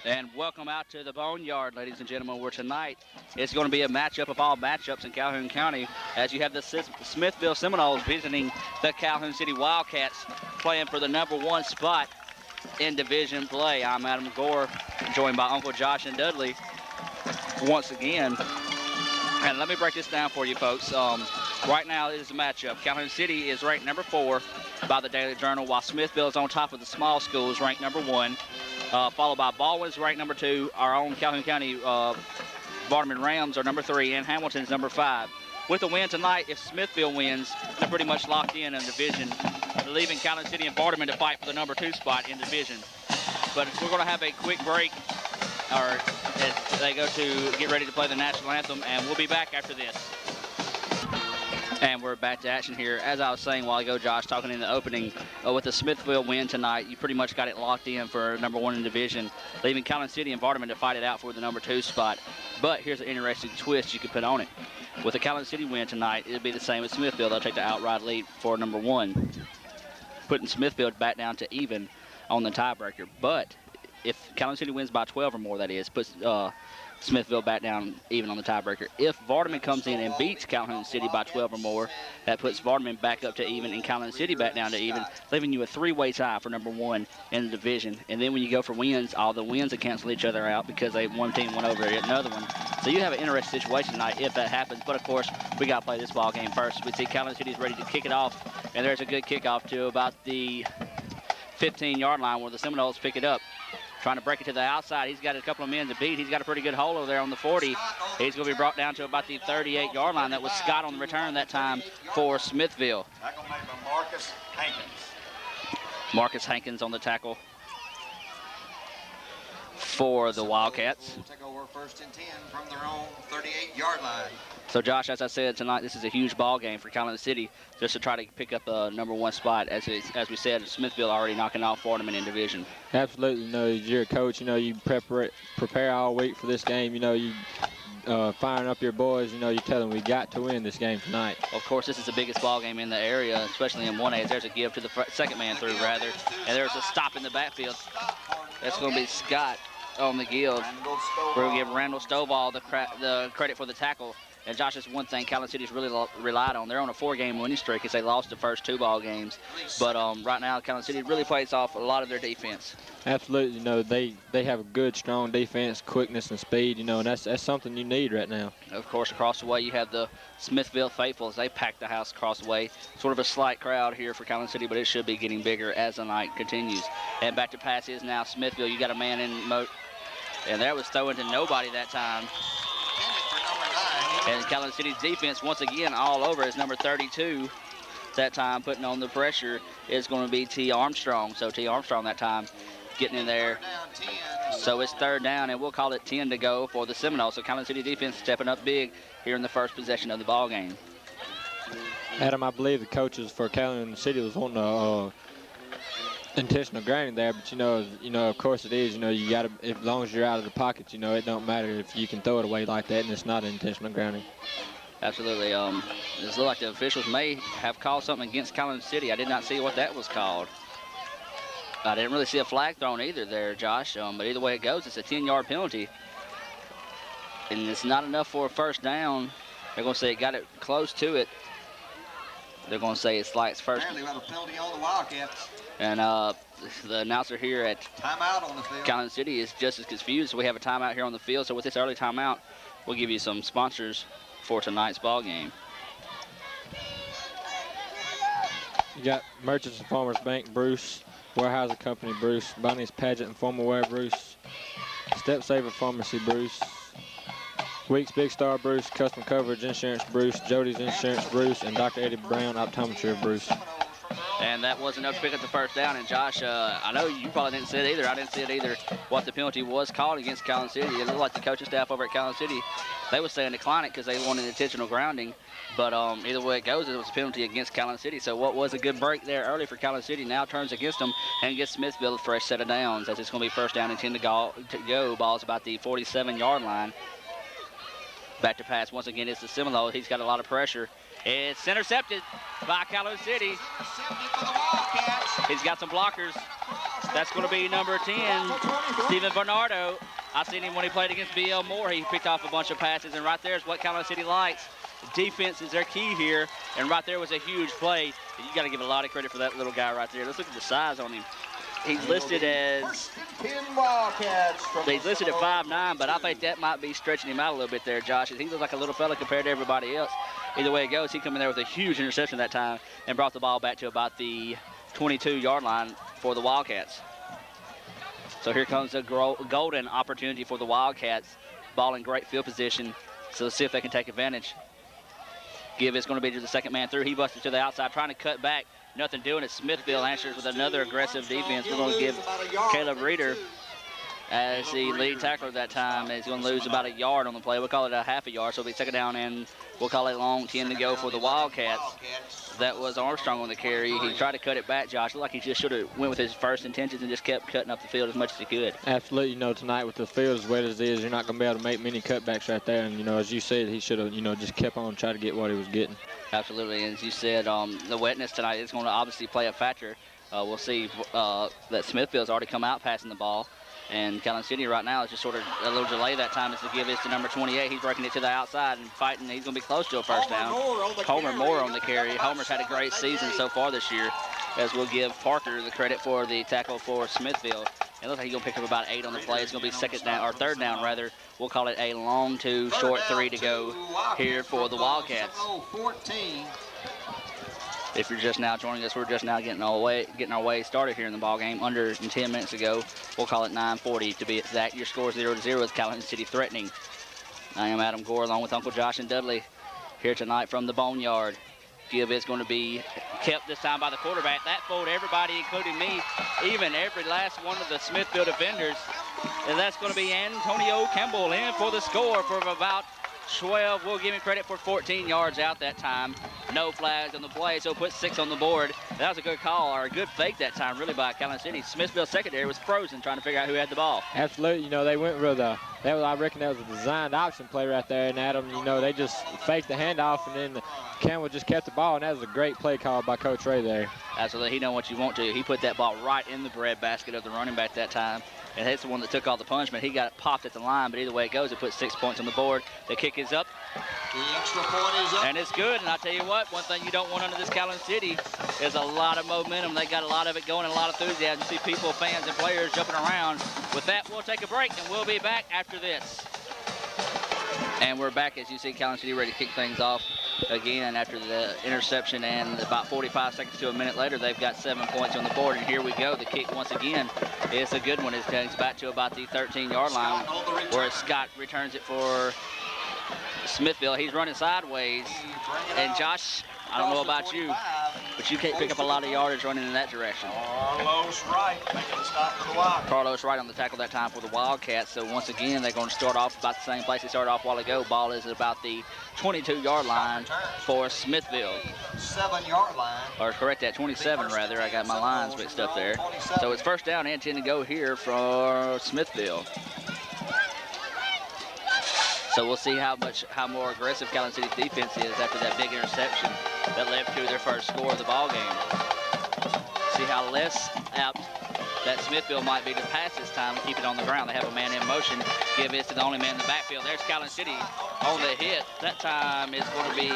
And welcome out to the Boneyard, ladies and gentlemen, where tonight it's going to be a matchup of all matchups in Calhoun County as you have the Smithville Seminoles visiting the Calhoun City Wildcats playing for the #1 spot in division play. I'm Adam Gore, joined by Uncle Josh and Dudley once again. And let me break this down for you, folks. Right now it is a matchup. Calhoun City is ranked #4 by the Daily Journal, while Smithville is on top of the small schools, ranked #1. Followed by Baldwin's ranked #2. Our own Calhoun County Vardaman Rams are #3, and Hamilton's #5. With a win tonight, if Smithville wins, they're pretty much locked in division, leaving Calhoun City and Vardaman to fight for the #2 spot in division. But we're going to have a quick break, or as they go to get ready to play the national anthem, and we'll be back after this. And we're back to action here. As I was saying a while ago, Josh, talking in the opening, with the Smithville win tonight, you pretty much got it locked in for #1 in division, leaving Calhoun City and Vardaman to fight it out for the #2 spot. But here's an interesting twist you could put on it. With the Calhoun City win tonight, it'll be the same as Smithville. They'll take the outright lead for #1, putting Smithville back down to even on the tiebreaker. But if Calhoun City wins by 12 or more, that is, puts Smithville back down even on the tiebreaker. If Vardaman comes in and beats Calhoun City by 12 or more, that puts Vardaman back up to even and Calhoun City back down to even, leaving you a three-way tie for #1 in the division. And then when you go for wins, all the wins will cancel each other out because one team won over another one. So you have an interesting situation tonight if that happens. But, of course, we got to play this ball game first. We see Calhoun City's ready to kick it off, and there's a good kickoff to about the 15-yard line where the Seminoles pick it up. Trying to break it to the outside. He's got a couple of men to beat. He's got a pretty good hole over there on the 40. He's going to be brought down to about the 38-yard line. That was Scott on the return that time for Smithville. Tackle made by Marcus Hankins. Marcus Hankins on the tackle for the Wildcats. We'll take over 1st and 10 from their own 38-yard line. So, Josh, as I said, tonight this is a huge ball game for Calhoun City just to try to pick up a #1 spot. As we said, Smithville already knocking off Vardaman in division. Absolutely. You know, you're a coach. You know, you prepare all week for this game. You know, you firing up your boys. You know, you tell them we got to win this game tonight. Of course, this is the biggest ball game in the area, especially in 1A. There's a give to the second man through, rather, and there's a stop in the backfield. That's going to be Scott on the give. We're going to give Randall Stovall the credit for the tackle. And, Josh, that's one thing Calhoun City's really relied on. They're on a 4-game winning streak as they lost the first 2 ball games. But right now, Calhoun City really plays off a lot of their defense. Absolutely. You know, they have a good, strong defense, quickness and speed, you know, and that's something you need right now. Of course, across the way, you have the Smithville Faithfuls. They pack the house across the way. Sort of a slight crowd here for Calhoun City, but it should be getting bigger as the night continues. And back to pass is now Smithville. You got a man in moat. And that was throwing to nobody that time. And Calhoun City's defense, once again, all over is number 32. That time, putting on the pressure, is going to be T. Armstrong. So T. Armstrong that time getting in there. So it's 3rd down, and we'll call it 10 to go for the Seminoles. So Calhoun City defense stepping up big here in the first possession of the ball game. Adam, I believe the coaches for Calhoun City was wanting intentional grounding there, but you know, of course it is. You know, you got to, as long as you're out of the pocket, you know, it don't matter if you can throw it away like that, and it's not intentional grounding. Absolutely. It looks like the officials may have called something against Calhoun City. I did not see what that was called. I didn't really see a flag thrown either there, Josh. But either way it goes, it's a 10-yard penalty, and it's not enough for a 1st down. They're going to say it got it close to it. They're going to say it's like first. Apparently we have a penalty on the Wildcats. And the announcer here at timeout on the field. Calhoun City is just as confused. So we have a timeout here on the field. So with this early timeout, we'll give you some sponsors for tonight's ball game. You got Merchants and Farmers Bank, Bruce. Weyerhaeuser Company, Bruce. Bonnie's Pageant and Formal Wear, Bruce. Step Saver Pharmacy, Bruce. Weeks Big Star, Bruce. Custom Coverage Insurance, Bruce. Jody's Insurance, Bruce. And Dr. Eddie Brown Optometry, Bruce. And that was enough to pick up the 1st down. And, Josh, I know you probably didn't see it either. I didn't see it either, what the penalty was called against Calhoun City. It looked like the coaching staff over at Calhoun City, they were saying decline it because they wanted intentional grounding. But either way it goes, it was a penalty against Calhoun City. So what was a good break there early for Calhoun City now turns against them and gets Smithville a fresh set of downs, as it's going to be 1st down and 10 to go. Ball's about the 47-yard line. Back to pass once again. It's the Seminoles. He's got a lot of pressure. It's intercepted by Calhoun City. He's got some blockers. That's going to be number 10, Stephen Bernardo. I seen him when he played against B.L. Moore. He picked off a bunch of passes, and right there is what Calhoun City likes. Defense is their key here, and right there was a huge play. You got to give a lot of credit for that little guy right there. Let's look at the size on him. He's listed as, he's listed at 5'9", but I think that might be stretching him out a little bit there, Josh. He looks like a little fella compared to everybody else. Either way it goes, he come in there with a huge interception that time and brought the ball back to about the 22-yard line for the Wildcats. So here comes a golden opportunity for the Wildcats. Ball in great field position, so let's see if they can take advantage. Give is going to be to the second man through. He busted to the outside, trying to cut back. Nothing doing it. Smithville answers with another aggressive defense. We're going to give Caleb Reeder as the lead tackler that time. He's going to lose about a yard on the play. We'll call it a half a yard, so it'll be second down, and we'll call it long 10 to go for the Wildcats. That was Armstrong on the carry. He tried to cut it back, Josh. Looked like he just should have went with his first intentions and just kept cutting up the field as much as he could. Absolutely. You know, tonight with the field as wet as it is, you're not going to be able to make many cutbacks right there. And, you know, as you said, he should have, you know, just kept on trying to get what he was getting. Absolutely. And as you said, the wetness tonight is going to obviously play a factor. We'll see that Smithfield's already come out passing the ball. And Calhoun City right now is just sort of a little delay that time as the give is to number 28. He's working it to the outside and fighting. He's going to be close to a first down. Homer Moore on the carry. Homer's had a great season so far this year, as we'll give Parker the credit for the tackle for Smithville. It looks like he's going to pick up about 8 on the play. It's going to be second down, or third down rather. We'll call it a long 2, short 3 to go here for the Wildcats. If you're just now joining us, we're just now getting our way started here in the ball game. Under 10 minutes ago, we'll call it 9:40 to be exact. Your score is 0-0 with Calhoun City threatening. I am Adam Gore along with Uncle Josh and Dudley here tonight from the Boneyard. Give is going to be kept this time by the quarterback. That fooled everybody, including me, even every last one of the Smithville defenders. And that's going to be Antonio Campbell in for the score for about 12. We'll give him credit for 14 yards out that time. No flags on the play, so put 6 on the board. That was a good call, or a good fake that time, really, by Calhoun City. Smithville secondary was frozen trying to figure out who had the ball. Absolutely. You know, they went with I reckon that was a designed option play right there. And Adam, you know, they just faked the handoff, and then Campbell just kept the ball, and that was a great play call by Coach Ray there. Absolutely. He knows what you want to. He put that ball right in the breadbasket of the running back that time. And that's the one that took all the punishment. He got it popped at the line, but either way it goes, it puts 6 points on the board. The kick is up. The extra point is up. And it's good. And I tell you what, one thing you don't want under this Calhoun City is a lot of momentum. They got a lot of it going and a lot of enthusiasm. You see people, fans, and players jumping around. With that, we'll take a break, and we'll be back after this. And we're back, as you see, Calhoun City ready to kick things off again after the interception, and about 45 seconds to a minute later, they've got 7 points on the board, and here we go. The kick once again is a good one. It's back to about the 13-yard line, where Scott returns it for Smithville. He's running sideways, and Josh, I don't know about you, but you can't pick up a lot of yardage running in that direction. Carlos Wright making a stop for the Wildcats. Carlos Wright on the tackle that time for the Wildcats. So once again, they're going to start off about the same place they started off a while ago. Ball is at about the 22-yard line for Smithville. 7-yard line. Or correct that, 27 rather. I got my lines mixed up there. So it's first down and 10 to go here for Smithville. So we'll see how more aggressive Calhoun City's defense is after that big interception that led to their first score of the ball game. See how less apt that Smithville might be to pass this time and keep it on the ground. They have a man in motion. Give it to the only man in the backfield. There's Calhoun City on the hit. That time is going to be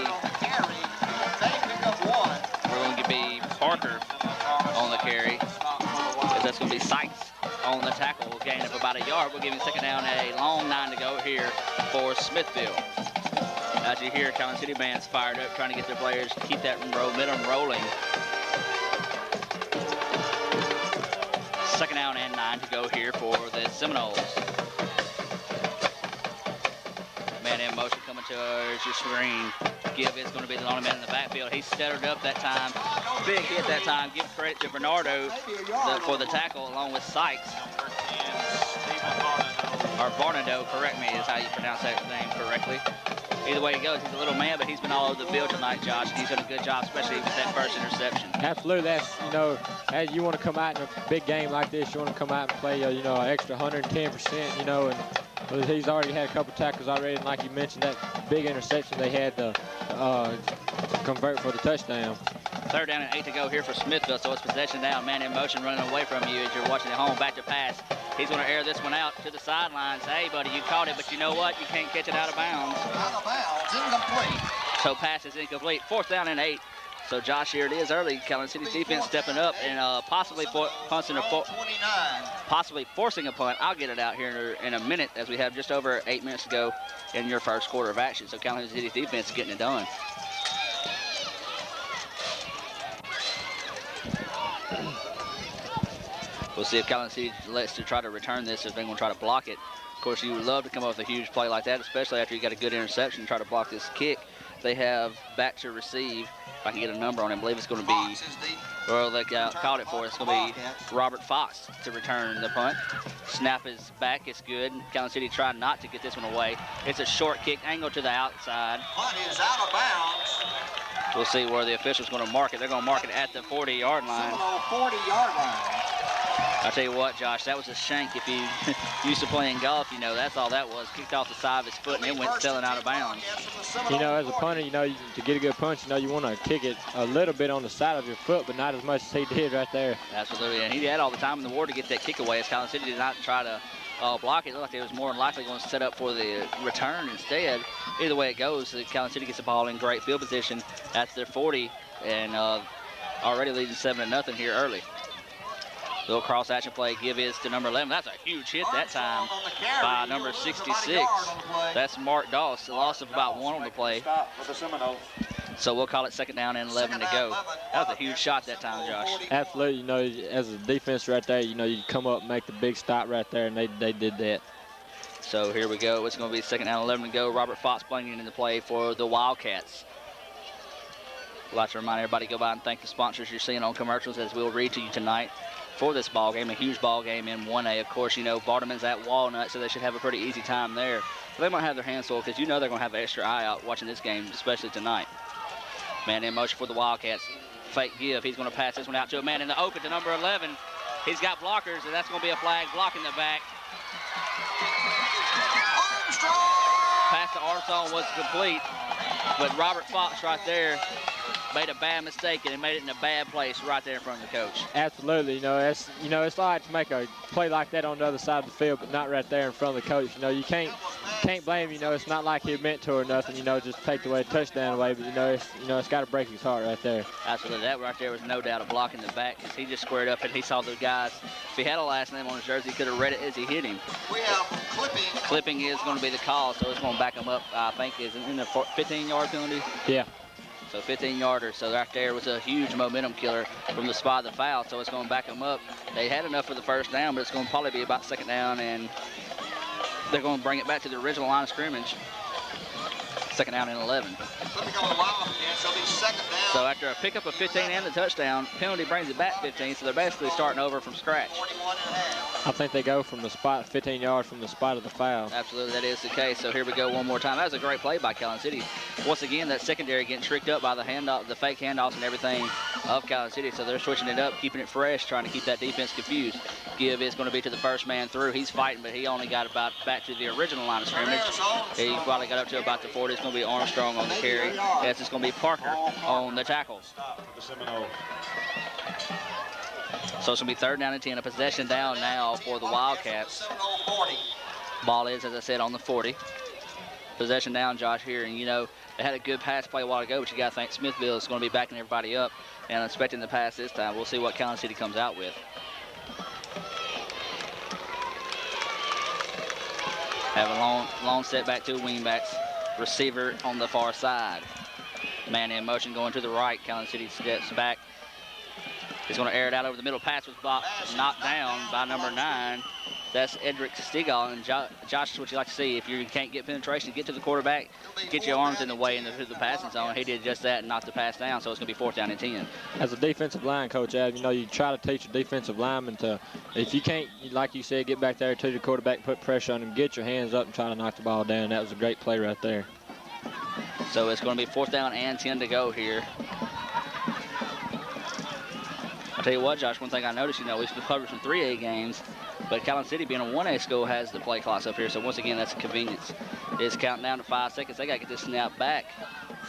we're going to be Parker on the carry. That's going to be Sykes on the tackle. Gain of about a yard. We'll give him second down, a long 9 to go here for Smithville. As you hear, Calhoun City band's fired up, trying to get their players to keep that momentum rolling. Second down and 9 to go here for the Seminoles. Man in motion coming towards your screen. Give is going to be the only man in the backfield. He stuttered up that time. Big hit that time. Give credit to Bernardo for the tackle, along with Sykes. Or Barnado, correct me, is how you pronounce that name correctly. Either way it goes, he's a little man, but he's been all over the field tonight, Josh. And he's done a good job, especially with that first interception. Absolutely. That's, you know, as you want to come out in a big game like this, you want to come out and play, you know, an extra 110%, you know, and he's already had a couple tackles already, and like you mentioned, that big interception they had to convert for the touchdown. Third down and 8 to go here for Smithville, so it's possession down. Man in motion running away from you as you're watching at home. Back to pass. He's going to air this one out to the sidelines. Hey, buddy, you caught it, but you know what? You can't catch it out of bounds. Out of bounds, incomplete. So pass is incomplete. 4th down and 8. So Josh, here it is early. Calhoun City's defense stepping up and possibly forcing a punt. I'll get it out here in a minute as we have just over 8 minutes to go in your first quarter of action. So Calhoun City's defense is getting it done. We'll see if Calhoun City lets to try to return this, if they're going to try to block it. Of course, you would love to come up with a huge play like that, especially after you got a good interception and try to block this kick. They have back to receive. If I can get a number on him, I believe it's going to be, well, they called it for us. It's going to be Robert Fox to return the punt. Snap is back. It's good. Calhoun City tried not to get this one away. It's a short kick, angle to the outside. Punt is out of bounds. We'll see where the official's going to mark it. They're going to mark it at the 40-yard line. 40-yard line. I tell you what, Josh, that was a shank. If you used to playing golf, you know, that's all that was. Kicked off the side of his foot and it went sailing out of bounds. You know, as a punter, you know, to get a good punch, you know, you want to kick it a little bit on the side of your foot, but not as much as he did right there. Absolutely, and he had all the time in the world to get that kick away. As Calhoun City did not try to block it. It looked like it was more than likely going to set up for the return instead. Either way it goes, Calhoun City gets the ball in great field position at their 40 and already leading 7-0 here early. Little cross action play, give is to number 11. That's a huge hit that time by number 66. That's Mark Doss. A loss of about 1 on the play. So we'll call it 2nd down and 11 to go. That was a huge shot that time, Josh. Absolutely. You know, as a defense right there, you know, you come up and make the big stop right there, and they did that. So here we go. It's going to be 2nd down and 11 to go. Robert Fox playing into the play for the Wildcats. I'd like to remind everybody to go by and thank the sponsors you're seeing on commercials as we'll read to you tonight for this ball game, a huge ball game in 1A. Of course, you know, Barterman's at Walnut, so they should have a pretty easy time there. But they might have their hands full because you know they're going to have an extra eye out watching this game, especially tonight. Man in motion for the Wildcats. Fake give. He's going to pass this one out to a man in the open to number 11. He's got blockers, and that's going to be a flag blocking the back. Pass to Armstrong was complete, but Robert Fox right there made a bad mistake and he made it in a bad place right there in front of the coach. Absolutely. You know, it's all right to make a play like that on the other side of the field, but not right there in front of the coach. You know, you can't blame him. You know, it's not like he meant to or nothing. You know, just take the touchdown away. But it's got to break his heart right there. Absolutely. That right there was no doubt a block in the back because he just squared up and he saw the guys. If he had a last name on his jersey, he could have read it as he hit him. We have clipping. Clipping is going to be the call, so it's going to back him up. I think is in the 15-yard penalty. Yeah. So 15-yarder. So right there was a huge momentum killer from the spot of the foul. So it's going to back them up. They had enough for the first down, but it's going to probably be about 2nd down, and they're going to bring it back to the original line of scrimmage. 2nd down and 11. So after a pickup of 15 and the touchdown, penalty brings it back 15. So they're basically starting over from scratch. I think they go from the spot, 15 yards from the spot of the foul. Absolutely, that is the case. So here we go one more time. That was a great play by Calhoun City. Once again, that secondary getting tricked up by the handoff, the fake handoffs and everything of Calhoun City. So they're switching it up, keeping it fresh, trying to keep that defense confused. Give is going to be to the first man through. He's fighting, but he only got about back to the original line of scrimmage. He probably got up to about the 40. It's going to be Armstrong on the carry. Yes, it's going to be Parker on the tackle. So it's going to be 3rd down and 10, a possession down now for the Wildcats. Ball is, as I said, on the 40. Possession down, Josh, here. And, you know, they had a good pass play a while ago, but you got to think Smithville is going to be backing everybody up and expecting the pass this time. We'll see what Calhoun City comes out with. Have a long set back to wingbacks. Receiver on the far side. Man in motion going to the right. Calhoun City steps back. He's going to air it out over the middle. Pass was knocked down by number 9. That's Edric Stigall. And Josh, what you like to see, if you can't get penetration, get to the quarterback, get your arms in the way into the passing zone. He did just that and knocked the pass down, so it's going to be 4th down and 10. As a defensive line coach, Adam, you know, you try to teach your defensive linemen to, if you can't, like you said, get back there to the quarterback, put pressure on him, get your hands up and try to knock the ball down. That was a great play right there. So it's going to be 4th down and 10 to go here. I'll tell you what, Josh, one thing I noticed, you know, we've covered some 3A games, but Calhoun City being a 1A school has the play clocks up here, so once again, that's a convenience. It's counting down to 5 seconds. They got to get this snap back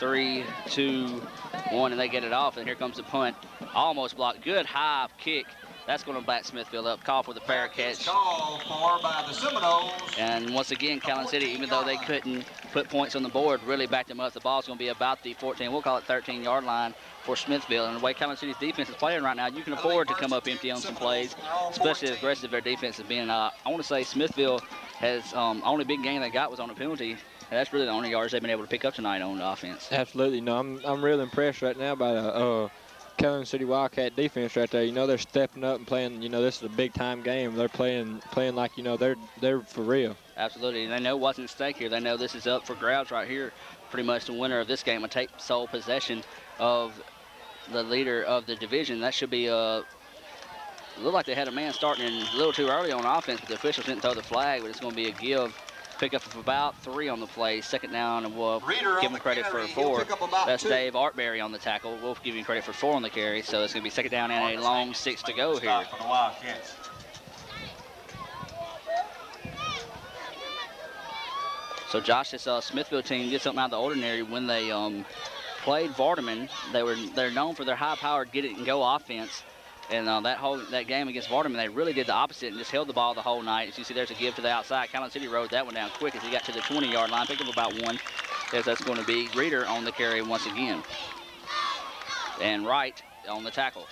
3, 2, 1, and they get it off. And here comes the punt. Almost blocked. Good high kick. That's going to back Smithville up. Call for the fair catch. Called for by the Seminoles. And once again, Calhoun City, even though they couldn't put points on the board, really backed them up. The ball's going to be about the 14, we'll call it 13-yard line for Smithville. And the way Calhoun City's defense is playing right now, you can afford to come up empty on some plays, especially as aggressive their defense has been. I want to say Smithville has only big game they got was on a penalty. And that's really the only yards they've been able to pick up tonight on the offense. Absolutely. No, I'm really impressed right now by the Calhoun City Wildcat defense right there. You know, they're stepping up and playing. You know, this is a big-time game. They're playing like, you know, they're for real. Absolutely. They know what's at stake here. They know this is up for grabs right here. Pretty much the winner of this game will take sole possession of the leader of the division. That should be looked like they had a man starting a little too early on offense, but the officials didn't throw the flag, but it's going to be a give. Pick up of about 3 on the play. Second down, and we'll give him credit for 4. That's 2. Dave Artberry on the tackle. We'll give him credit for 4 on the carry. So it's going to be second down and a long 6 to go here. So Josh, this Smithville team did something out of the ordinary when they played Vardaman. They're known for their high-powered get-it-and-go offense. And that game against Vardaman, they really did the opposite and just held the ball the whole night. As you see, there's a give to the outside. Calhoun City rode that one down quick as he got to the 20-yard line. Picked up about 1, as that's going to be Reeder on the carry once again. And Wright on the tackle.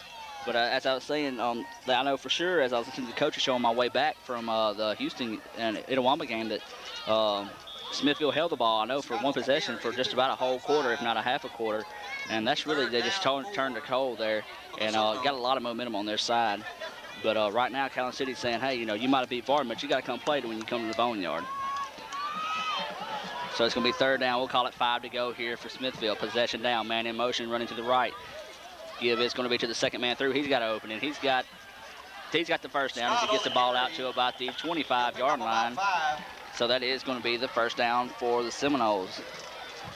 But as I was saying, I know for sure, as I was listening to the coaches show on my way back from the Houston and Itawamba game, that Smithville held the ball, I know, for one possession for just about a whole quarter, if not a half a quarter. And that's really, they just turned the cold there and got a lot of momentum on their side. But right now, Calhoun City's saying, hey, you know, you might have beat Vardaman, but you got to come play when you come to the Boneyard. So it's going to be third down. We'll call it 5 to go here for Smithville. Possession down, man in motion, running to the right. Give is going to be to the second man through. He's got to open it. He's got the first down as he gets the ball out to about the 25-yard line. So that is going to be the first down for the Seminoles.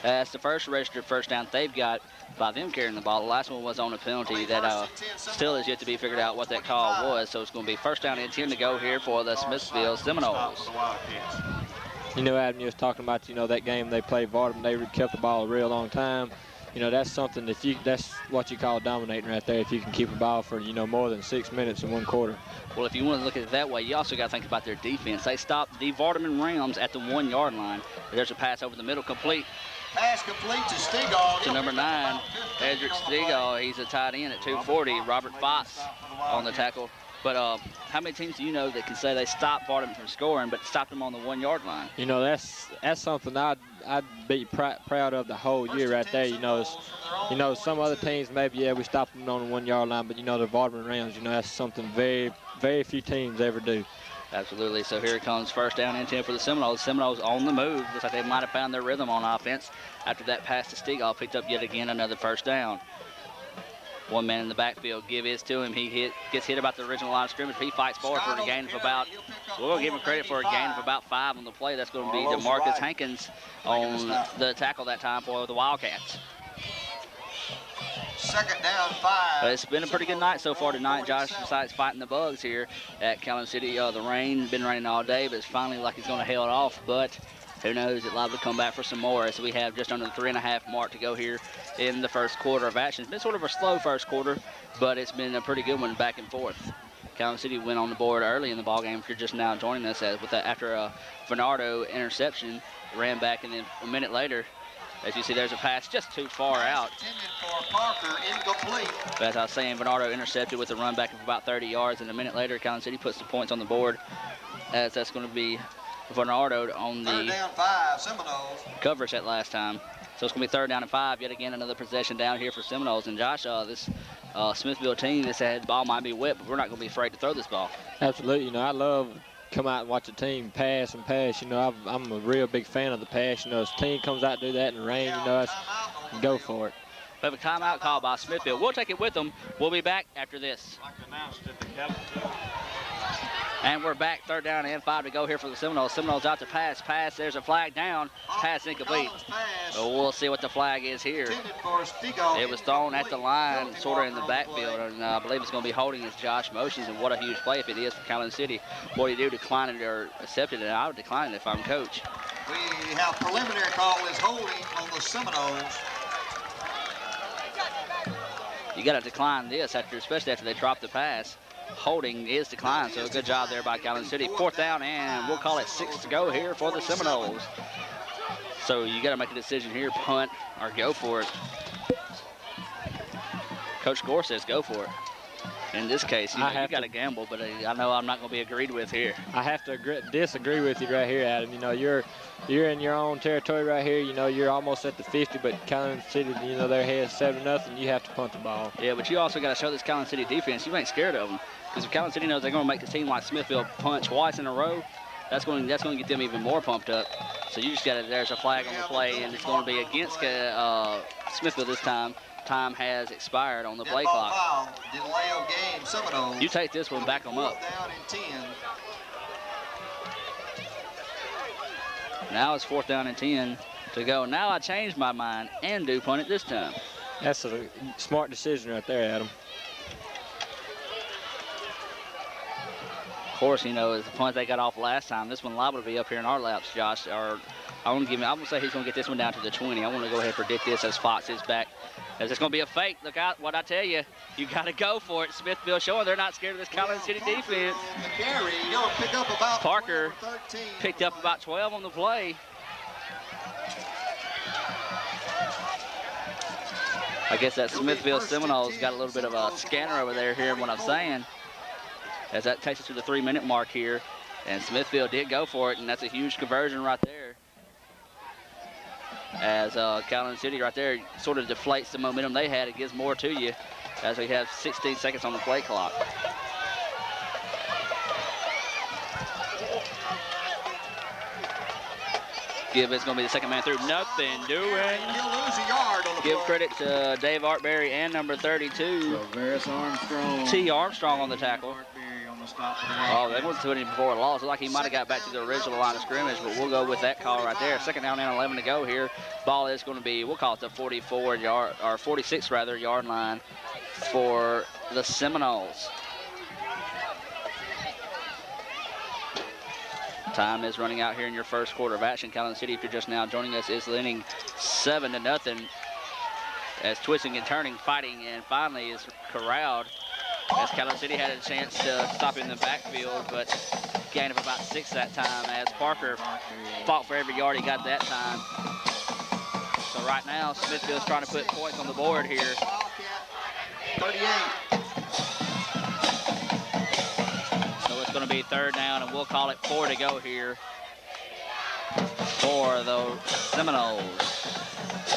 That's the first registered first down they've got by them carrying the ball. The last one was on a penalty that still is yet to be figured out what that call was. So it's going to be first down and 10 to go here for the Smithville Seminoles. You know, Adam, you was talking about, you know, that game they played Vardaman. They kept the ball a real long time. You know, that's something that's what you call dominating right there, if you can keep a ball for, you know, more than 6 minutes in one quarter. Well, if you want to look at it that way, you also got to think about their defense. They stopped the Vardaman Rams at the 1-yard line. There's a pass over the middle, complete. Pass complete to Stegall. To number 9, Edric Stegall. He's a tight end at 240. Robert Foss on the tackle. But how many teams do you know that can say they stopped Vardaman from scoring, but stopped them on the 1-yard line? You know, that's something I'd be proud of the whole year right there. You know, some other teams maybe, yeah, we stopped them on the 1-yard line, but you know, the Vardaman Rams, you know, that's something very, very few teams ever do. Absolutely. So here it comes, first down and 10 for the Seminoles. Seminoles on the move. Looks like they might have found their rhythm on offense after that pass to Stegall. Picked up yet again another first down. One man in the backfield. Give is to him. He gets hit about the original line of scrimmage. He fights forward for a gain of about, we'll give him credit for a gain of about 5 on the play. That's going to be DeMarcus Hankins on the tackle that time for the Wildcats. Second down, 5. But it's been a pretty good night so far tonight, Josh, besides fighting the bugs here at Calhoun City. The rain, been raining all day, but it's finally like it's going to hail it off. But who knows, it's liable to come back for some more as we have just under the 3.5 mark to go here in the first quarter of action. It's been sort of a slow first quarter, but it's been a pretty good one back and forth. Calhoun City went on the board early in the ballgame. If you're just now joining us, after a Bernardo interception, ran back, and then a minute later, as you see, there's a pass just too far out. For Parker, incomplete. But as I was saying, Bernardo intercepted with a run back of about 30 yards, and a minute later, Calhoun City puts the points on the board, as that's going to be Bernardo on the third down, 5, Seminoles. coverage that last time. So it's going to be third down and 5. Yet again, another possession down here for Seminoles. And Josh, this Smithville team, this the ball might be wet, but we're not going to be afraid to throw this ball. Absolutely. You know, I love come out and watch a team pass and pass. You know, I'm a real big fan of the pass. You know, if a team comes out and do that in the rain, you know, go for it. We have a timeout call by Smithville. We'll take it with them. We'll be back after this. And we're back, third down and 5 to go here for the Seminoles. Seminoles out to pass. There's a flag down. Pass incomplete. So we'll see what the flag is here. It was thrown at the line, sort of in the backfield, and I believe it's going to be holding as Josh motions, and what a huge play if it is for Calhoun City. What do you do, decline it or accept it? And I would decline it if I'm coach. We have preliminary call is holding on the Seminoles. you got to decline this especially after they drop the pass. Holding is declined, so a good job there by Calhoun City. 4th down, and we'll call it 6 to go here for the Seminoles. So you got to make a decision here, punt or go for it. Coach Gore says go for it. In this case, you got to gamble, but I know I'm not going to be agreed with here. I have to disagree with you right here, Adam. You know, you're in your own territory right here. You know, you're almost at the 50, but Calhoun City, you know, they're ahead 7-0. You have to punt the ball. Yeah, but you also got to show this Calhoun City defense you ain't scared of them. Because if Calhoun City knows they're going to make a team like Smithville punt twice in a row, that's going to get them even more pumped up. So you just got to, there's a flag on the play, and it's going to be against Smithville this time. Time has expired on the play clock. Delay of game, Seminoles. You take this one, back them up. 4th down and 10. Now it's 4th down and 10 to go. Now I changed my mind and do punt it this time. That's a smart decision right there, Adam. Of course, you know, the punt they got off last time, this one liable to be up here in our laps, Josh. Or I'm gonna say he's gonna get this one down to the 20. I want to go ahead and predict this as Fox is back. As it's going to be a fake. Look out, what I tell you. You got to go for it. Smithville showing they're not scared of this Calhoun City defense. Parker picked up about 12 on the play. I guess that Smithville Seminoles got a little bit of a scanner over there hearing what I'm saying. As that takes us to the 3-minute mark here. And Smithville did go for it, and that's a huge conversion right there. As Calhoun City right there sort of deflates the momentum they had. It gives more to you as we have 16 seconds on the play clock. Give it's going to be the second man through. Nothing doing. He'll lose a yard on the Give play. credit to Dave Artberry and number 32. Armstrong. T. Armstrong on the tackle. Artberry on the stop for the Oh, they wasn't putting him before a loss. It looked like he might have got back to the original line of scrimmage, but we'll go with that call right there. 2nd down and 11 to go here. Ball is going to be, we'll call it the 44-yard, or 46 rather, yard line for the Seminoles. Time is running out here in your first quarter of action. Calhoun City, if you're just now joining us, is leading 7-0 as twisting and turning, fighting, and finally is corralled. As Calhoun City had a chance to stop in the backfield, but gain of about 6 that time as Parker fought for every yard he got that time. So right now, Smithville's trying to put points on the board here. 38. So it's going to be 3rd down, and we'll call it 4 to go here for the Seminoles.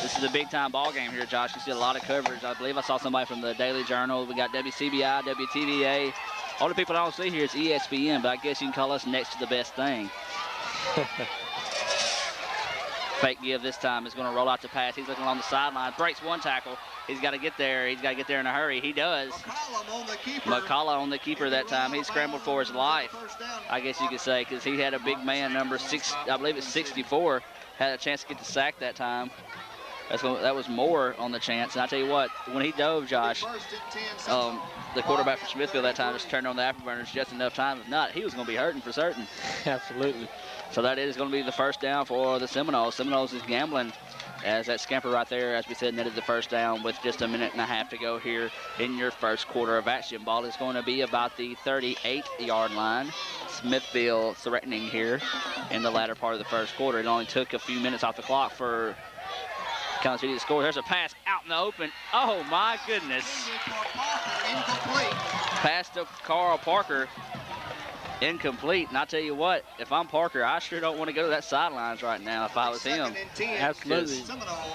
This is a big-time ball game here, Josh. You see a lot of coverage. I believe I saw somebody from the Daily Journal. We got WCBI, WTVA. All the people I don't see here is ESPN, but I guess you can call us next to the best thing. Fake give this time is going to roll out the pass. He's looking along the sideline. Breaks one tackle. He's got to get there. He's got to get there in a hurry. He does. McCullough on the keeper that time. He scrambled for his life, I guess you could say, because he had a big man, number 6, I believe it's 64, had a chance to get the sack that time. That was more on the chance. And I tell you what, when he dove, Josh, the quarterback for Smithville that time just turned on the afterburners just enough time. If not, he was going to be hurting for certain. Absolutely. So that is going to be the 1st down for the Seminoles. Seminoles is gambling as that scamper right there, as we said, netted the 1st down with just a minute and a half to go here in your first quarter of action. Ball is going to be about the 38-yard line. Smithville threatening here in the latter part of the first quarter. It only took a few minutes off the clock for Calhoun City to score. There's a pass out in the open. Oh, my goodness. Pass to Carl Parker. Incomplete. And I tell you what, if I'm Parker, I sure don't want to go to that sidelines right now if I was him. Absolutely.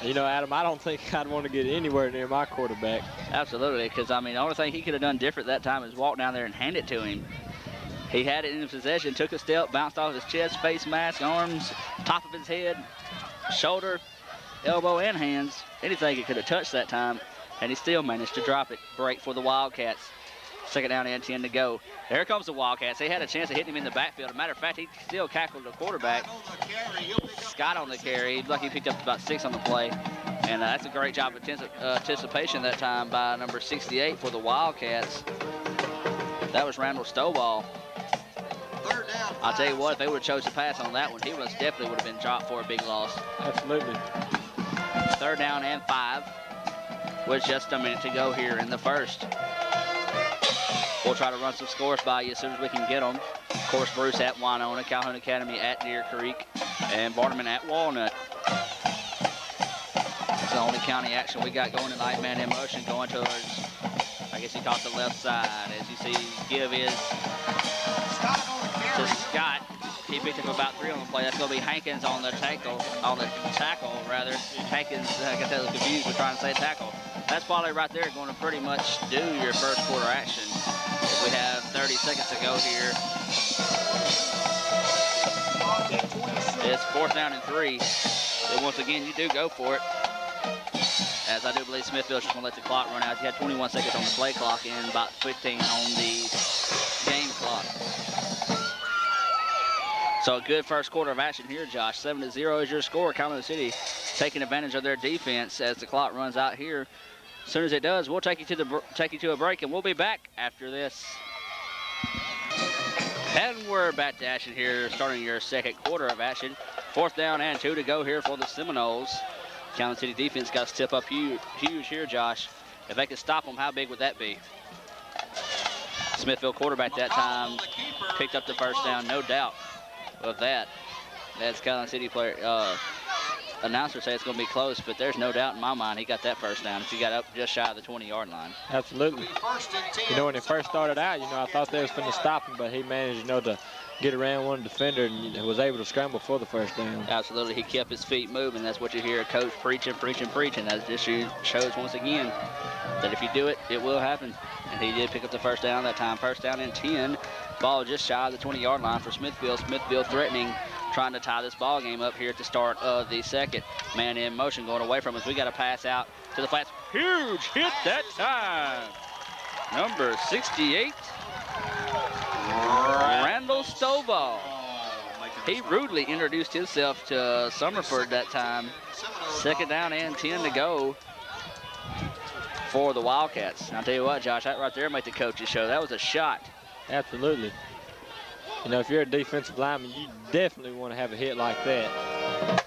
You know, Adam, I don't think I'd want to get anywhere near my quarterback. Absolutely, because, I mean, the only thing he could have done different that time is walk down there and hand it to him. He had it in his possession, took a step, bounced off his chest, face mask, arms, top of his head, shoulder, elbow, and hands. Anything he could have touched that time, and he still managed to drop it. Break for the Wildcats. 2nd down and 10 to go. There comes the Wildcats. They had a chance of hitting him in the backfield. As a matter of fact, he still tackled the quarterback. Scott on the carry. He lucky he picked up about 6 on the play. And that's a great job of anticipation that time by number 68 for the Wildcats. That was Randall Stovall. I'll tell you what, if they would have chose to pass on that one, he most definitely would have been dropped for a big loss. Absolutely. 3rd down and 5. with just a minute to go here in the first. We'll try to run some scores by you as soon as we can get them. Of course, Bruce at Winona, Calhoun Academy at Deer Creek, and Vardaman at Walnut. It's the only county action we got going tonight. Man in motion going towards, I guess you call it the left side. As you see, give is to Scott. He picked up about 3 on the play. That's going to be Hankins on the tackle, rather. Hankins, I got that confused with trying to say tackle. That's probably right there going to pretty much do your first quarter action. We have 30 seconds to go here. It's 4th down and 3. And once again, you do go for it. As I do believe Smithville's just going to let the clock run out. You had 21 seconds on the play clock and about 15 on the game clock. So a good first quarter of action here, Josh. 7-0 is your score. Calhoun City taking advantage of their defense as the clock runs out here. As soon as it does, we'll take you to a break, and we'll be back after this. And we're back to action here, starting your second quarter of action. 4th down and 2 to go here for the Seminoles. Calhoun City defense got to step up huge here, Josh. If they could stop them, how big would that be? Smithville quarterback that time picked up the first down, no doubt of that. That's Calhoun City player. Announcer say it's going to be close, but there's no doubt in my mind he got that first down. He got up just shy of the 20-yard line. Absolutely. You know, when he first started out, you know, I thought they was going to stop him, but he managed, you know, to get around one defender and was able to scramble for the first down. Absolutely. He kept his feet moving. That's what you hear a coach preaching. That just shows once again that if you do it, it will happen. And he did pick up the first down that time. First down and 10. Ball just shy of the 20-yard line for Smithville. Smithville threatening, trying to tie this ball game up here at the start of the second. Man in motion going away from us. We got to pass out to the flats. Huge hit that time. Number 68, Randall Stovall. He rudely introduced himself to Summerford that time. 2nd down and 10 to go for the Wildcats. And I'll tell you what, Josh, that right there made the coaches show. That was a shot. Absolutely. You know, if you're a defensive lineman, you definitely want to have a hit like that.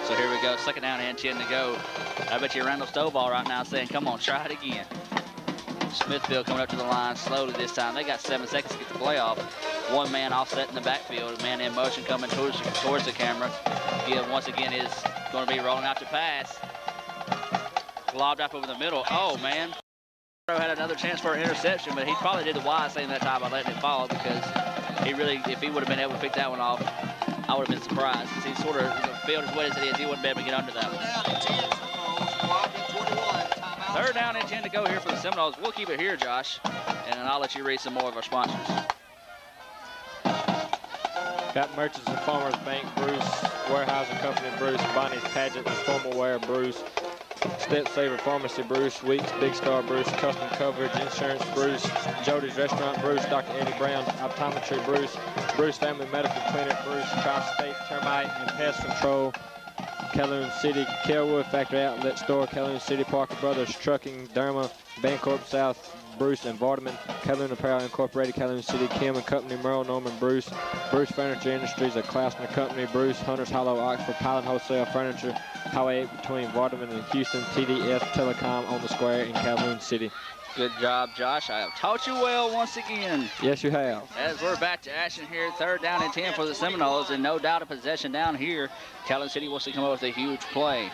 So here we go, 2nd down and 10 to go. I bet you Randall Stovall right now saying, come on, try it again. Smithville coming up to the line slowly this time. They got 7 seconds to get the play off. One man offset in the backfield. Man in motion coming towards the camera. Gibb once again is going to be rolling out to pass. Lobbed up over the middle. Oh, man. Had another chance for an interception, but he probably did the wise thing that time by letting it fall, because he really, if he would have been able to pick that one off, I would have been surprised, because he sort of, the field as wet as it is, he wouldn't be able to get under that one. 3rd down and 10 to go here for the Seminoles. We'll keep it here, Josh, and I'll let you read some more of our sponsors. Got Merchants and Farmers Bank, Bruce, Warehouse and Company, Bruce, Bonnie's Pageant and Formal Wear, Bruce, Step Saver Pharmacy, Bruce, Weeks, Big Star, Bruce, Custom Coverage, Insurance, Bruce, Jody's Restaurant, Bruce, Dr. Eddie Brown, Optometry, Bruce, Bruce Family Medical Clinic, Bruce, Tri-State Termite and Pest Control, Calhoun City, Kelwood Factory Outlet Store, Calhoun City, Parker Brothers Trucking, Derma, Bancorp South, Bruce and Vardaman, Calhoun Apparel Incorporated, Calhoun City, Kim and Company, Merle Norman, Bruce Furniture Industries, a Klausner Company, Bruce, Hunters Hollow, Oxford, Pilot Wholesale Furniture, Highway 8 between Vardaman and Houston, TDS Telecom on the Square in Calhoun City. Good job, Josh. I have taught you well once again. Yes, you have. As we're back to action here, 3rd down and 10 for the Seminoles, and no doubt of possession down here. Calhoun City wants to come up with a huge play.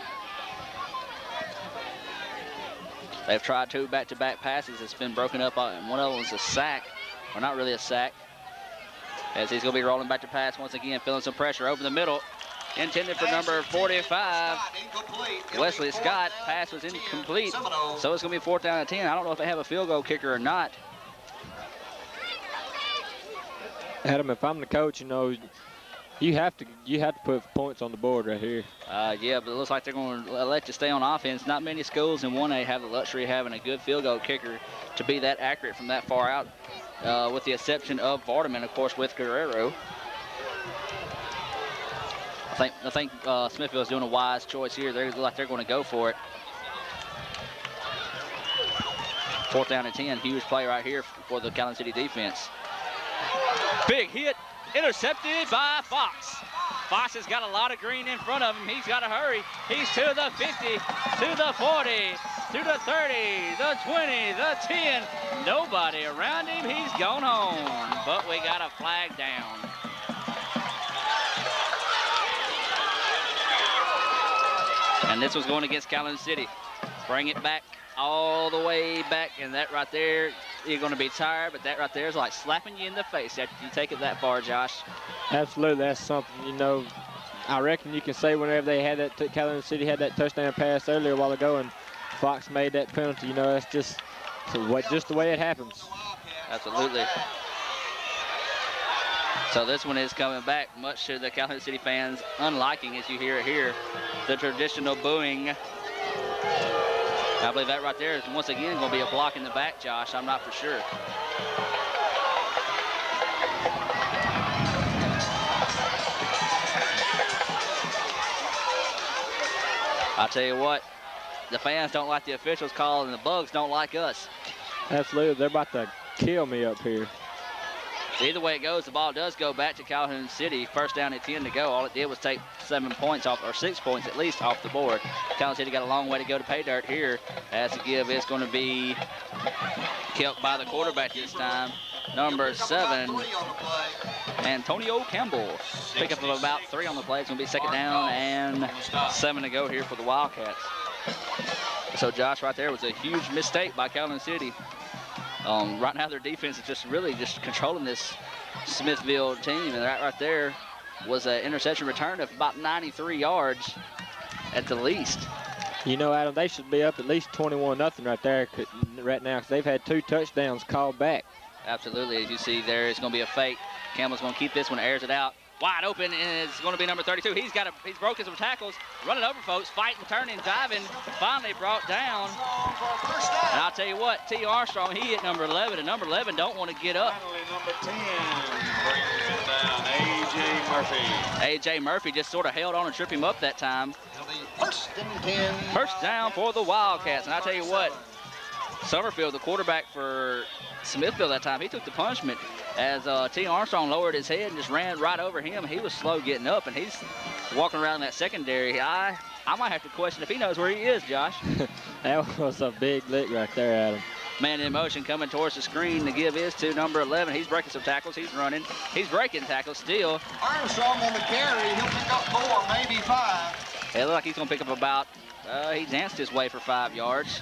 They've tried 2 back-to-back passes. It's been broken up, and one of them was a sack, or not really a sack, as he's going to be rolling back to pass once again, feeling some pressure over the middle. Intended for number 45, Wesley Scott. Pass was incomplete, so it's going to be 4th down and 10. I don't know if they have a field goal kicker or not. Adam, if I'm the coach, you know, you have to put points on the board right here. Yeah, but it looks like they're going to let you stay on offense. Not many schools in 1A have the luxury of having a good field goal kicker to be that accurate from that far out, with the exception of Vardaman, of course, with Guerrero. I think Smithville's doing a wise choice here. They look like they're going to go for it. 4th down and 10. Huge play right here for the Calhoun City defense. Big hit. Intercepted by Fox. Fox has got a lot of green in front of him. He's got to hurry. He's to the 50, to the 40, to the 30, the 20, the 10. Nobody around him. He's gone home. But we got a flag down. And this was going against Calhoun City. Bring it back all the way back, and that right there, you're going to be tired, but that right there is like slapping you in the face after you take it that far, Josh. Absolutely, that's something, you know, I reckon you can say whenever they had that, Calhoun City had that touchdown pass earlier a while ago, and Fox made that penalty, you know, that's just the way it happens. Absolutely. So this one is coming back, much to the Calhoun City fans' unliking, as you hear it here. The traditional booing. I believe that right there is once again going to be a block in the back, Josh. I'm not for sure. I'll tell you what, the fans don't like the officials' call, and the Bugs don't like us. Absolutely, they're about to kill me up here. Either way it goes, the ball does go back to Calhoun City. First down at 10 to go. All it did was take 7 points off, or 6 points at least, off the board. Calhoun City got a long way to go to pay dirt here, as the give is going to be kept by the quarterback this time. Number 7, Antonio Campbell. Pick up of about 3 on the play. It's going to be second down and 7 to go here for the Wildcats. So Josh, right there was a huge mistake by Calhoun City. Right now their defense is just really just controlling this Smithville team, and that right there was an interception return of about 93 yards at the least. You know, Adam, they should be up at least 21-0 right there right now, because they've had 2 touchdowns called back. Absolutely, as you see there, it's going to be a fake. Campbell's going to keep this one, airs it out. Wide open, and it's going to be number 32. He's broken some tackles, running over folks, fighting, turning, diving, finally brought down. And I'll tell you what, T. Armstrong, he hit number 11, and number 11 don't want to get up. Finally, number 10 bringing it down, A.J. Murphy. A.J. Murphy just sort of held on and tripped him up that time. It'll be first and 10. First down for the Wildcats, and I'll tell you what, Summerfield, the quarterback for Smithville that time, he took the punishment as T. Armstrong lowered his head and just ran right over him. He was slow getting up, and he's walking around in that secondary. I might have to question if he knows where he is, Josh. That was a big lick right there, Adam. Man in motion coming towards the screen to give is to number 11. He's breaking some tackles. He's running. He's breaking tackles still. Armstrong on the carry. He'll pick up 4, maybe 5. It looks like he's going to pick up about, he danced his way for 5 yards.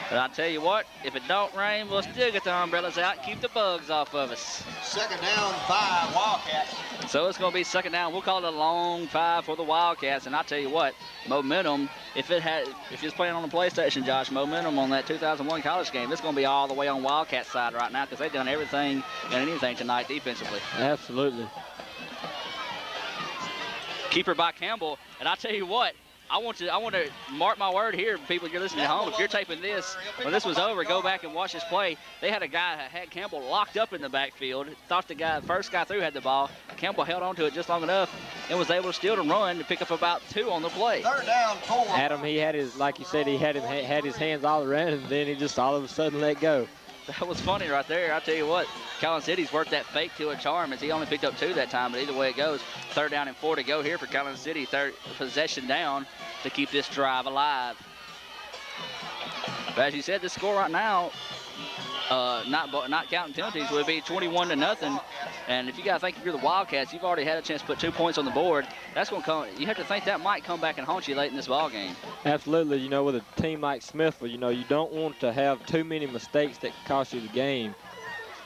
But I'll tell you what, if it don't rain, we'll still get the umbrellas out and keep the bugs off of us. Second down, 5, Wildcats. So it's going to be second down. We'll call it a long 5 for the Wildcats. And I'll tell you what, momentum, if you're playing on the PlayStation, Josh, momentum on that 2001 college game, it's going to be all the way on Wildcat side right now because they've done everything and anything tonight defensively. Absolutely. Keeper by Campbell. And I'll tell you what, I want to mark my word here, people, you're listening at home. If you're taping this, when this was over, go back and watch this play. They had a guy that had Campbell locked up in the backfield. Thought the first guy through had the ball. Campbell held on to it just long enough and was able to still to run to pick up about 2 on the play. Third down, 4. Adam, he had his, like you said, he had his hands all around him, and then he just all of a sudden let go. That was funny right there. I'll tell you what, Calhoun City's worked that fake to a charm as he only picked up 2 that time, but either way it goes, third down and 4 to go here for Calhoun City. Third possession down to keep this drive alive. But as you said, the score right now, not counting penalties, would be 21-0. And if you got to think if you're the Wildcats, you've already had a chance to put 2 points on the board. That's going to come. You have to think that might come back and haunt you late in this ball game. Absolutely. You know, with a team like Smithville, you know, you don't want to have too many mistakes that can cost you the game.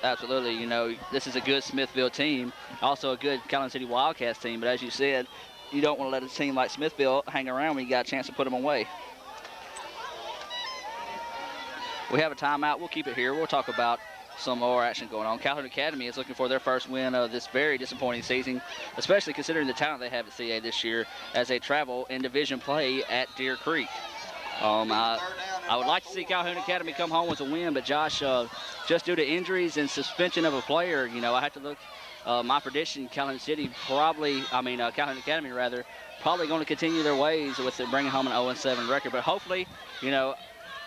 Absolutely. You know, this is a good Smithville team, also a good Calhoun City Wildcats team. But as you said, you don't want to let a team like Smithville hang around when you got a chance to put them away. We have a timeout. We'll keep it here. We'll talk about some more action going on. Calhoun Academy is looking for their first win of this very disappointing season, especially considering the talent they have at CA this year as they travel in division play at Deer Creek. I would like to see Calhoun Academy come home with a win, but Josh, just due to injuries and suspension of a player, you know, I have to look. My prediction, Calhoun Academy rather, probably going to continue their ways with bringing home an 0-7 record. But hopefully, you know,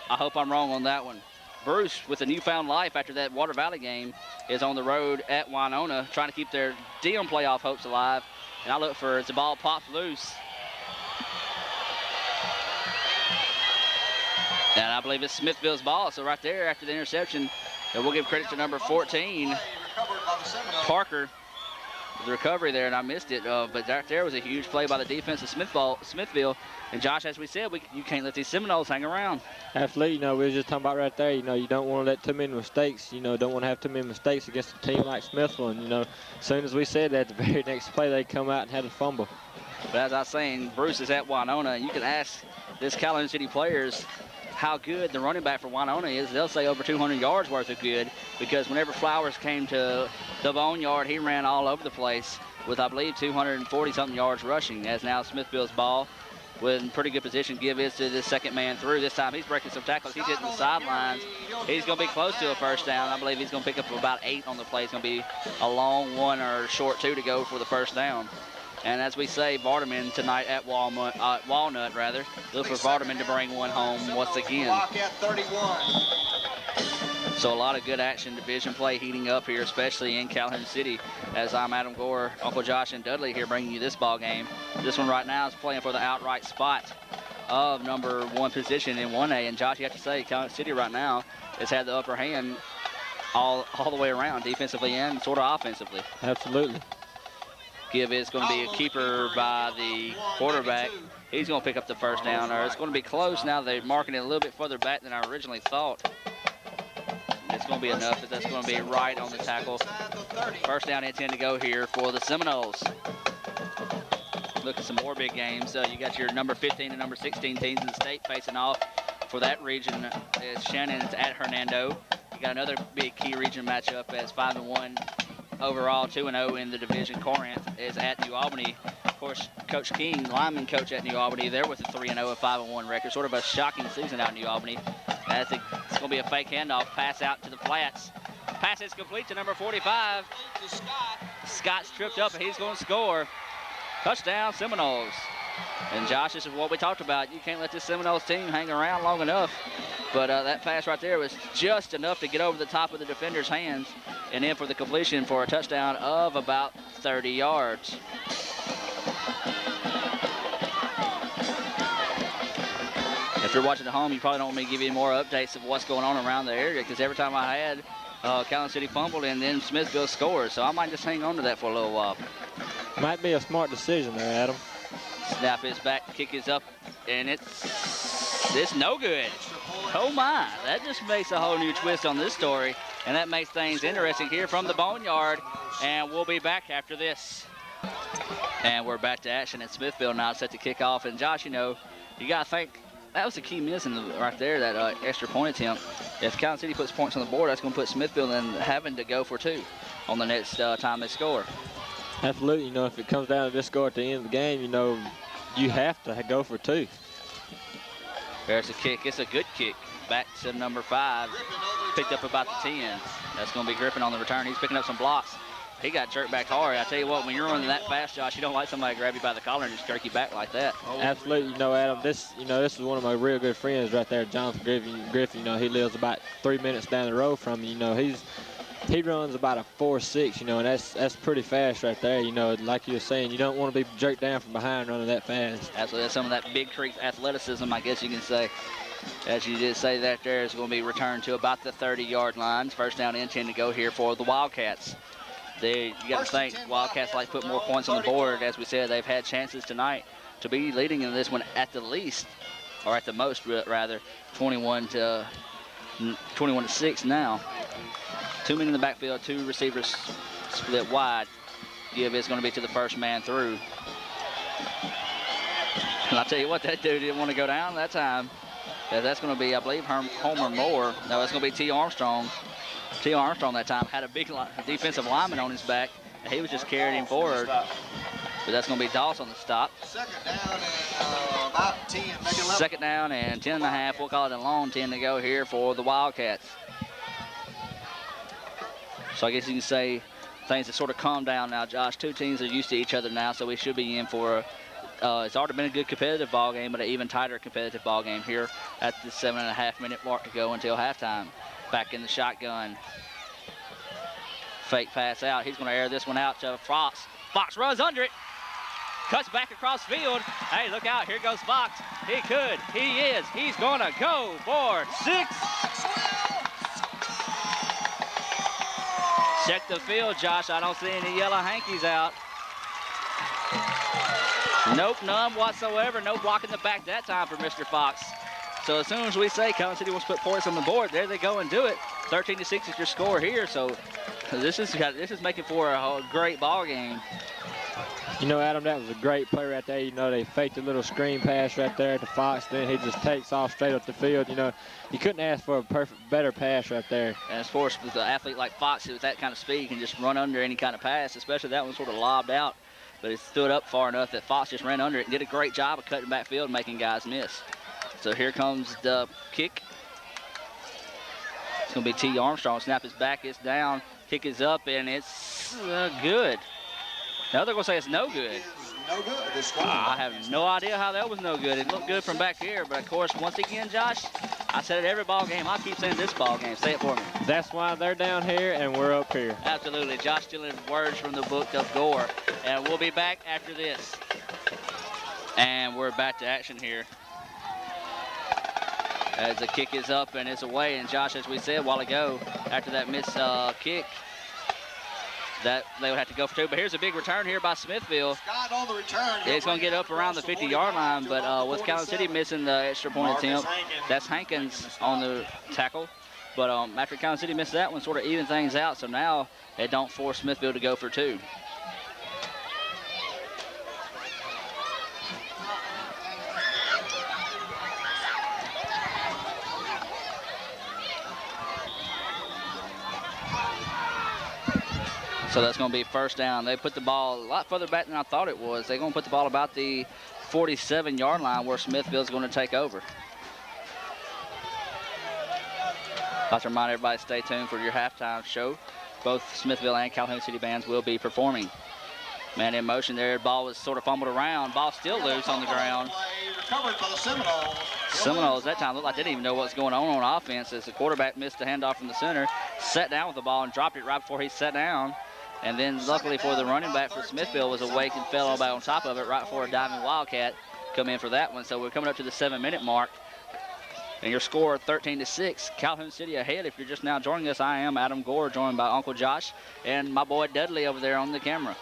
I hope I'm wrong on that one. Bruce, with a newfound life after that Water Valley game, is on the road at Winona trying to keep their DM playoff hopes alive. And I look for, as the ball pops loose. And I believe it's Smithville's ball. So right there after the interception, and we'll give credit to number 14, Parker, with the recovery there, and I missed it. But right there was a huge play by the defense of Smithville. And Josh, as we said, you can't let these Seminoles hang around. Absolutely. We were just talking about right there, you don't want to let too many mistakes, don't want to have too many mistakes against a team like Smithville. And, as soon as we said that, the very next play, they come out and had a fumble. But as I was saying, Bruce is at Winona. You can ask this Calhoun City players how good the running back for Winona is. They'll say over 200 yards worth of good, because whenever Flowers came to the Boneyard, he ran all over the place with, I believe, 240-something yards rushing. As now Smithville's ball with pretty good position. Give it to the second man through. This time he's breaking some tackles. He's hitting the sidelines. He's going to be close to a first down. I believe he's going to pick up about 8 on the play. It's going to be a long 1 or short 2 to go for the first down. And as we say, Vardaman tonight at Walnut, look for Vardaman to bring one home once again. Wildcat 31. So a lot of good action, division play heating up here, especially in Calhoun City, as I'm Adam Gore, Uncle Josh, and Dudley here bringing you this ball game. This one right now is playing for the outright spot of number 1 position in 1A. And Josh, you have to say, Calhoun City right now has had the upper hand all the way around, defensively and sort of offensively. Absolutely. Give is going to be a keeper by the quarterback. He's going to pick up the first down, or it's going to be close now. They're marking it a little bit further back than I originally thought. It's going to be enough, but that's going to be right on the tackle. First down and 10 to go here for the Seminoles. Look at some more big games. You got your number 15 and number 16 teams in the state facing off for that region. As Shannon's at Hernando. You got another big key region matchup as 5-1 overall, 2-0 in the division. Corinth is at New Albany. Of course, Coach King, lineman coach at New Albany, they're with a 3-0 and 5-1 record. Sort of a shocking season out in New Albany. It's going to be a fake handoff, pass out to the flats. Pass is complete to number 45. Scott's tripped up, and he's going to score. Touchdown, Seminoles. And Josh, this is what we talked about. You can't let this Seminoles team hang around long enough. But that pass right there was just enough to get over the top of the defender's hands and in for the completion for a touchdown of about 30 yards. If you're watching at home, you probably don't want me to give you more updates of what's going on around the area, because every time I had Calhoun City fumbled and then Smithville scored. So I might just hang on to that for a little while. Might be a smart decision there, Adam. Snap is back, kick is up, and it's no good. Oh my, that just makes a whole new twist on this story, and that makes things interesting here from the Boneyard, and we'll be back after this. And we're back to action at Smithville now, set to kick off. And Josh, you got to think, that was the key missing right there, that extra point attempt. If Calhoun City puts points on the board, that's going to put Smithville in having to go for 2 on the next time they score. Absolutely. If it comes down to this score at the end of the game, you have to go for 2. There's a kick. It's a good kick. Back to number 5. Picked up about the 10. That's going to be Griffin on the return. He's picking up some blocks. He got jerked back hard. I tell you what, when you're running that fast, Josh, you don't like somebody to grab you by the collar and just jerk you back like that. Absolutely. Adam, this is one of my real good friends right there, Jonathan Griffin. He lives about 3 minutes down the road from me. He runs about a 4.6, and that's pretty fast right there. Like you were saying, you don't want to be jerked down from behind running that fast. Absolutely. That's some of that Big Creek athleticism, I guess you can say. As you did say, that there is going to be returned to about the 30-yard line. First down and 10 to go here for the Wildcats. You got to think Wildcats like to put more points on the board. As we said, they've had chances tonight to be leading in this one at the least, or at the most rather, 21 to 6 now. 2 men in the backfield, 2 receivers split wide. Give is going to be to the first man through. And I'll tell you what, that dude didn't want to go down that time. That's going to be, I believe, Homer Moore. No, it's going to be T. Armstrong. T. Armstrong that time had a big defensive lineman on his back, and he was just carrying him forward. But that's going to be Doss on the stop. Second down and about 10, maybe 11. Second down and 10 and a half. We'll call it a long 10 to go here for the Wildcats. So I guess you can say things have sort of calmed down now, Josh. 2 teams are used to each other now, so we should be in for it's already been a good competitive ball game, but an even tighter competitive ball game here at the 7.5-minute mark to go until halftime. Back in the shotgun. Fake pass out. He's going to air this one out to Fox. Fox runs under it. cuts back across field. Hey, look out, here goes Fox. He could, he is, he's gonna go for 6. Check the field, Josh. I don't see any yellow hankies out. Nope, none whatsoever. No block in the back that time for Mr. Fox. So as soon as we say Calhoun City wants to put points on the board, there they go and do it. 13-6 is your score here. So this is making for a great ball game. You know, Adam, that was a great play right there. You know, they faked a little screen pass right there to Fox. Then he just takes off straight up the field. You know, you couldn't ask for a better pass right there. And of course, with an athlete like Fox, with that kind of speed, can just run under any kind of pass, especially that one sort of lobbed out. But it stood up far enough that Fox just ran under it and did a great job of cutting backfield and making guys miss. So here comes the kick. It's going to be T. Armstrong. Snap is back, it's down. Kick is up, and it's good. Now they're going to say it's no good. No good. I have no idea how that was no good. It looked good from back here, but of course, once again, Josh, I said it every ball game. I'll keep saying this ball game. Say it for me. That's why they're down here and we're up here. Absolutely. Josh stealing words from the book of Gore. And we'll be back after this. And we're back to action here. As the kick is up and it's away. And Josh, as we said a while ago, after that missed kick, that they would have to go for 2. But here's a big return here by Smithville. Scott on the return. It's going to get up around the 50-yard line, but with Calhoun City missing the extra point attempt, that's Hankins on the tackle. But after Calhoun City missed that one, sort of even things out. So now it don't force Smithville to go for 2. So that's going to be first down. They put the ball a lot further back than I thought it was. They're going to put the ball about the 47-yard line where Smithville's going to take over. I'd like to remind everybody to stay tuned for your halftime show. Both Smithville and Calhoun City bands will be performing. Man in motion there. Ball was sort of fumbled around. Ball still loose on the ground. Recovered by the Seminoles. Seminoles that time looked like they didn't even know what was going on offense as the quarterback missed the handoff from the center, sat down with the ball and dropped it right before he sat down. And then luckily for the running back for Smithville was awake and fell back on top of it right before a diving Wildcat come in for that one. So we're coming up to the 7-minute mark. And your score 13-6. Calhoun City ahead. If you're just now joining us, I am Adam Gore, joined by Uncle Josh and my boy Dudley over there on the camera.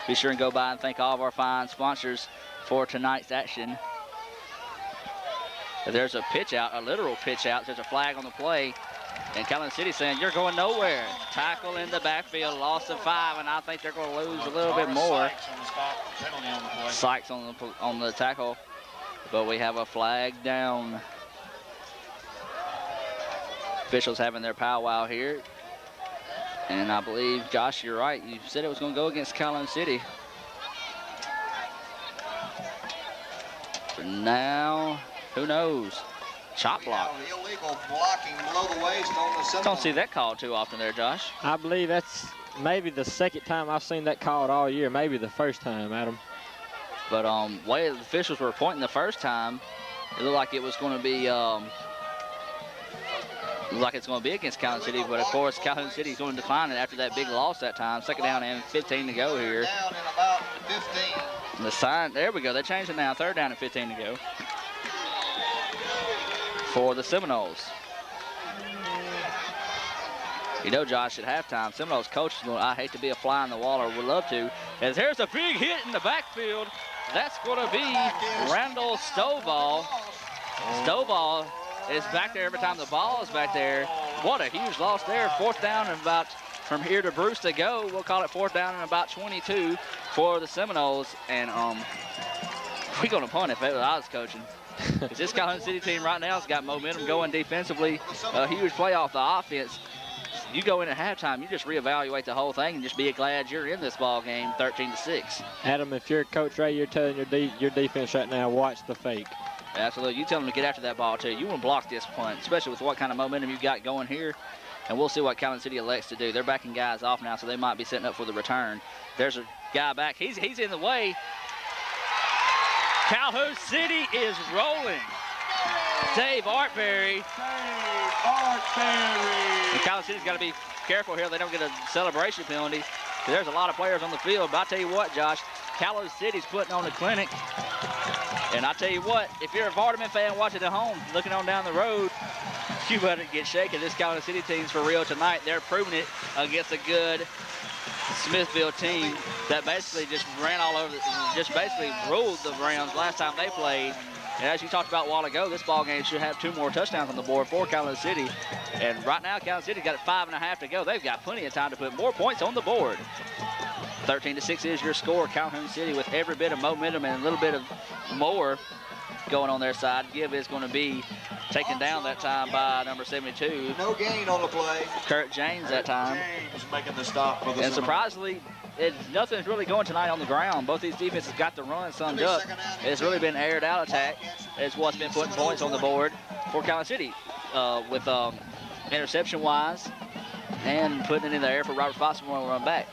Be sure and go by and thank all of our fine sponsors for tonight's action. There's a pitch out, a literal pitch out. There's a flag on the play. And Calhoun City saying, you're going nowhere. Tackle in the backfield, loss of 5, and I think they're going to lose a little bit more. Sykes on the tackle, but we have a flag down. Officials having their powwow here. And I believe, Josh, you're right. You said it was going to go against Calhoun City. But now, who knows? Chop block. Illegal blocking below the waist on the Seminoles. Don't see that called too often there, Josh. I believe that's maybe the second time I've seen that called all year. Maybe the first time, Adam. But way the officials were pointing the first time, it looked like it was going to be against Calhoun City. But of course, Calhoun City is going to decline it after that big loss that time. 2nd down and 15 to go here. Down in about 15. And the sign, there we go. They changed it now. 3rd down and 15 to go for the Seminoles. You know, Josh, at halftime, Seminoles coach is going, I hate to be a fly on the wall, or would love to, as there's a big hit in the backfield. That's going to be Randall Stovall. Stovall is back there every time the ball is back there. What a huge loss there. 4th down and about from here to Bruce to go. We'll call it 4th down and about 22 for the Seminoles. And we're going to punt if I was coaching. Because this Calhoun City team right now has got momentum going defensively. A huge play off the offense. You go in at halftime, you just reevaluate the whole thing and just be glad you're in this ball game 13-6. Adam, if you're Coach Ray, you're telling your defense right now, watch the fake. Absolutely. You tell them to get after that ball, too. You want to block this punt, especially with what kind of momentum you've got going here. And we'll see what Calhoun City elects to do. They're backing guys off now, so they might be setting up for the return. There's a guy back. He's in the way. Calhoun City is rolling. Dave Artberry. And Calhoun City's got to be careful here. They don't get a celebration penalty. There's a lot of players on the field. But I'll tell you what, Josh, Calhoun City's putting on a clinic. And I tell you what, if you're a Vardaman fan watching at home, looking on down the road, you better get shaken. This Calhoun City team's for real tonight. They're proving it against a good Smithville team that basically just ran all over, just basically ruled the Rams last time they played. And as you talked about a while ago, this ball game should have 2 more touchdowns on the board for Calhoun City. And right now, Calhoun City got 5.5 to go. They've got plenty of time to put more points on the board. 13-6 is your score. Calhoun City with every bit of momentum and a little bit of more going on their side. Give is going to be taken down that time by number 72. No gain on the play. Kurt James that time. James making the stop for the And surprisingly, nothing's really going tonight on the ground. Both these defenses got the run summed up. It's really been aired out attack. It's what's been putting points on the board for Calhoun City with interception-wise and putting it in the air for Robert Foster when we run back.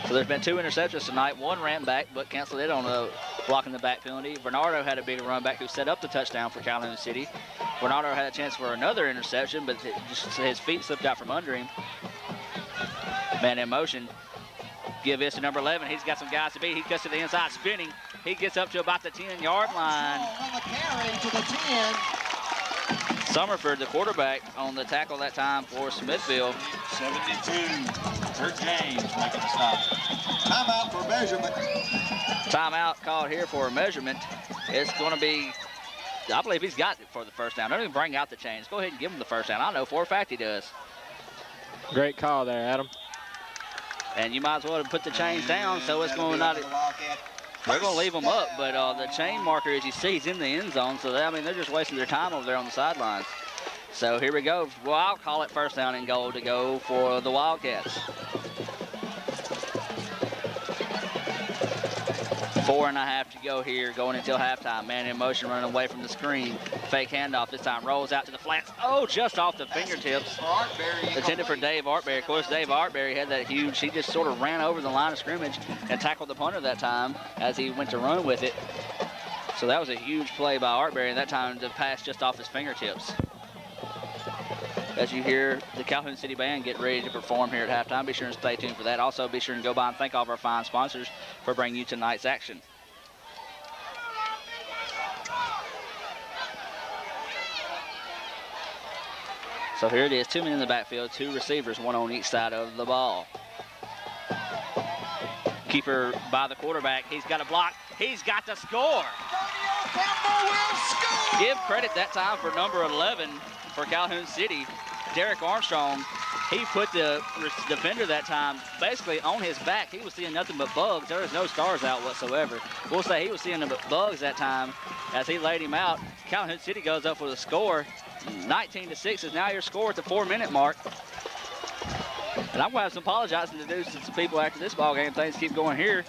So there's been 2 interceptions tonight. One ran back, but canceled it on a blocking the back penalty. Bernardo had a big run back who set up the touchdown for Calhoun City. Bernardo had a chance for another interception, but his feet slipped out from under him. Man in motion. Give this to number 11. He's got some guys to beat. He cuts to the inside, spinning. He gets up to about the 10-yard line. On the carry to the 10. Summerford, the quarterback, on the tackle that time for Smithville. 72. Kurt James making the stop. Timeout for measurement. Timeout called here for a measurement. It's going to be, I believe he's got it for the first down. Don't even bring out the chains. Go ahead and give him the first down. I know for a fact he does. Great call there, Adam. And you might as well put the chains down, so it's going to not. They're going to leave them up, but the chain marker, as you see, is in the end zone. So, they're just wasting their time over there on the sidelines. So, here we go. Well, I'll call it first down and goal to go for the Wildcats. 4.5 to go here, going until halftime. Man in motion, running away from the screen. Fake handoff this time, rolls out to the flats. Oh, just off the fingertips. Intended for Dave Artberry. Of course, Dave Artberry had that huge, he just sort of ran over the line of scrimmage and tackled the punter that time as he went to run with it. So that was a huge play by Artberry, and that time the pass just off his fingertips. As you hear the Calhoun City Band get ready to perform here at halftime, be sure and stay tuned for that. Also, be sure and go by and thank all of our fine sponsors for bringing you tonight's action. So here it is, 2 men in the backfield, 2 receivers, 1 on each side of the ball. Keeper by the quarterback, he's got a block, he's got the score. Give credit that time for number 11 for Calhoun City, Derek Armstrong. He put the defender that time basically on his back. He was seeing nothing but bugs. There was no stars out whatsoever. We'll say he was seeing the bugs that time as he laid him out. Calhoun City goes up for the score. 19-6 is now your score at the 4-minute mark. And I'm going to have some apologizing to do to some people after this ball game. Things keep going here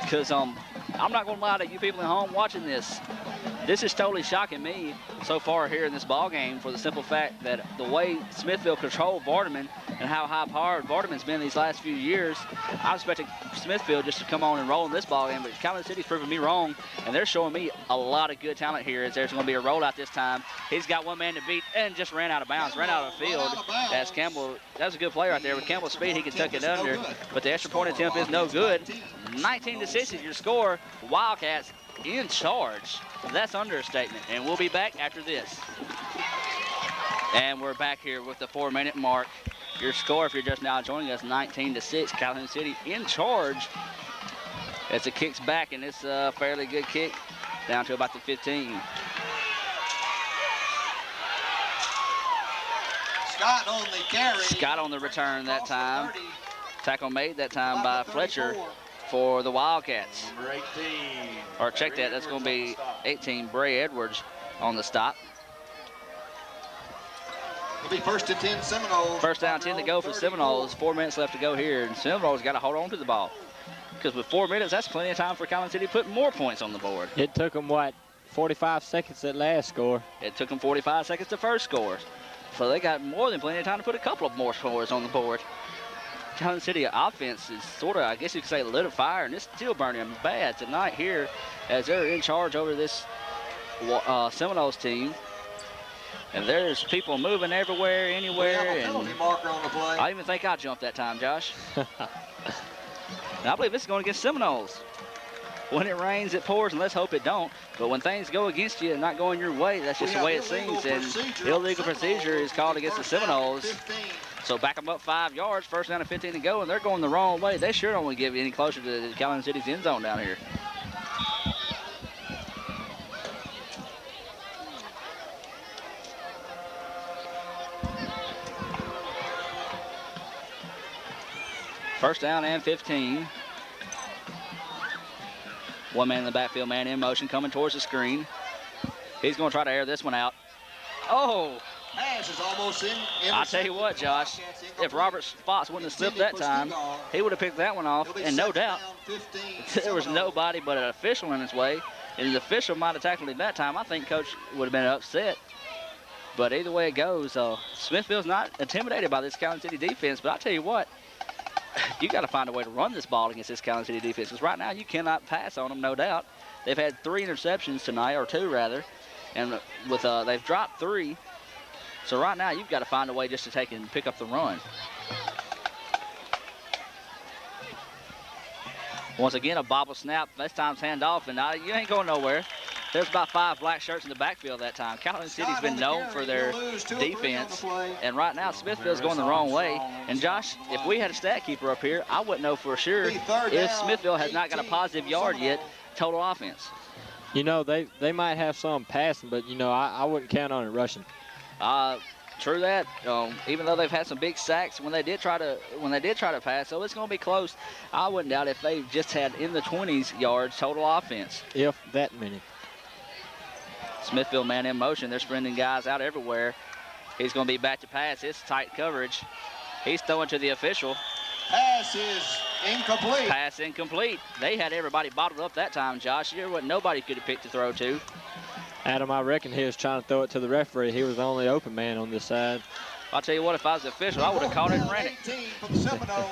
because I'm not going to lie to you people at home watching this. This is totally shocking me so far here in this ball game for the simple fact that the way Smithville controlled Vardaman and how high-powered Vardaman's been these last few years, I'm expecting Smithville just to come on and roll in this ball game, but Calhoun City's proving me wrong, and they're showing me a lot of good talent here as there's going to be a rollout this time. He's got one man to beat and just ran out of bounds, ran out of the field. As Campbell, that's a good play right there. With Campbell's speed, he can tuck it under, but the extra point attempt is no good. 19-6 is your score. Wildcats in charge. That's understatement, and we'll be back after this. And we're back here with the 4-minute mark. Your score, if you're just now joining us, 19-6. Calhoun City in charge. As it kicks back, and it's a fairly good kick down to about the 15. Scott on the carry. Scott on the return that time. Tackle made that time by Fletcher for the Wildcats. Number 18. Or check that, that's going to be 18, Bray Edwards on the stop. It'll be 1st and 10 Seminoles. First down, 10 to go for Seminoles. 4 minutes left to go here, and Seminoles got to hold on to the ball. Because with 4 minutes, that's plenty of time for Calhoun City to put more points on the board. It took them, 45 seconds at last score. It took them 45 seconds to first score. So they got more than plenty of time to put a couple of more scores on the board. Calhoun City offense is sort of, I guess you could say, lit a fire, and it's still burning bad tonight here as they're in charge over this Seminoles team. And there's people moving everywhere, anywhere. And penalty marker on the play. I even think I jumped that time, Josh. And I believe this is going against Seminoles. When it rains, it pours, and let's hope it don't. But when things go against you and not going your way, that's just the way it seems. And illegal procedure is called against the Seminoles. So back them up 5 yards, first down and 15 to go, and they're going the wrong way. They sure don't want to get any closer to Calhoun City's end zone down here. First down and 15. One man in the backfield, man in motion, coming towards the screen. He's going to try to air this one out. Oh! Pass is almost in. I'll tell you what, Josh, if Robert Fox wouldn't have slipped that time, he would have picked that one off, and no doubt, there was nobody but an official in his way, and the official might have tackled him that time. I think Coach would have been upset. But either way it goes, Smithville's not intimidated by this Calhoun City defense, but I'll tell you what, you got to find a way to run this ball against this Calhoun City defense, because right now you cannot pass on them, no doubt. They've had 3 interceptions tonight, or 2 rather, and with they've dropped 3. So right now you've got to find a way just to take and pick up the run. Once again, a bobble snap. This time's handoff, and you ain't going nowhere. There's about 5 black shirts in the backfield that time. Calhoun City's been known for their defense, and right now Smithville's going the wrong way. And Josh, if we had a stat keeper up here, I wouldn't know for sure if Smithville has not got a positive yard yet, total offense. You know, they might have some passing, but, you know, I wouldn't count on it rushing. True that. Even though they've had some big sacks when they did try to pass, so it's going to be close. I wouldn't doubt if they just had in the 20s yards total offense. If that many. Smithville man in motion. They're sprinting guys out everywhere. He's going to be back to pass. It's tight coverage. He's throwing to the official. Pass is incomplete. Pass incomplete. They had everybody bottled up that time, Josh. There wasn't nobody could have picked to throw to. Adam, I reckon he was trying to throw it to the referee. He was the only open man on this side. I'll tell you what, if I was the official, I would have caught it and ran it.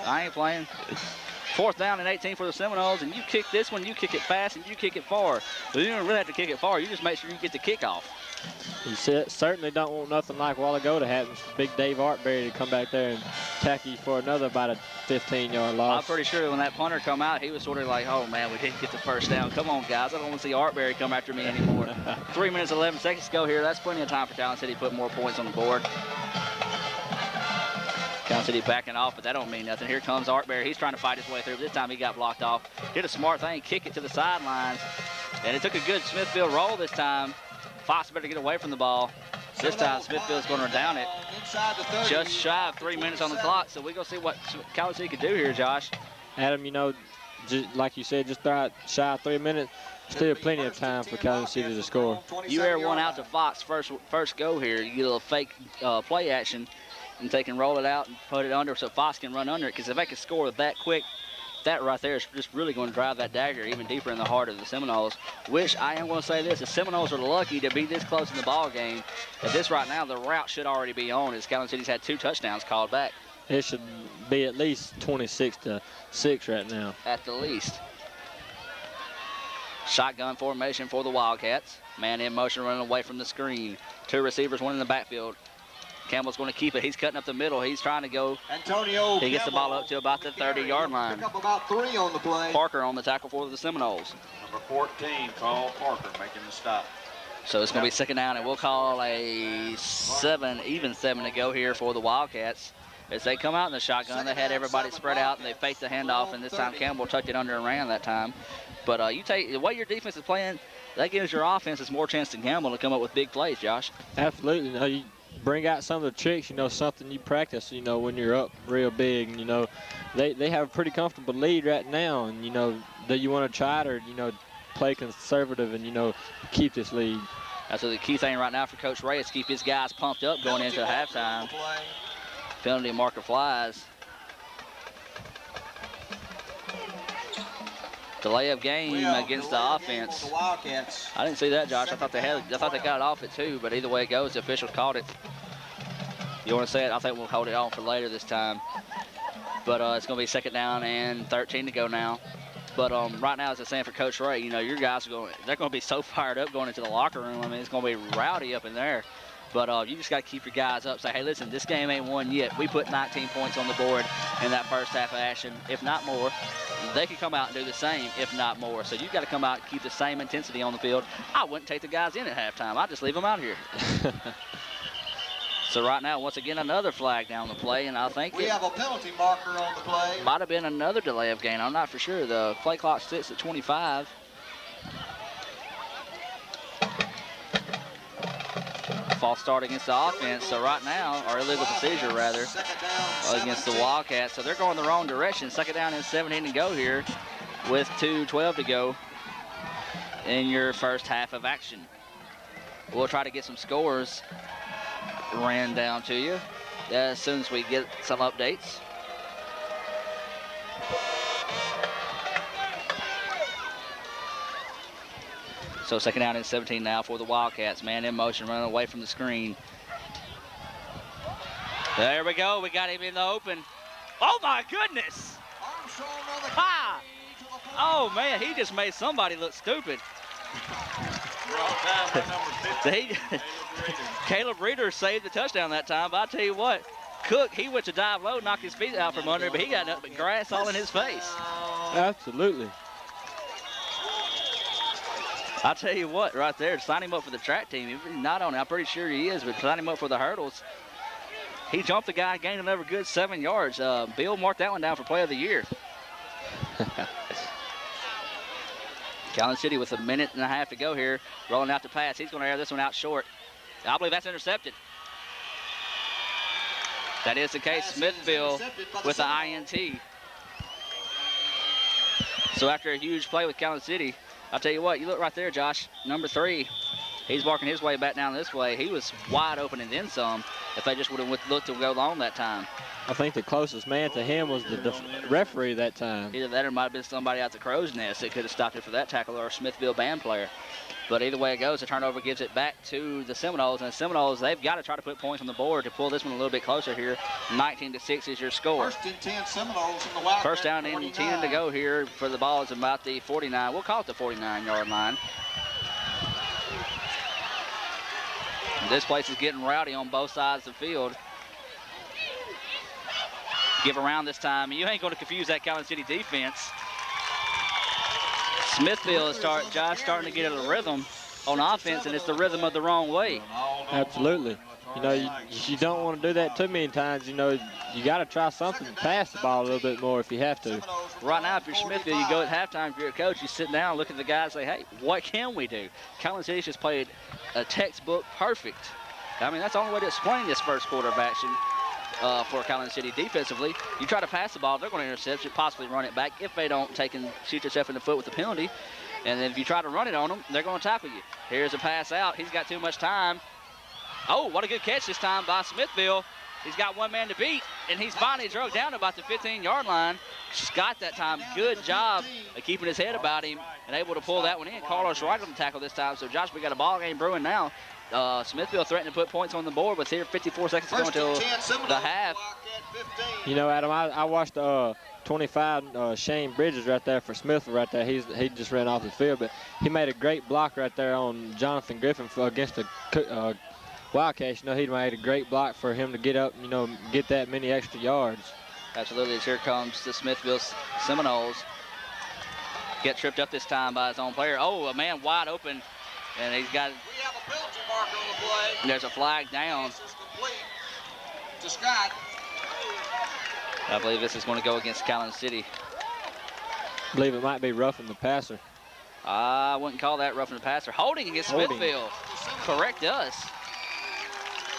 I ain't playing. 4th down and 18 for the Seminoles, and you kick this one, you kick it fast, and you kick it far. But you don't really have to kick it far. You just make sure you get the kickoff. You certainly don't want nothing like a while ago to happen. Big Dave Artberry to come back there and tack you for another about a 15-yard loss. I'm pretty sure when that punter come out, he was sort of like, oh, man, we didn't get the first down. Come on, guys. I don't want to see Artberry come after me anymore. 3 minutes, 11 seconds to go here. That's plenty of time for Calhoun City to put more points on the board. Calhoun City backing off, but that don't mean nothing. Here comes Artberry. He's trying to fight his way through. This time he got blocked off. Did a smart thing, kick it to the sidelines. And it took a good Smithville roll this time. Fox better get away from the ball. This time Smithville's going to down it. Just shy of 3 minutes on the clock, so we're going to see what Calhoun City can do here, Josh. Adam, you know, just like you said, just shy of 3 minutes. Still plenty of time for Calhoun City to score. You air one out to Fox first go here. You get a little fake play action, and they can roll it out and put it under so Fox can run under it, because if they can score that quick, that right there is just really going to drive that dagger even deeper in the heart of the Seminoles, which I am going to say this, the Seminoles are lucky to be this close in the ball game. At this right now, the route should already be on, as Calhoun City's had 2 touchdowns called back. It should be at least 26-6 right now. At the least. Shotgun formation for the Wildcats. Man in motion running away from the screen. 2 receivers, 1 in the backfield. Campbell's going to keep it. He's cutting up the middle. He's trying to go. Antonio he gets the ball up to about the 30-yard line. Pick up about 3 on the play. Parker on the tackle for the Seminoles. Number 14, Paul Parker, making the stop. So it's going to be 2nd down, and we'll call a 7 to go here for the Wildcats. As they come out in the shotgun, they had everybody spread out, and they faked the handoff, and this time Campbell tucked it under and ran that time. But you take the way your defense is playing, that gives your offense more chance than Campbell to come up with big plays, Josh. Absolutely. No, you bring out some of the tricks, you know, something you practice, you know, when you're up real big. And, you know, they have a pretty comfortable lead right now. And, you know, do you want to try it or, you know, play conservative and, you know, keep this lead? That's the key thing right now for Coach Ray is keep his guys pumped up going into halftime. Penalty marker flies. Delay of game against the offense. I didn't see that, Josh. I thought they got it off it too, but either way it goes, the officials called it. You want to say it? I think we'll hold it on for later this time. But it's going to be 2nd down and 13 to go now. But right now, as I'm saying for Coach Ray, you know, your guys they're going to be so fired up going into the locker room. I mean, it's going to be rowdy up in there. But you just got to keep your guys up. Say, hey, listen, this game ain't won yet. We put 19 points on the board in that first half of action, if not more. They could come out and do the same, if not more. So you got to come out and keep the same intensity on the field. I wouldn't take the guys in at halftime. I'd just leave them out here. So right now, once again, another flag down the play, and I think We have a penalty marker on the play. might have been another delay of game. I'm not for sure. The play clock sits at 25. False start against the offense. So right now, or illegal procedure rather, against the Wildcats. So they're going the wrong direction. Second down and 17 to go here with 2:12 to go in your first half of action. We'll try to get some scores ran down to you as soon as we get some updates. So second down and 17 now for the Wildcats. Man in motion, running away from the screen. There we go. We got him in the open. Oh, my goodness. Ha! Oh, man, he just made somebody look stupid. Caleb Reeder saved the touchdown that time, but I tell you what, Cook, he went to dive low, knocked his feet out from under him, but he got nothing but grass all in his face. Absolutely. I'll tell you what, right there, sign him up for the track team. If he's not on it, I'm pretty sure he is, but sign him up for the hurdles. He jumped the guy, gained another good 7 yards. Bill marked that one down for play of the year. Calhoun City with a minute and a half to go here, rolling out the pass. He's going to air this one out short. I believe that's intercepted. That is the case. Smithville with the INT. So after a huge play with Calhoun City, I'll tell you what, you look right there, Josh, number 3. He's working his way back down this way. He was wide open and then some if they just would have looked to go long that time. I think the closest man to him was the referee that time. Either that or might have been somebody out the crow's nest that could have stopped it for that tackle, or a Smithville band player. But either way it goes, the turnover gives it back to the Seminoles. And the Seminoles, they've got to try to put points on the board to pull this one a little bit closer here. 19-6 is your score. First and 10 Seminoles in the Wildcat. First down and 10 to go here for the ball is about the 49. We'll call it the 49-yard line. This place is getting rowdy on both sides of the field. Give around this time. You ain't going to confuse that Calhoun City defense. Smithville is starting to get a rhythm on offense, and it's the rhythm of the wrong way. Absolutely. You know, you don't want to do that too many times. You know, you got to try something to pass the ball a little bit more if you have to. Right now, if you're Smithville, you go at halftime, if you're a coach, you sit down, look at the guys, say, hey, what can we do? Calhoun City's just played a textbook perfect. I mean, that's the only way to explain this first quarter of action for Calhoun City defensively. You try to pass the ball, they're going to intercept it, possibly run it back if they don't take and shoot yourself in the foot with the penalty. And then if you try to run it on them, they're going to tackle you. Here's a pass out. He's got too much time. Oh, what a good catch this time by Smithville. He's got one man to beat, and he's finally drove down to about the 15-yard line. Scott that time, good job of keeping his head about him and able to pull that one in. Carlos Wright on the tackle this time. So, Josh, we got a ball game brewing now. Smithville threatening to put points on the board with here 54 seconds to go until the half. You know, Adam, I watched 25 Shane Bridges right there for Smithville right there. He just ran off the field, but he made a great block right there on Jonathan Griffin against the Wildcats. You know, he made a great block for him to get up, you know, get that many extra yards. Absolutely. Here comes the Smithville Seminoles. Get tripped up this time by his own player. Oh, a man wide open, and he's got. We have a penalty marker on the play. There's a flag down. This is complete to Scott. I believe this is going to go against Calhoun City. I believe it might be roughing the passer. I wouldn't call that roughing the passer. Holding against Smithville. Correct us.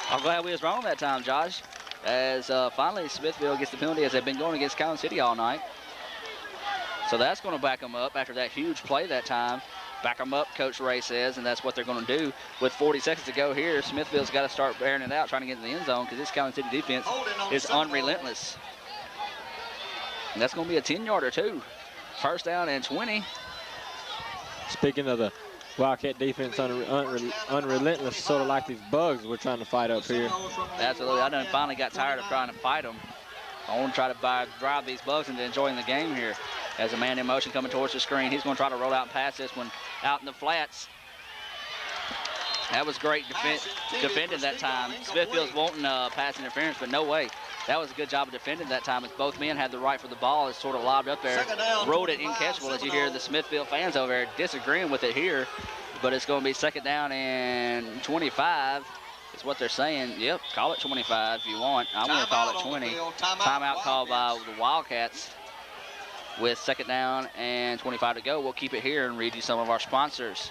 I'm glad we was wrong that time, Josh. As finally Smithville gets the penalty as they've been going against Calhoun City all night. So that's going to back them up after that huge play that time. Back them up, Coach Ray says, and that's what they're going to do. With 40 seconds to go here, Smithville's got to start airing it out, trying to get in the end zone because this Calhoun City defense is unrelentless. And that's going to be a 10-yarder too. First down and 20. Speaking of the Wildcat defense unrelentless, sort of like these bugs we're trying to fight up here. Absolutely. I done finally got tired of trying to fight them. I want to try to drive these bugs into enjoying the game here. As a man in motion coming towards the screen, he's going to try to roll out and pass this one out in the flats. That was great defending that time. Smithfield's wanting pass interference, but no way. That was a good job of defending that time as both men had the right for the ball. It's sort of lobbed up there, rolled it incatchable as you hear the Smithfield fans over there disagreeing with it here. But it's going to be second down and 25 is what they're saying. Yep, call it 25 if you want. I'm going to call it 20. Timeout called by the Wildcats with second down and 25 to go. We'll keep it here and read you some of our sponsors.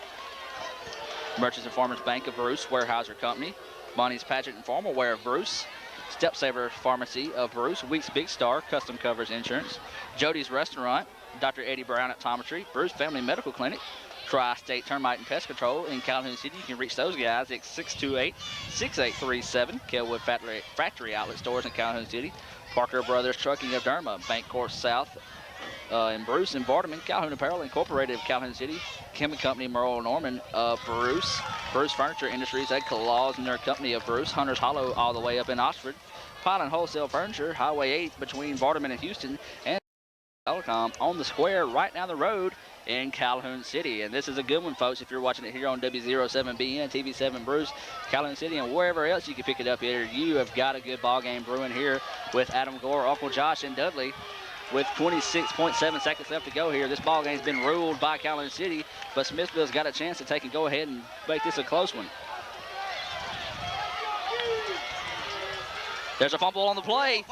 Merchants and Farmers Bank of Bruce, Weyerhaeuser Company, Bonnie's Pageant and Formal Wear of Bruce, Stepsaver Pharmacy of Bruce, Weeks Big Star, Custom Covers Insurance, Jody's Restaurant, Dr. Eddie Brown Optometry, Bruce Family Medical Clinic, Tri-State Termite and Pest Control in Calhoun City. You can reach those guys at 628-6837, Kelwood Factory Outlet Stores in Calhoun City, Parker Brothers Trucking of Derma, Bank Course South in Bruce and Vardaman, Calhoun Apparel Incorporated of Calhoun City, Kim and Company Merle Norman of Bruce, Bruce Furniture Industries, Ed Claus and their company of Bruce, Hunter's Hollow all the way up in Oxford, Pilot Wholesale Furniture, Highway 8 between Vardaman and Houston, and Telecom on the square right down the road in Calhoun City. And this is a good one, folks, if you're watching it here on W07BN, TV7 Bruce, Calhoun City, and wherever else you can pick it up here. You have got a good ball game brewing here with Adam Gore, Uncle Josh, and Dudley. With 26.7 seconds left to go here, this ball game's been ruled by Calhoun City, but Smithville's got a chance to take and go ahead and make this a close one. There's a fumble on the play.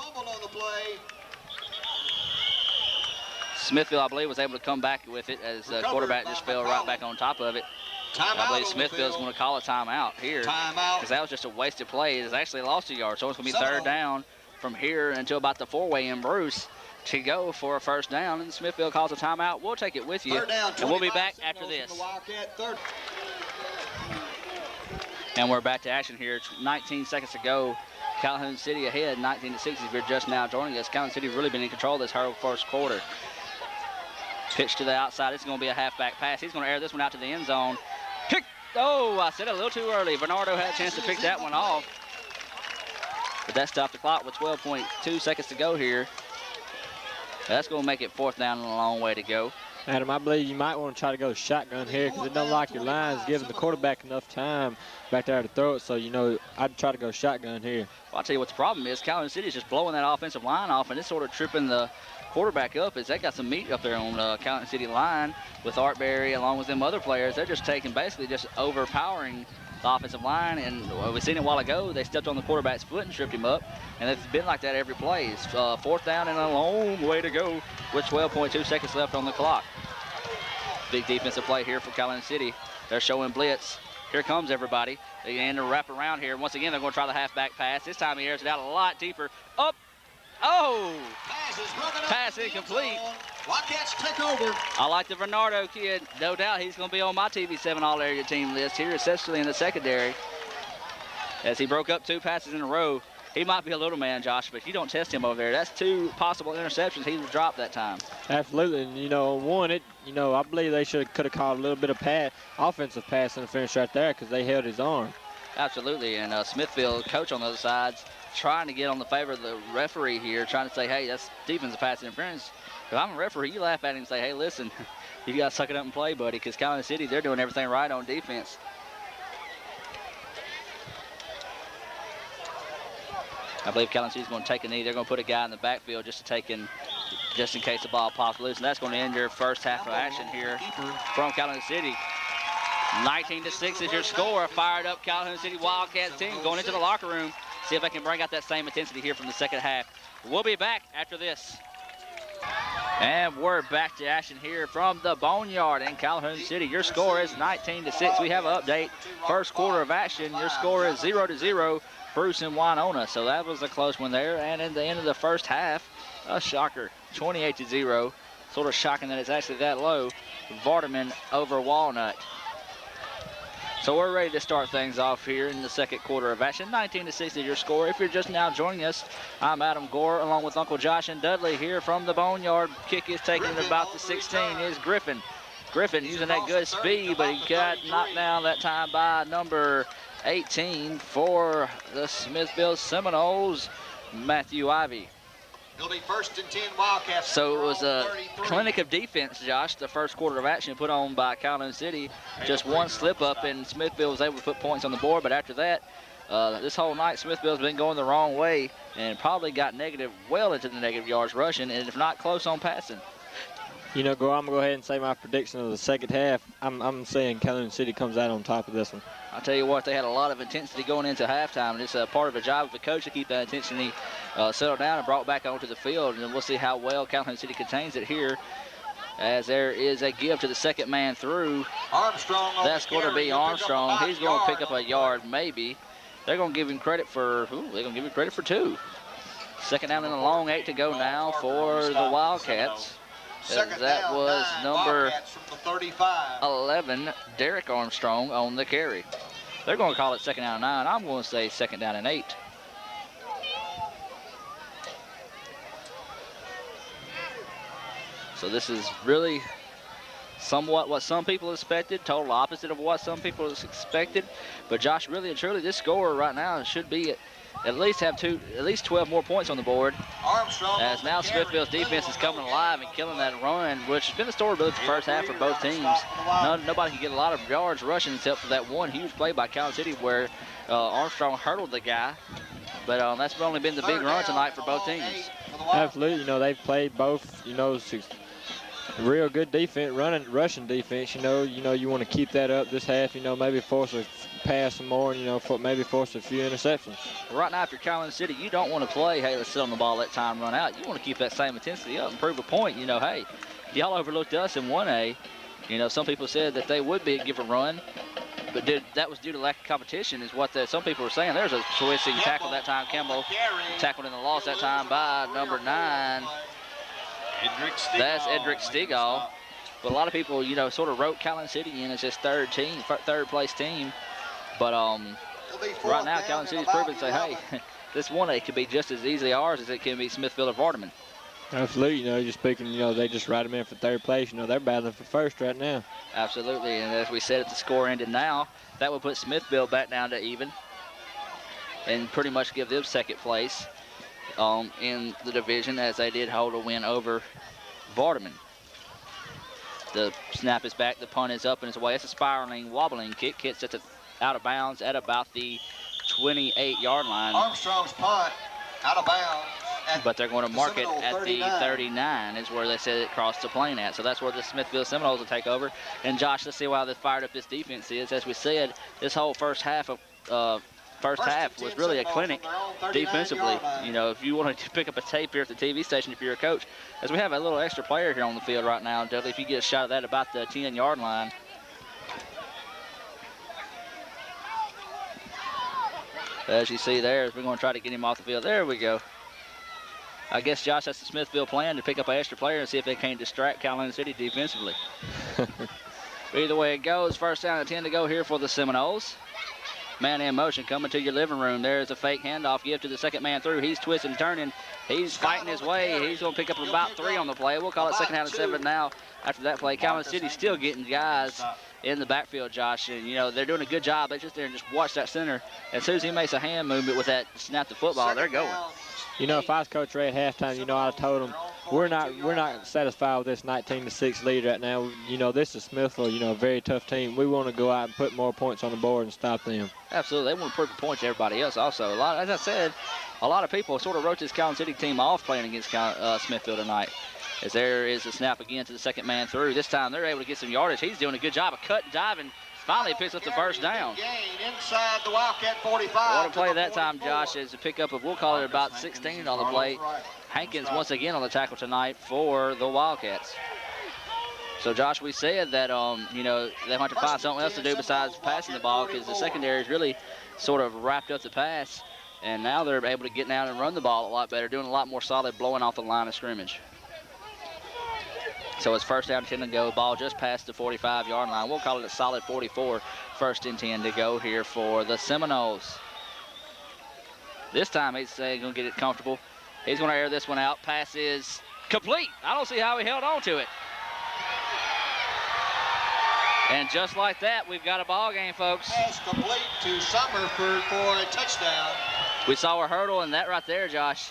Smithville, I believe, was able to come back with it as the quarterback just fell right back on top of it. I believe Smithville's going to call a timeout here because that was just a wasted play. It's actually lost a yard, so it's going to be third down from here until about the four-way in Bruce to go for a first down, and Smithville calls a timeout. We'll take it with you, and we'll be back after this. And we're back to action here. 19 seconds to go. Calhoun City ahead, 19-6. If you're just now joining us, Calhoun City really been in control of this whole first quarter. Pitch to the outside. It's going to be a halfback pass. He's going to air this one out to the end zone. Pick. Oh, I said it a little too early. Bernardo had a chance to pick that one off, but that stopped the clock with 12.2 seconds to go here. That's going to make it fourth down and a long way to go. Adam, I believe you might want to try to go shotgun here because it doesn't like your lines giving the quarterback enough time back there to throw it. So, you know, I'd try to go shotgun here. Well, I'll tell you what the problem is. Calhoun City is just blowing that offensive line off, and it's sort of tripping the quarterback up as they got some meat up there on the Calhoun City line with Art Berry along with them other players. They're just taking basically just overpowering the offensive line, and we seen it a while ago. They stepped on the quarterback's foot and tripped him up, and it's been like that every play. It's fourth down and a long way to go with 12.2 seconds left on the clock. Big defensive play here for Calhoun City. They're showing blitz. Here comes everybody. They begin to wrap around here. Once again, they're going to try the halfback pass. This time he airs it out a lot deeper. Up. Oh! Pass incomplete. Wildcats take over. I like the Bernardo kid. No doubt he's going to be on my TV7 All-Area team list here, especially in the secondary. As he broke up two passes in a row. He might be a little man, Josh, but if you don't test him over there, that's two possible interceptions he would drop that time. Absolutely. And, you know, I believe they could have called a little bit of offensive pass interference right there because they held his arm. Absolutely. And Smithville, coach on the other side's trying to get on the favor of the referee here, trying to say, hey, that's defensive pass interference. If I'm a referee, you laugh at him and say, hey, listen, you got to suck it up and play, buddy, because Calhoun City, they're doing everything right on defense. I believe Calhoun City's going to take a knee. They're going to put a guy in the backfield just in case the ball pops loose. And that's going to end your first half of action here from Calhoun City. 19-6 is your score. Fired up Calhoun City Wildcats team going into the locker room. See if they can bring out that same intensity here from the second half. We'll be back after this. And we're back to action here from the Boneyard in Calhoun City. Your score is 19-6. We have an update. First quarter of action, your score is 0-0. Bruce and Winona. So that was a close one there. And in the end of the first half, a shocker, 28-0. Sort of shocking that it's actually that low. Vardaman over Walnut. So we're ready to start things off here in the second quarter of action. 19-6 is your score. If you're just now joining us, I'm Adam Gore along with Uncle Josh and Dudley here from the Boneyard. Kick is taking it about the 16 is Griffin. Griffin using that good speed, but he got knocked down that time by number 18 for the Smithville Seminoles, Matthew Ivey. It'll be 1st and 10 Wildcats. So it from was their a own 33. clinic of defense, Josh, the first quarter of action put on by Calhoun City. Just one slip up and Smithville was able to put points on the board, but after that, this whole night Smithville's been going the wrong way and probably got negative, well into the negative yards rushing, and if not close on passing. You know, I'm going to go ahead and say my prediction of the second half. I'm saying Calhoun City comes out on top of this one. I'll tell you what, they had a lot of intensity going into halftime, and it's a part of a job of the coach to keep that intensity settled down and brought back onto the field. And we'll see how well Calhoun City contains it here, as there is a give to the second man through. Armstrong. That's going to be Armstrong. He's going to pick up a yard, maybe. They're going to give him credit for, they're going to give him credit for 2. Second down and a long 8 to go now for the Wildcats. That was number 11, Derek Armstrong, on the carry. They're going to call it second down and 9. I'm going to say second down and 8. So this is really somewhat what some people expected, total opposite of what some people expected. But Josh, really and truly, this score right now should be at least have at least 12 more points on the board. Armstrong as now Smithville's defense is coming alive and killing that run, which has been the story really for the first half for both teams. Nobody can get a lot of yards rushing except for that one huge play by Calhoun City where Armstrong hurdled the guy. But that's only been the big run tonight for both teams. Absolutely. You know, they've played both, you know, real good defense, rushing defense. You know, you want to keep that up this half. You know, maybe force a pass some more. You know, maybe force a few interceptions. Right now, if you're Calhoun City, you don't want to play, hey, let's sit on the ball, let time run out. You want to keep that same intensity up and prove a point. You know, hey, y'all overlooked us in 1A. You know, some people said that they would give a run, but that was due to lack of competition, is what some people were saying. There's a twisting tackle that time. Campbell tackled in the loss that time by number 9. That's Edric Stegall. But a lot of people, you know, sort of wrote Calhoun City in as his third place team. But right now, Calhoun City's proven to say, hey, this 1A could be just as easily ours as it can be Smithville or Vardaman. Absolutely. You know, you're speaking, you know, they just write them in for third place. You know, they're battling for first right now. Absolutely. And as we said, if the score ended now, that would put Smithville back down to even and pretty much give them second place in the division, as they did hold a win over Vardaman. The snap is back, the punt is up and it's away. It's a spiraling, wobbling kick. Hits it out of bounds at about the 28-yard line. Armstrong's punt out of bounds. But they're going to mark it at the 39 is where they said it crossed the plane at. So that's where the Smithville Seminoles will take over. And Josh, let's see how fired up this defense is. As we said, this whole first half was really a clinic defensively. You know, if you wanted to pick up a tape here at the TV station, if you're a coach, as we have a little extra player here on the field right now, Dudley, if you get a shot at that about the 10-yard line. As you see there, we're going to try to get him off the field. There we go. I guess, Josh, that's the Smithville plan, to pick up an extra player and see if they can't distract Calhoun City defensively. But either way it goes, first down and 10 to go here for the Seminoles. Man in motion coming to your living room. There's a fake handoff, give to the second man through. He's twisting, turning. He's fighting his way. He's going to pick up about 3 on the play. We'll call it second down and 7 now after that play. Calhoun City's still getting guys in the backfield, Josh. And, you know, they're doing a good job. They just there and just watch that center. As soon as he makes a hand movement with that snap the football, they're going. You know, if I was Coach Ray at halftime, you know, I'd have told him, we're not satisfied with this 19-6 lead right now. You know, this is Smithville, you know, a very tough team. We want to go out and put more points on the board and stop them. Absolutely. They want to prove a point to everybody else also. As I said, a lot of people sort of wrote this Calhoun City team off playing against Smithville tonight. As there is a snap again to the second man through. This time they're able to get some yardage. He's doing a good job of cut and diving. Finally picks up the first down. Inside the Wildcat 45. What a play that time, Josh, is a pickup of, we'll call it about 16 on the play. Hankins once again on the tackle tonight for the Wildcats. So, Josh, we said that, you know, they want to find something else to do besides passing the ball, because the secondary has really sort of wrapped up the pass. And now they're able to get down and run the ball a lot better, doing a lot more solid, blowing off the line of scrimmage. So it's first down, 10 to go. Ball just past the 45-yard line. We'll call it a solid 44. First and 10 to go here for the Seminoles. This time he's going to get it comfortable. He's going to air this one out. Pass is complete. I don't see how he held on to it. And just like that, we've got a ball game, folks. Pass complete to Summerford for a touchdown. We saw a hurdle, and that right there, Josh,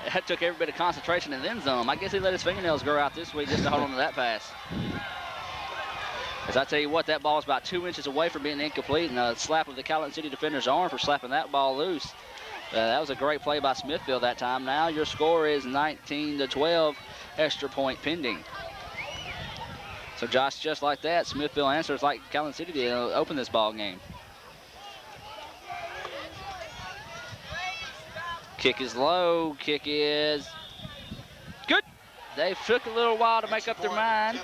That took every bit of concentration and then some. I guess he let his fingernails grow out this week just to hold on to that pass. As I tell you what, that ball was about 2 inches away from being incomplete, and a slap of the Calhoun City defender's arm for slapping that ball loose. That was a great play by Smithville that time. Now your score is 19-12, extra point pending. So Josh, just like that, Smithville answers like Calhoun City did to open this ball game. Kick is low, kick is good. They took a little while to make up their mind.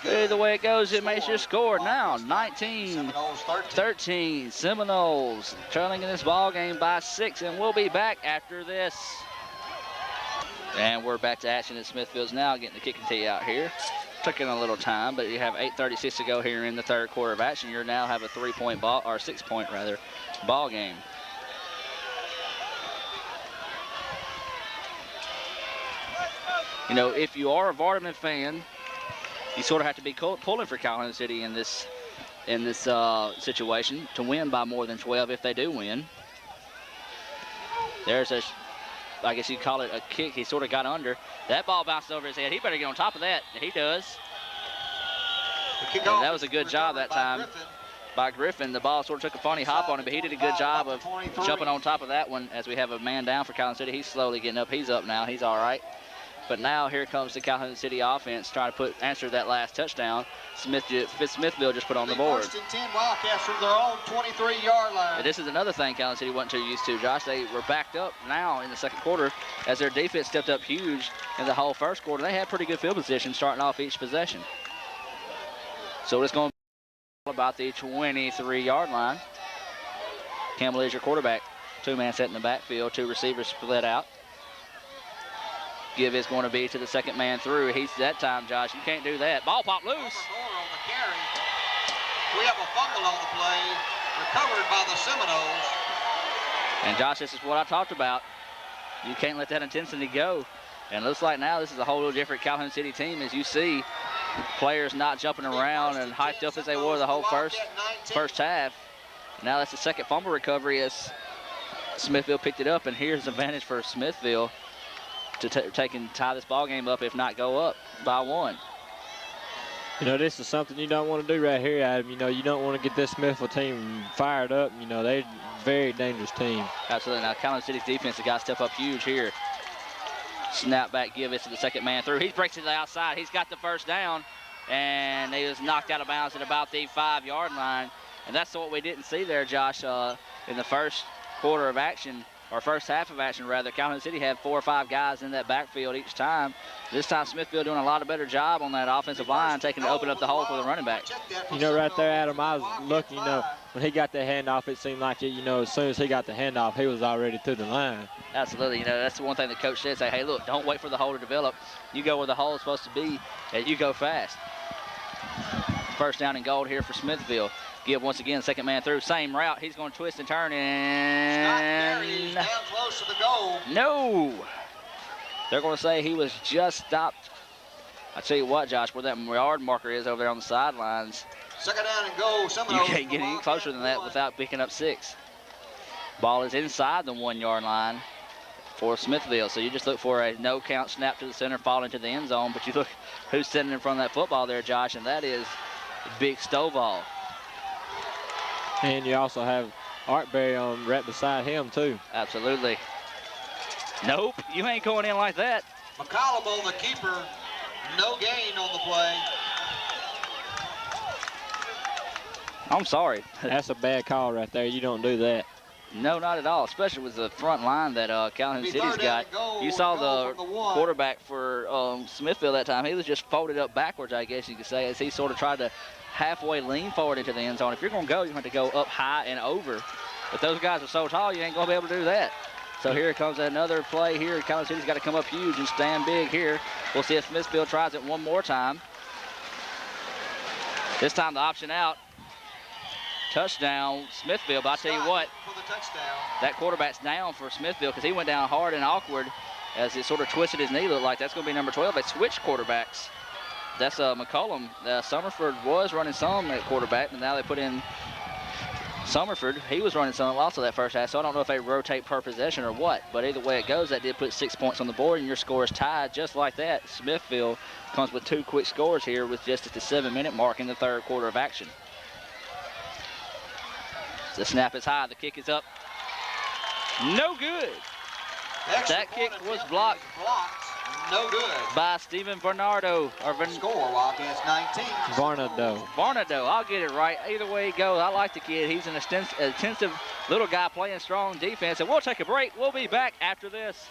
Either way it goes, it makes your score now 19-13. Seminoles trailing in this ball game by 6, and we'll be back after this. And we're back to action at Smithville's now, getting the kicking tee out here. Taking a little time, but you have 8:36 to go here in the third quarter of action. You now have a 3-point ball, or 6-point rather, ball game. You know, if you are a Vardaman fan, you sort of have to be pulling for Calhoun City in this situation to win by more than 12 if they do win. There's a, I guess you'd call it a kick. He sort of got under. That ball bounced over his head. He better get on top of that. And he does. And that was a good job that time by Griffin. The ball sort of took a funny hop on him, but he did a good job of jumping on top of that one as we have a man down for Calhoun City. He's slowly getting up. He's up now. He's all right. But now here comes the Calhoun City offense trying to answer that last touchdown. Smithville just put on the board. First and 10 Wildcats from their own 23-yard line. And this is another thing Calhoun City wasn't too used to, Josh. They were backed up now in the second quarter as their defense stepped up huge in the whole first quarter. They had pretty good field position starting off each possession. So it's going to be about the 23-yard line. Campbell is your quarterback. Two-man set in the backfield, two receivers split out. Give is going to be to the second man through. He's that time, Josh. You can't do that. Ball pop loose. We have a fumble on the play, recovered by the Seminoles. And Josh, this is what I talked about. You can't let that intensity go. And it looks like now this is a whole different Calhoun City team, as you see players not jumping around and hyped up as they were the whole first half. Now that's the second fumble recovery as Smithville picked it up, and here's advantage for Smithville to tie this ball game up, if not go up by 1. You know, this is something you don't want to do right here, Adam. You know, you don't want to get this Smithville team fired up. You know, they're a very dangerous team. Absolutely. Now, Calhoun City's defense has got to step up huge here. Snap back, give it to the second man through. He breaks it to the outside. He's got the first down, and he was knocked out of bounds at about the 5-yard line. And that's what we didn't see there, Josh, in the first quarter of action. Or first half of action, rather. Calhoun City had 4 or 5 guys in that backfield each time. This time, Smithville doing a lot of better job on that offensive line, taking to open up the hole for the running back. You know, right there, Adam, I was looking, you know, when he got that handoff, it seemed like, you know, as soon as he got the handoff, he was already to the line. Absolutely. You know, that's the one thing the coach said. Say, hey, look, don't wait for the hole to develop. You go where the hole is supposed to be, and you go fast. First down and goal here for Smithville. Give once again, second man through, same route. He's going to twist and turn, and down close to the goal. No. They're going to say he was just stopped. I tell you what, Josh, where that yard marker is over there on the sidelines. Second down and goal. You can't get any closer than that without picking up 6. Ball is inside the 1-yard line for Smithville. So you just look for a no count snap to the center, fall into the end zone. But you look who's sitting in front of that football there, Josh, and that is Big Stovall. And you also have Artberry on right beside him, too. Absolutely. Nope, you ain't going in like that. McCollum on the keeper. No gain on the play. I'm sorry. That's a bad call right there. You don't do that. No, not at all, especially with the front line that Calhoun City's got. You saw the quarterback for Smithville that time. He was just folded up backwards, I guess you could say, as he sort of tried to halfway lean forward into the end zone. If you're going to go, you're going to go up high and over. But those guys are so tall, you ain't going to be able to do that. So here comes another play here. Calhoun City's got to come up huge and stand big here. We'll see if Smithville tries it one more time. This time the option out. Touchdown, Smithville. But I tell you what, that quarterback's down for Smithville because he went down hard and awkward as it sort of twisted his knee. Looked like that's going to be number 12. They switched quarterbacks. That's McCollum. Summerford was running some at quarterback, and now they put in Summerford, he was running some also that first half, so I don't know if they rotate per possession or what, but either way it goes, that did put 6 points on the board, and your score is tied just like that. Smithville comes with 2 quick scores here with just at the 7-minute mark in the third quarter of action. The snap is high, the kick is up. No good. That kick was blocked. No good. By Stephen Bernardo. Score, Wildcats 19. Varnado, I'll get it right. Either way it goes, I like the kid. He's an intensive little guy playing strong defense. And we'll take a break. We'll be back after this.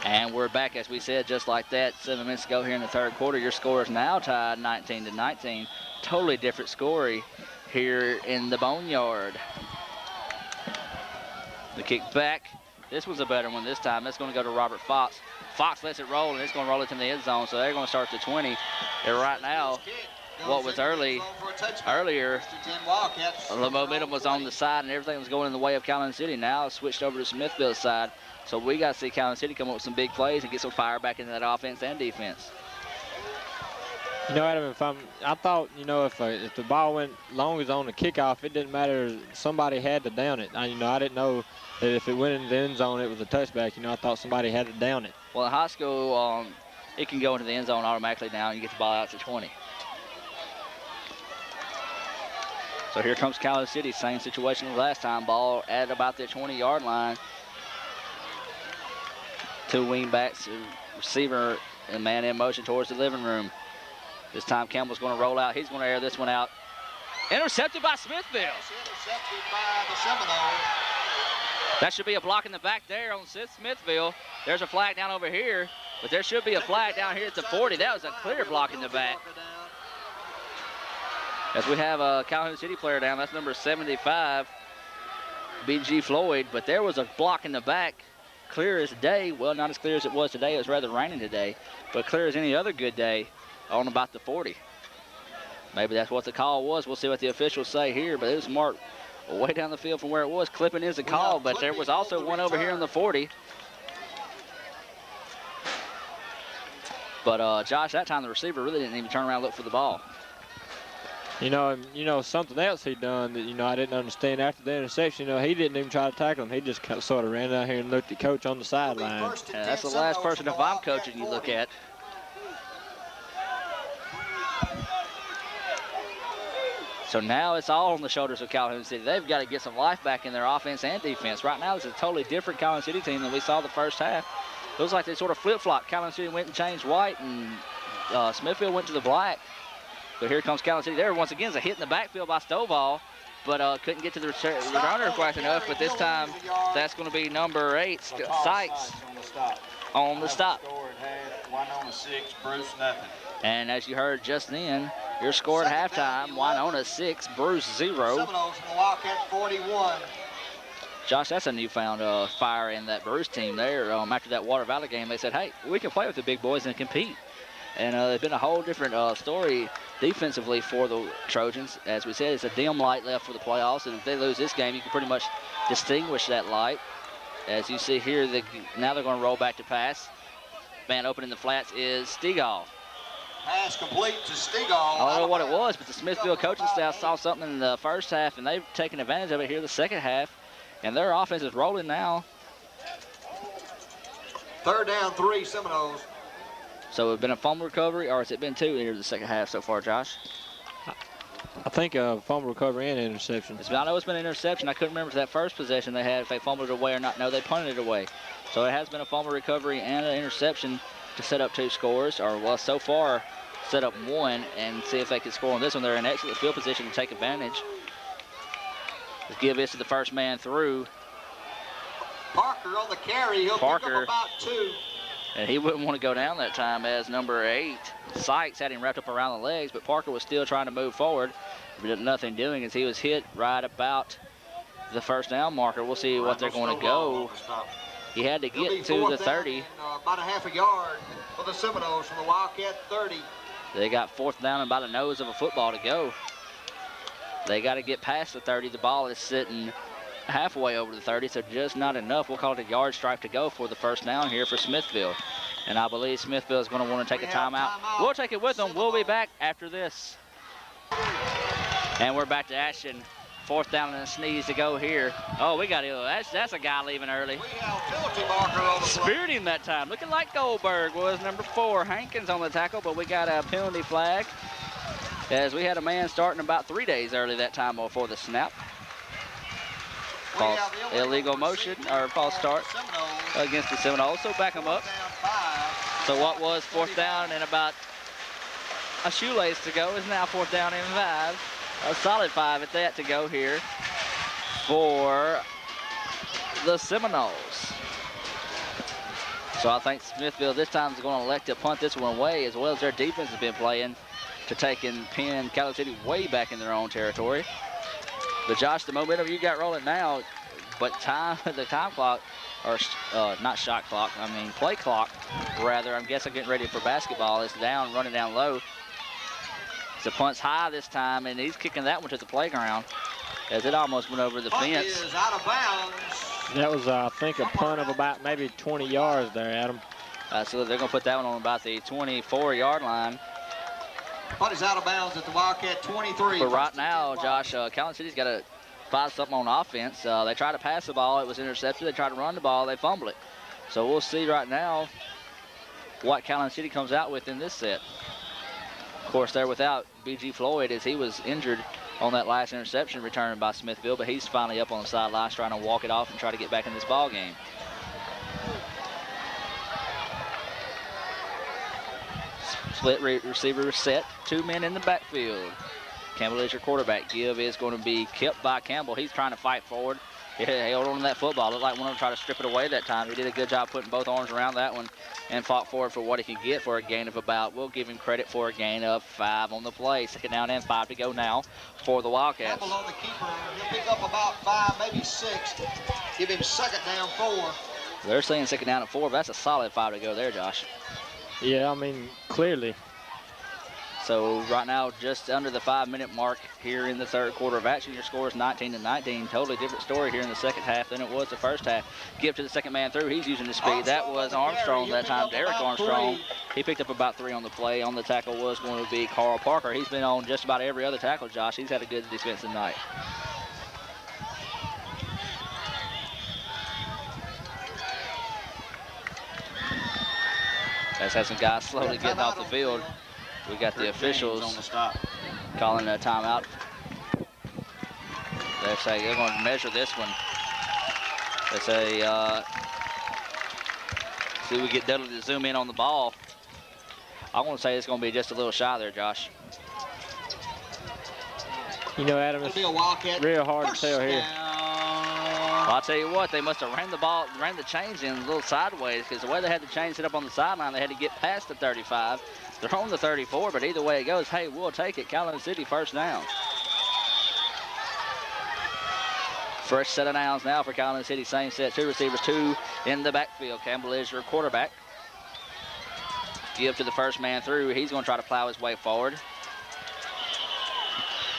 And we're back, as we said, just like that 7 minutes ago here in the third quarter. Your score is now tied 19-19. Totally different score here in the Boneyard. The kick back. This was a better one this time. It's going to go to Robert Fox. Fox lets it roll, and it's going to roll it to the end zone, so they're going to start the 20. And right now, what was earlier, the momentum was on the side, and everything was going in the way of Calhoun City. Now it's switched over to Smithville's side, so we got to see Calhoun City come up with some big plays and get some fire back into that offense and defense. You know, Adam, I thought, you know, if the ball went long as on the kickoff, it didn't matter. Somebody had to down it. I didn't know that if it went in the end zone, it was a touchback. You know, I thought somebody had to down it. Well, in high school, it can go into the end zone automatically now, and you get the ball out to 20. So here comes Calhoun City. Same situation as last time. Ball at about the 20-yard line. 2 wing backs, receiver, and man in motion towards the living room. This time Campbell's going to roll out. He's going to air this one out. Intercepted by Smithville. Intercepted by the Seminoles. That should be a block in the back there on Smithville. There's a flag down over here, but there should be a flag down here at the 40. That was a clear block in the back. As we have a Calhoun City player down, that's number 75, B.G. Floyd, but there was a block in the back, clear as day. Well, not as clear as it was today. It was rather raining today, but clear as any other good day on about the 40. Maybe that's what the call was. We'll see what the officials say here, but it was marked way down the field from where it was. Clipping is the call, but there was also one over here on the 40. But Josh, that time the receiver really didn't even turn around and look for the ball. You know, something else he done that, I didn't understand after the interception. He didn't even try to tackle him. He just sort of ran out here and looked at coach on the sideline. Yeah, that's the last person, if I'm coaching, you look at. So now it's all on the shoulders of Calhoun City. They've got to get some life back in their offense and defense. Right now, this is a totally different Calhoun City team than we saw the first half. Looks like they sort of flip-flopped. Calhoun City went and changed white, and Smithville went to the black. But here comes Calhoun City. There, once again, is a hit in the backfield by Stovall, but couldn't get to the runner quite enough. But this time, that's going to be number 8, Sykes, on the stop. Winona 6, Bruce nothing. And as you heard just then, your score at halftime, Winona 6, Bruce 0. Seminoles from the Wildcat 41. Josh, that's a newfound fire in that Bruce team there. After that Water Valley game, they said, hey, we can play with the big boys and compete. And it's been a whole different story defensively for the Trojans. As we said, it's a dim light left for the playoffs, and if they lose this game, you can pretty much distinguish that light. As you see here, now they're going to roll back to pass. Man open in the flats is Stegall. Pass complete to Stegall. I don't know what it was, but the Smithville coaching staff saw something in the first half, and they've taken advantage of it here the second half, and their offense is rolling now. 3rd down, 3 Seminoles. So it's been a fumble recovery, or has it been 2 here the second half so far, Josh? I think a fumble recovery and interception. I know it's been an interception. I couldn't remember if that first possession they had, if they fumbled it away or not. No, they punted it away. So it has been a fumble recovery and an interception to set up 2 scores, or well, so far set up 1 and see if they can score on this one. They're in excellent field position to take advantage. Let's give this to the first man through. Parker on the carry. He'll pick up about 2. And he wouldn't want to go down that time, as number 8, Sykes, had him wrapped up around the legs, but Parker was still trying to move forward. But nothing doing as he was hit right about the first down marker. We'll see what they're going to go. He had to get to the 30. About a half a yard for the Seminoles from the Wildcat 30. They got 4th down and about the nose of a football to go. They got to get past the 30. The ball is sitting halfway over the 30, so just not enough. We'll call it a yard stripe to go for the first down here for Smithville. And I believe Smithville is going to want to take a timeout. We'll take it with them. We'll be back after this. And we're back to action. 4th down and a sneeze to go here. Oh, we got that's a guy leaving early. We have penalty marker on the play. Speared him that time. Looking like Goldberg was number 4. Hankins on the tackle, but we got a penalty flag as we had a man starting about 3 days early that time before the snap. False illegal motion or false start against the Seminoles. So back them up. So what was 4th down and about a shoelace to go is now 4th down and 5. A solid 5 at that to go here for the Seminoles. So I think Smithville this time is going to elect to punt this one away, as well as their defense has been playing to take and pin Calhoun City way back in their own territory. But Josh, the momentum you got rolling now, but the time clock, or not shot clock, I mean play clock, rather, I'm guessing getting ready for basketball, is down, running down low. The punt's high this time, and he's kicking that one to the playground as it almost went over the fence. Is out of bounds. That was, I think, a punt of about maybe 20 yards there, Adam. So they're going to put that one on about the 24-yard line. Punt is out of bounds at the Wildcat 23. But right now, Josh, Calhoun City's got to find something on offense. They tried to pass the ball. It was intercepted. They tried to run the ball. They fumbled it. So we'll see right now what Calhoun City comes out with in this set. Of course, they're without B.G. Floyd as he was injured on that last interception returned by Smithville, but he's finally up on the sidelines trying to walk it off and try to get back in this ball game. Split receiver set, 2 men in the backfield. Campbell is your quarterback. Give is going to be kept by Campbell. He's trying to fight forward. He held on to that football. Looked like one of them tried to strip it away that time. He did a good job putting both arms around that one and fought forward for what he could get for a gain of about, we'll give him credit for a gain of 5 on the play. 2nd down and 5 to go now for the Wildcats. Campbell on the keeper. He'll pick up about 5, maybe 6. Give him 2nd down 4. They're saying 2nd down and 4, but that's a solid 5 to go there, Josh. Yeah, I mean, clearly. So right now, just under the 5-minute mark here in the 3rd quarter of action. Your score is 19-19. Totally different story here in the 2nd half than it was the 1st half. Give to the 2nd man through. He's using his speed. That was Armstrong that time. Derek Armstrong. He picked up about 3 on the play. On the tackle was going to be Carl Parker. He's been on just about every other tackle, Josh. He's had a good defensive night. Let's have some guys slowly getting off the field. We got the officials calling a timeout. They say they're going to measure this one. They say, see, we get Dudley to zoom in on the ball. I want to say it's going to be just a little shy there, Josh. You know, Adam, it's real hard to tell here. Well, I'll tell you what, they must have ran the chains in a little sideways, because the way they had the chains set up on the sideline, they had to get past the 35. They're on the 34, but either way it goes, hey, we'll take it. Calhoun City 1st down. Fresh set of downs now for Calhoun City. Same set, 2 receivers, 2 in the backfield. Campbell is your quarterback. Give to the 1st man through. He's going to try to plow his way forward.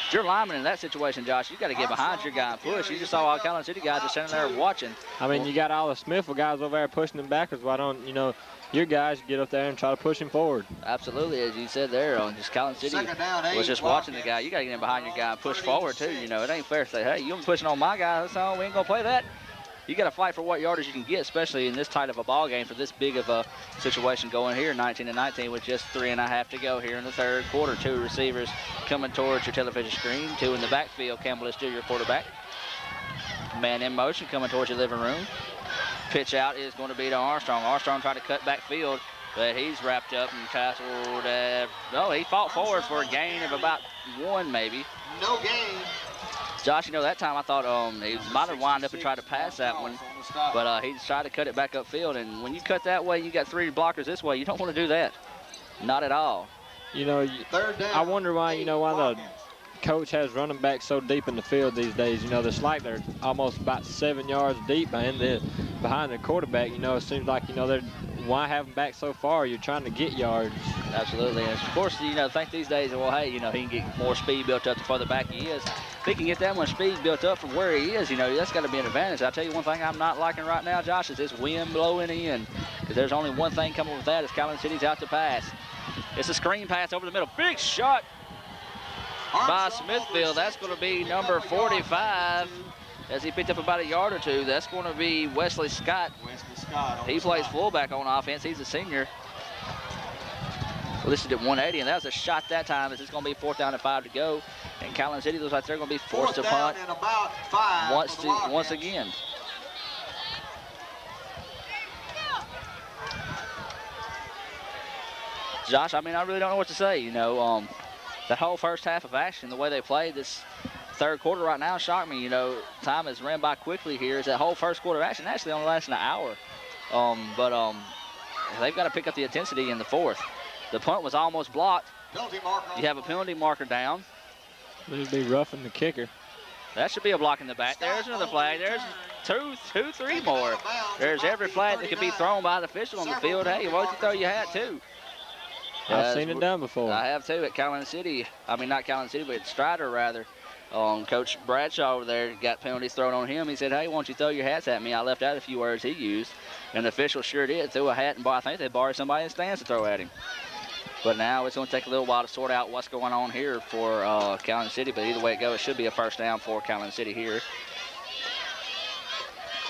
If you're a lineman in that situation, Josh, you got to get behind your guy and push. You just saw all Calhoun City guys just sitting there watching. I mean, you got all the Smithville guys over there pushing them backwards. Why don't, you know, your guys get up there and try to push him forward? Absolutely, as you said there, on just Calhoun City was just watching the guy. You got to get in behind your guy and push forward too. You know, it ain't fair to say, hey, you're pushing on my guy, so we ain't gonna play that. You got to fight for what yardage you can get, especially in this tight of a ball game for this big of a situation going here, 19-19, with just 3.5 to go here in the 3rd quarter. 2 receivers coming towards your television screen. 2 in the backfield. Campbell is still your quarterback. Man in motion coming towards your living room. Pitch out is going to be to Armstrong. Armstrong tried to cut backfield, but he's wrapped up and tasseled. He fought forward for a gain of about 1 maybe. No gain. Josh, you know, that time I thought he might have wound up and tried to pass that one, but he tried to cut it back upfield. And when you cut that way, you got 3 blockers this way. You don't want to do that. Not at all. You know, I wonder why, you know, why the coach has running back so deep in the field these days. You know, it's like they're almost about 7 yards deep behind the quarterback. You know, it seems like, you know, why have them back so far? You're trying to get yards. Absolutely. And of course, you know, think these days, well, hey, you know, he can get more speed built up the further back he is. If he can get that much speed built up from where he is, you know, that's got to be an advantage. I'll tell you one thing I'm not liking right now, Josh, is this wind blowing in. Because there's only one thing coming with that, is Calhoun City's out to pass. It's a screen pass over the middle. Big shot. by Smithville. That's going to be number 45. As he picked up about a yard or two, that's going to be Wesley Scott. Wesley Scott. He plays fullback on offense. He's a senior. Listed at 180, and that was a shot that time. It's going to be 4th down and 5 to go. And Calhoun City looks like they're going to be forced to punt and about 5 once again. Josh, I mean, I really don't know what to say. You know, the whole first half of action, the way they played this third quarter right now shocked me. You know, time has ran by quickly here. Is that whole first quarter of action actually only lasting an hour. But they've got to pick up the intensity in the fourth. The punt was almost blocked. You have a penalty marker down. It'd be roughing the kicker. That should be a block in the back. There's another flag. There's three more. There's every flag that could be thrown by the official on the field. Hey, why don't you throw your hat too? I've seen it done before. I have too at Calhoun City. I mean, not Calhoun City, but at Strider rather. Coach Bradshaw over there got penalties thrown on him. He said, hey, why don't you throw your hats at me? I left out a few words he used. And the official sure did. Threw a hat, and I think they borrowed somebody in the stands to throw at him. But now it's going to take a little while to sort out what's going on here for Calhoun City. But either way it goes, it should be a first down for Calhoun City here.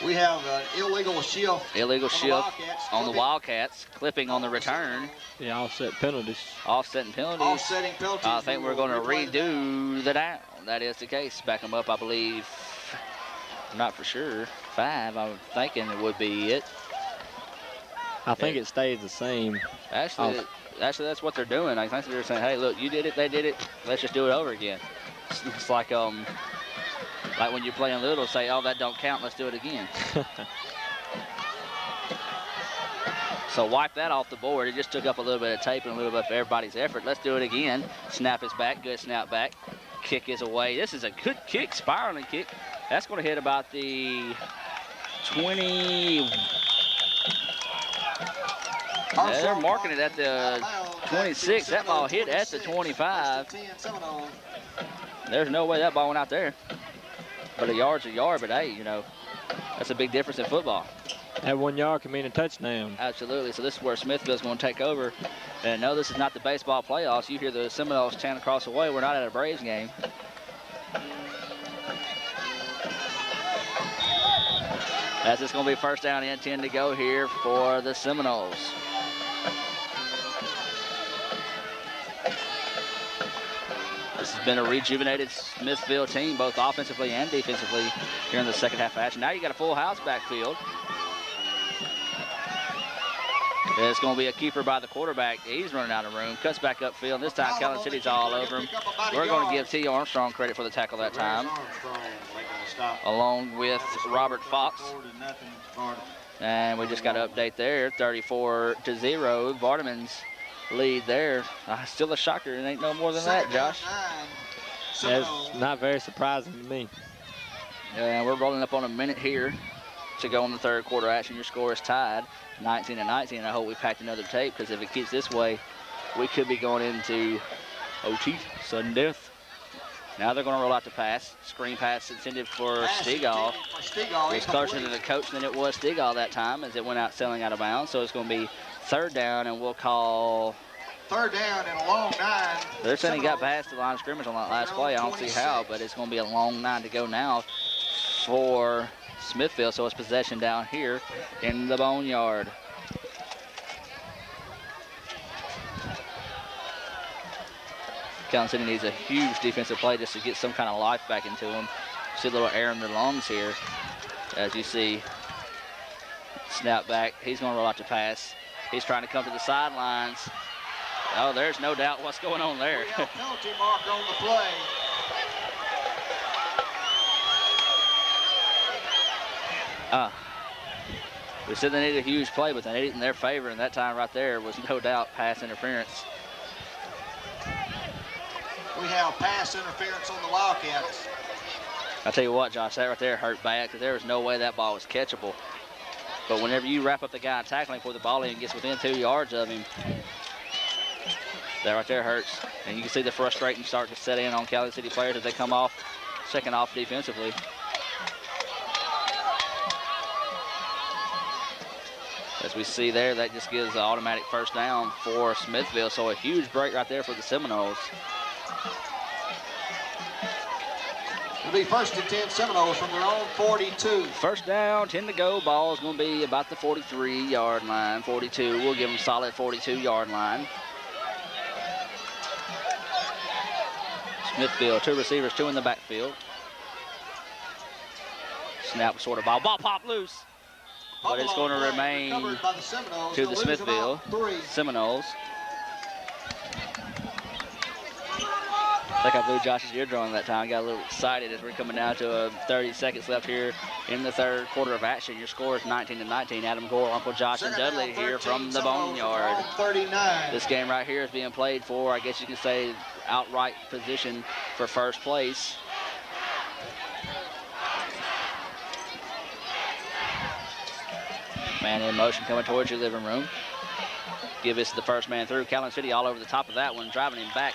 We have an illegal shift. Illegal shift on the Wildcats. Clipping on the return. Yeah, offset penalties. Offsetting penalties. Offsetting penalties. I think we're going to redo the down. That is the case. Back them up, I believe. I'm not for sure. 5, I'm thinking it would be it. I think it stays the same. Actually, that's what they're doing. I think they're saying, hey, look, you did it, they did it. Let's just do it over again. It's like when you're playing little, say, oh, that don't count. Let's do it again. So wipe that off the board. It just took up a little bit of tape and a little bit of everybody's effort. Let's do it again. Snap is back. Good snap back. Kick is away. This is a good kick, spiraling kick. That's going to hit about the 20. They're marking it at the 26. That ball hit at the 25. There's no way that ball went out there. But a yard's a yard, but hey, you know, that's a big difference in football. That 1 yard can mean a touchdown. Absolutely. So this is where Smithville's going to take over. And no, this is not the baseball playoffs. You hear the Seminoles chant across the way. We're not at a Braves game. As it's going to be first down and 10 to go here for the Seminoles. This has been a rejuvenated Smithville team, both offensively and defensively, here in the second half of action. Now you got a full house backfield. It's going to be a keeper by the quarterback. He's running out of room. Cuts back upfield. This time, Calhoun City's all over him. We're going to give T. Armstrong credit for the tackle that time, along with Robert Fox. And we just got an update there, 34-0. Vardaman's lead there. Still a shocker. It ain't no more than that, Josh. That's not very surprising to me. Yeah, we're rolling up on a minute here to go in the third quarter action. Your score is tied, 19-19. I hope we packed another tape, because if it keeps this way, we could be going into OT, sudden death. Now they're going to roll out the pass. Screen pass intended for Stegall. It's closer to the coach than it was Stegall that time, as it went out selling out of bounds. So it's going to be third down, and we'll call third down and a long 9. They're saying he got past the line of scrimmage on that last play. I don't see how, but it's going to be a long 9 to go now for Smithville. So it's possession down here in the Boneyard. Calhoun City needs a huge defensive play just to get some kind of life back into them. See a little air in their lungs here. As you see, snap back. He's going to roll out the pass. He's trying to come to the sidelines. Oh, there's no doubt what's going on there. We have a penalty mark on the play. We said they needed a huge play, but they needed it in their favor, and that time right there was no doubt pass interference. We have pass interference on the Wildcats. I tell you what, Josh, that right there hurt bad, because there was no way that ball was catchable. But whenever you wrap up the guy tackling for the ball and gets within 2 yards of him, that right there hurts. And you can see the frustration start to set in on Calhoun City players as they come off, second off defensively. As we see there, that just gives an automatic first down for Smithville. So a huge break right there for the Seminoles. It'll be 1st and 10 Seminoles from their own 42. First down, 10 to go. Ball's going to be about the 43-yard line. 42. We'll give them solid 42-yard line. Smithville, 2 receivers, 2 in the backfield. Snap sort of ball. Ball popped loose. But it's going to remain to the Smithville Seminoles. I think I blew Josh's eardrum that time. Got a little excited as we're coming down to 30 seconds left here in the third quarter of action. Your score is 19-19. Adam Gore, Uncle Josh, and Dudley here from the Boneyard. This game right here is being played for, I guess you can say, outright position for first place. Man in motion coming towards your living room. Give this the first man through. Calhoun City all over the top of that one, driving him back.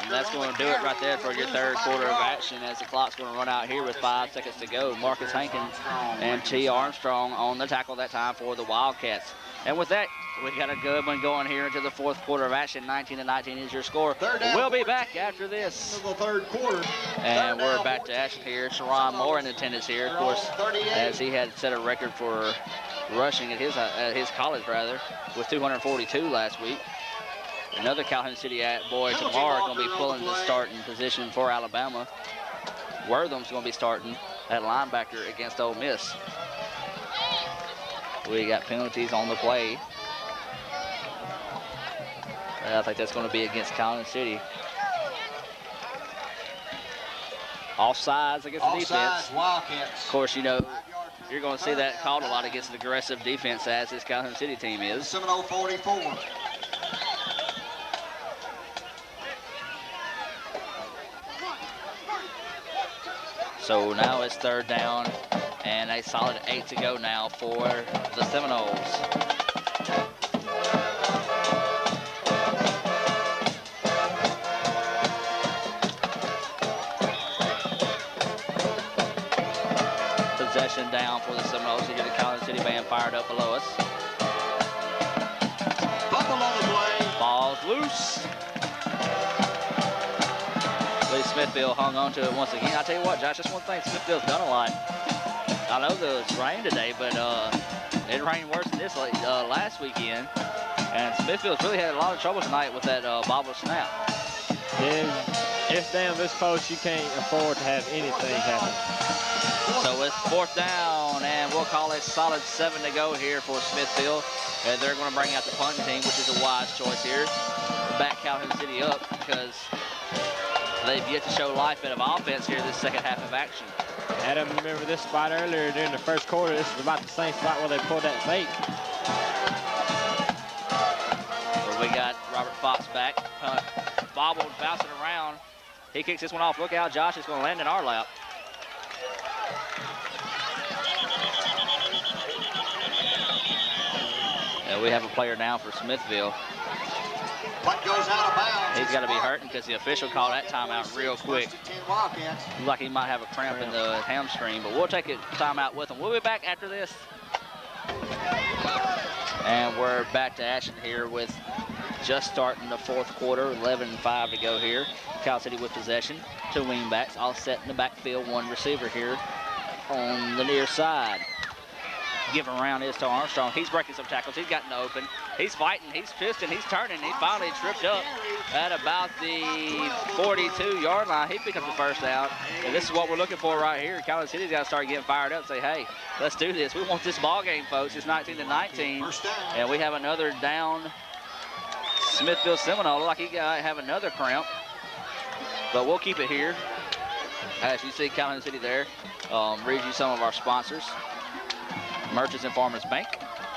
And that's going to do it right there for your third quarter of action as the clock's going to run out here with 5 seconds to go. Marcus Hankins and T. Armstrong on the tackle that time for the Wildcats. And with that, we got a good one going here into the fourth quarter of action. 19-19 is your score. We'll be back after this. And we're back to action here. Sharon Moore in attendance here, of course, as he had set a record for rushing at his college, with 242 last week. Another Calhoun City boy tomorrow going to be pulling the starting position for Alabama. Wortham's going to be starting at linebacker against Ole Miss. We got penalties on the play. I think that's going to be against Calhoun City. Offsides against the defense. Wildcats. Of course, you know, you're going to see that called a lot against an aggressive defense as this Calhoun City team is. Seminole 44. So now it's third down and a solid 8 to go now for the Seminoles. Possession down for the Seminoles. You get the Calhoun City band fired up below us. Buckle on the play. Ball's loose. Smithville hung on to it once again. I tell you what, Josh, that's one thing Smithville's done a lot. I know it's rained today, but it rained worse than this last weekend. And Smithville's really had a lot of trouble tonight with that bobble snap. Yeah, it's down this close, you can't afford to have anything happen. So it's fourth down, and we'll call it solid 7 to go here for Smithville. And they're going to bring out the punting team, which is a wise choice here. Back Calhoun City up because they've yet to show life in of offense here this second half of action. Adam, remember this spot earlier during the first quarter? This is about the same spot where they pulled that fake. So we got Robert Fox back. Bobbled, bouncing around. He kicks this one off. Look out, Josh. It's going to land in our lap. And we have a player now for Smithville. What goes out of bounds? He's got to be hurting because the official called that timeout real quick. Looks like he might have a cramp in the hamstring, but we'll take a timeout with him. We'll be back after this. And we're back to action here with just starting the fourth quarter, 11-5 to go here. Cal City with possession. 2 wingbacks, all set in the backfield. 1 receiver here on the near side. Giving around is to Armstrong. He's breaking some tackles. He's gotten open. He's fighting. He's twisting. He's turning. He finally tripped up at about the 42-yard line. He picked up the first down. And this is what we're looking for right here. Calhoun City's got to start getting fired up and say, hey, let's do this. We want this ball game, folks. It's 19-19. And we have another down Smithville Seminole. Like he got have another cramp. But we'll keep it here. As you see Calhoun City there. Read you some of our sponsors. Merchants and Farmers Bank,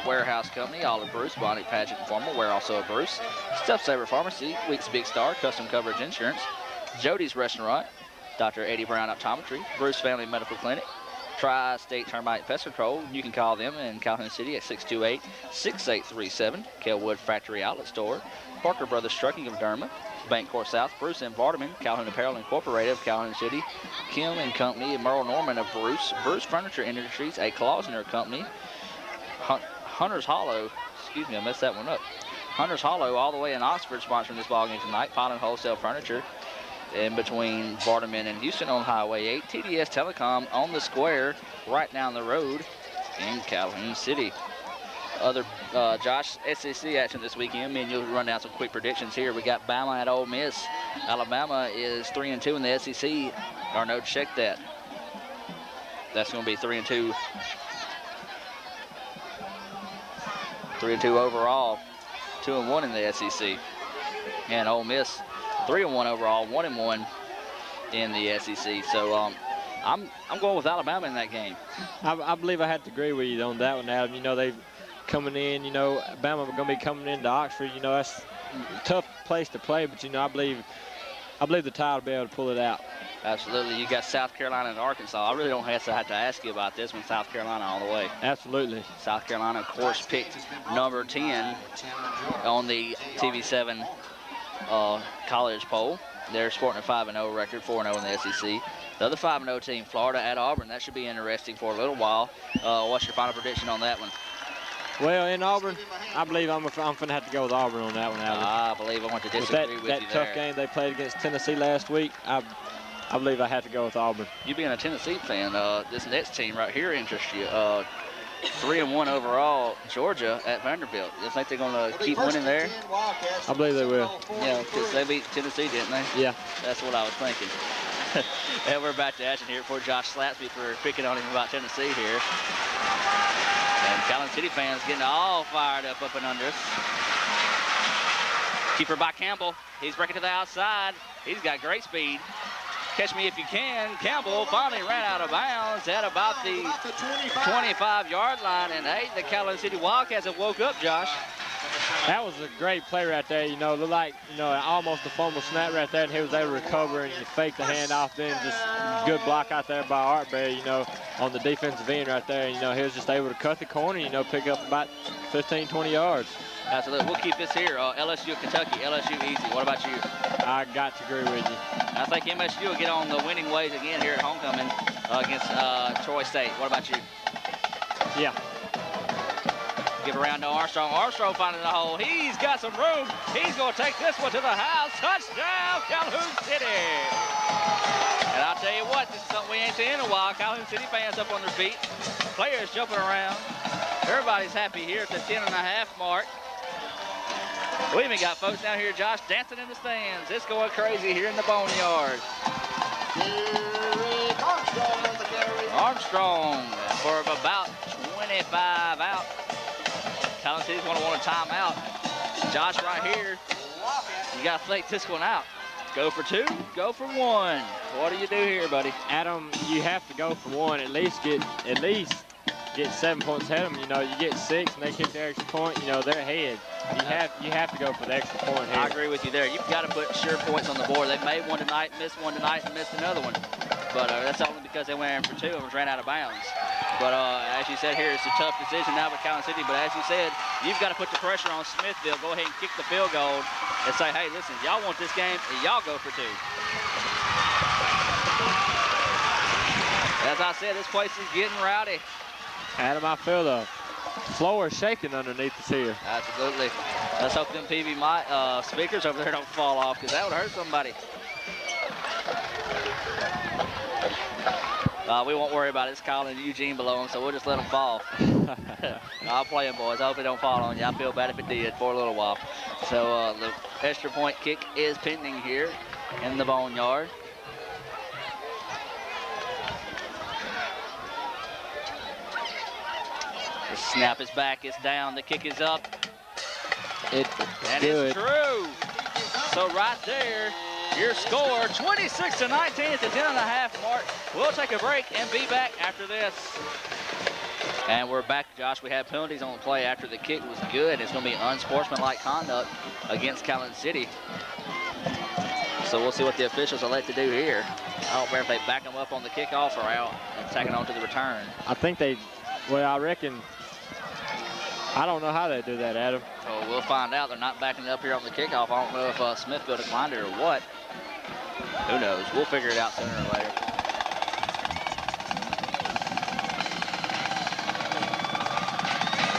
Warehouse Company, Olive Bruce, Bonnie Paget and Formal, Ware also a Bruce, Step Saver Pharmacy, Weeks Big Star, Custom Coverage Insurance, Jody's Restaurant, Dr. Eddie Brown Optometry, Bruce Family Medical Clinic, Tri-State Termite Pest Control. You can call them in Calhoun City at 628-6837, Kelwood Factory Outlet Store, Parker Brothers Trucking of Derma, Bank Court South, Bruce and Vardaman, Calhoun Apparel Incorporated of Calhoun City, Kim and Company, and Merle Norman of Bruce, Bruce Furniture Industries, a Clausner Company, Hunter's Hollow, excuse me, I messed that one up. Hunter's Hollow all the way in Oxford sponsoring this ball game tonight, Pollen Wholesale Furniture, in between Vardaman and Houston on Highway 8. TDS Telecom on the square right down the road in Calhoun City. Other Josh, SEC action this weekend. Me and you'll run down some quick predictions here. We got Bama at Ole Miss. Alabama is 3-2 in the SEC. Or no, check that. That's going to be 3-2. 3-2 overall. 2-1 in the SEC. And Ole Miss 3-1 overall, 1-1 in the SEC. So I'm going with Alabama in that game. I believe I have to agree with you on that one, Adam. You know, they coming in, you know, Bama going to be coming into Oxford. You know, that's a tough place to play, but, you know, I believe the Tide will be able to pull it out. Absolutely. You got South Carolina and Arkansas. I really don't have to ask you about this one. South Carolina all the way. Absolutely. South Carolina, of course, picked number 10 on the TV7 college poll. They're sporting a 5-0 record, 4-0 in the SEC. The other 5-0 team, Florida at Auburn. That should be interesting for a little while. What's your final prediction on that one? Well, in Auburn, I believe I'm going to have to go with Auburn on that one, Adam. I believe I want to disagree with you that tough there. game they played against Tennessee last week, I believe I have to go with Auburn. You being a Tennessee fan, this next team right here interests you. 3-1 overall, Georgia at Vanderbilt. You think they're going to keep winning there? I believe they will. Yeah, because they beat Tennessee, didn't they? Yeah. That's what I was thinking. And we're back to action here before Josh slaps me for picking on him about Tennessee here. And Calhoun City fans getting all fired up and under us. Keeper by Campbell. He's breaking to the outside. He's got great speed. Catch me if you can. Campbell finally ran out of bounds at about the 25-yard line. And, hey, the Calhoun City Wildcats have woke up, Josh. That was a great play right there. You know, looked like, you know, almost a fumble snap right there, and he was able to recover and fake the handoff. Then just good block out there by Artberry, you know, on the defensive end right there. You know, he was just able to cut the corner, you know, pick up about 15, 20 yards. Absolutely. We'll keep this here. LSU, Kentucky. LSU easy. What about you? I got to agree with you. I think MSU will get on the winning ways again here at homecoming against Troy State. What about you? Yeah. Give it around to Armstrong. Armstrong finding the hole. He's got some room. He's going to take this one to the house. Touchdown, Calhoun City. And I'll tell you what, this is something we ain't seen in a while. Calhoun City fans up on their feet. Players jumping around. Everybody's happy here at the 10.5 mark. We even got folks down here, Josh, dancing in the stands. It's going crazy here in the Boneyard. Armstrong for about 25 out. Calhoun City's going to want a timeout. Josh right here, you got to think this one out. Go for two, go for one. What do you do here, buddy? Adam, you have to go for one. At least get 7 points ahead of them. You know, you get 6 and they kick the extra point. You know, they're ahead. You have to go for the extra point here. I agree with you there. You've got to put sure points on the board. They made one tonight, missed one tonight, and missed another one. But that's only because they went in for 2 and ran out of bounds. But as you said here, it's a tough decision now with Calhoun City. But as you said, you've got to put the pressure on Smithville. Go ahead and kick the field goal and say, hey, listen, y'all want this game, y'all go for 2. As I said, this place is getting rowdy. Adam, I feel the floor is shaking underneath us here. Absolutely. Let's hope them PV speakers over there don't fall off, because that would hurt somebody. We won't worry about it. It's Colin and Eugene below them, so we'll just let them fall. I'll play them, boys. I hope it don't fall on you. I feel bad if it did for a little while. So the extra point kick is pending here in the Boneyard. The snap is back. It's down. The kick is up. It's It's true. So right there, your score, 26-19 at the 10.5 mark. We'll take a break and be back after this. And we're back, Josh. We had penalties on the play after the kick was good. It's going to be unsportsmanlike conduct against Calhoun City. So we'll see what the officials elect to do here. I don't care if they back them up on the kickoff or out and tack it on to the return. I think I reckon, I don't know how they do that, Adam. So we'll find out. They're not backing it up here on the kickoff. I don't know if Smithville declined it or what. Who knows? We'll figure it out sooner or later.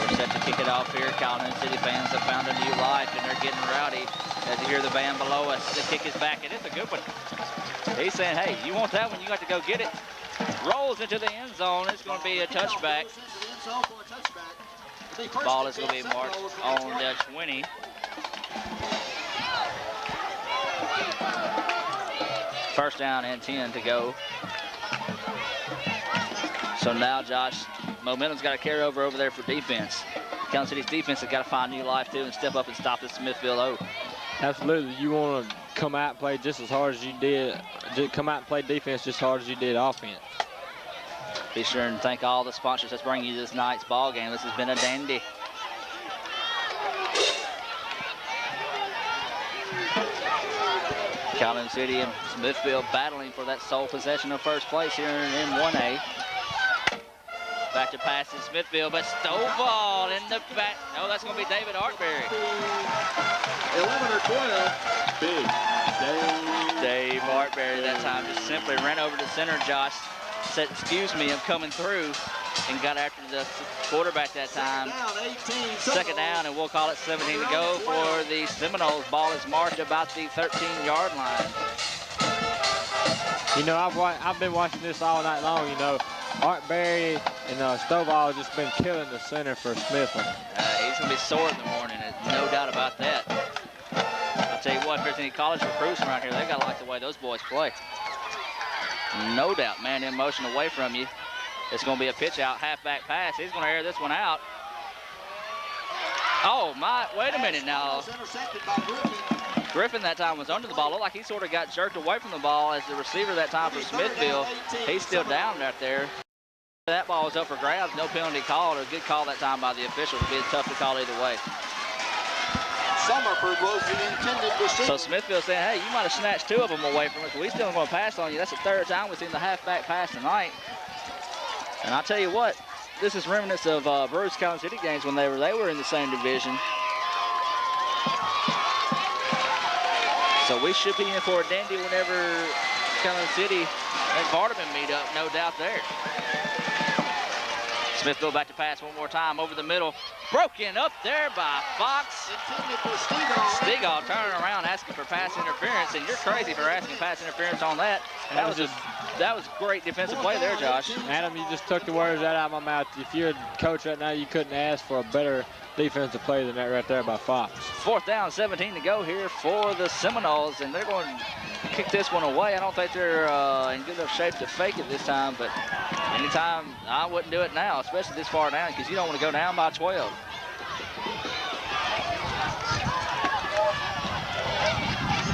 We're set to kick it off here. Calhoun City fans have found a new life, and they're getting rowdy. As you hear the band below us, the kick is back, and it's a good one. He's saying, hey, you want that one, you got to go get it. Rolls into the end zone. It's going to be a touchback. Ball is going to be marked on the 20. First down and 10 to go. So now, Josh, momentum's got to carry over there for defense. Calhoun City's defense has got to find new life, too, and step up and stop this Smithville O. Absolutely. You want to come out and play just as hard as you did. Come out and play defense just as hard as you did offense. Be sure and thank all the sponsors that's bringing you this night's ball game. This has been a dandy. Calhoun City and Smithville battling for that sole possession of first place here in 1A. Back to pass to Smithville, but Stovall in the back. No, that's going to be David Artberry. 11 or 12. Big. Dave Artberry that time just simply ran over to center. Josh said, excuse me, I'm coming through, and got after the quarterback that time. Second down, and we'll call it 17 to go for the Seminoles. Ball is marked about the 13-yard line. You know, I've been watching this all night long. You know, Artberry and Stovall have just been killing the center for Smithville. He's going to be sore in the morning, no doubt about that. I'll tell you what, if there's any college recruits around here, they got to like the way those boys play. No doubt, man in motion away from you. It's going to be a pitch out, halfback pass. He's going to air this one out. Oh, my, wait a minute now. Griffin that time was under the ball. Looked like he sort of got jerked away from the ball as the receiver that time for Smithville. He's still down right there. That ball was up for grabs. No penalty called. A good call that time by the officials. It'll be tough to call either way. Summerford was the intended receiver. So Smithville saying, hey, you might have snatched two of them away from us. We still going to pass on you. That's the third time we've seen the halfback pass tonight. And I'll tell you what, this is remnants of Bruce Calhoun City games when they were in the same division. So we should be in for a dandy whenever Calhoun City and Vardaman meet up, no doubt there. Smithville back to pass one more time over the middle. Broken up there by Fox. Stegall turning around asking for pass interference, and you're crazy for asking pass interference on that. That was great defensive play there, Josh. Adam, you just took the words right out of my mouth. If you're a coach right now, you couldn't ask for a better defensive play than that right there by Fox. Fourth down, 17 to go here for the Seminoles, and they're going to kick this one away. I don't think they're in good enough shape to fake it this time, but anytime, I wouldn't do it now, especially this far down, because you don't want to go down by 12.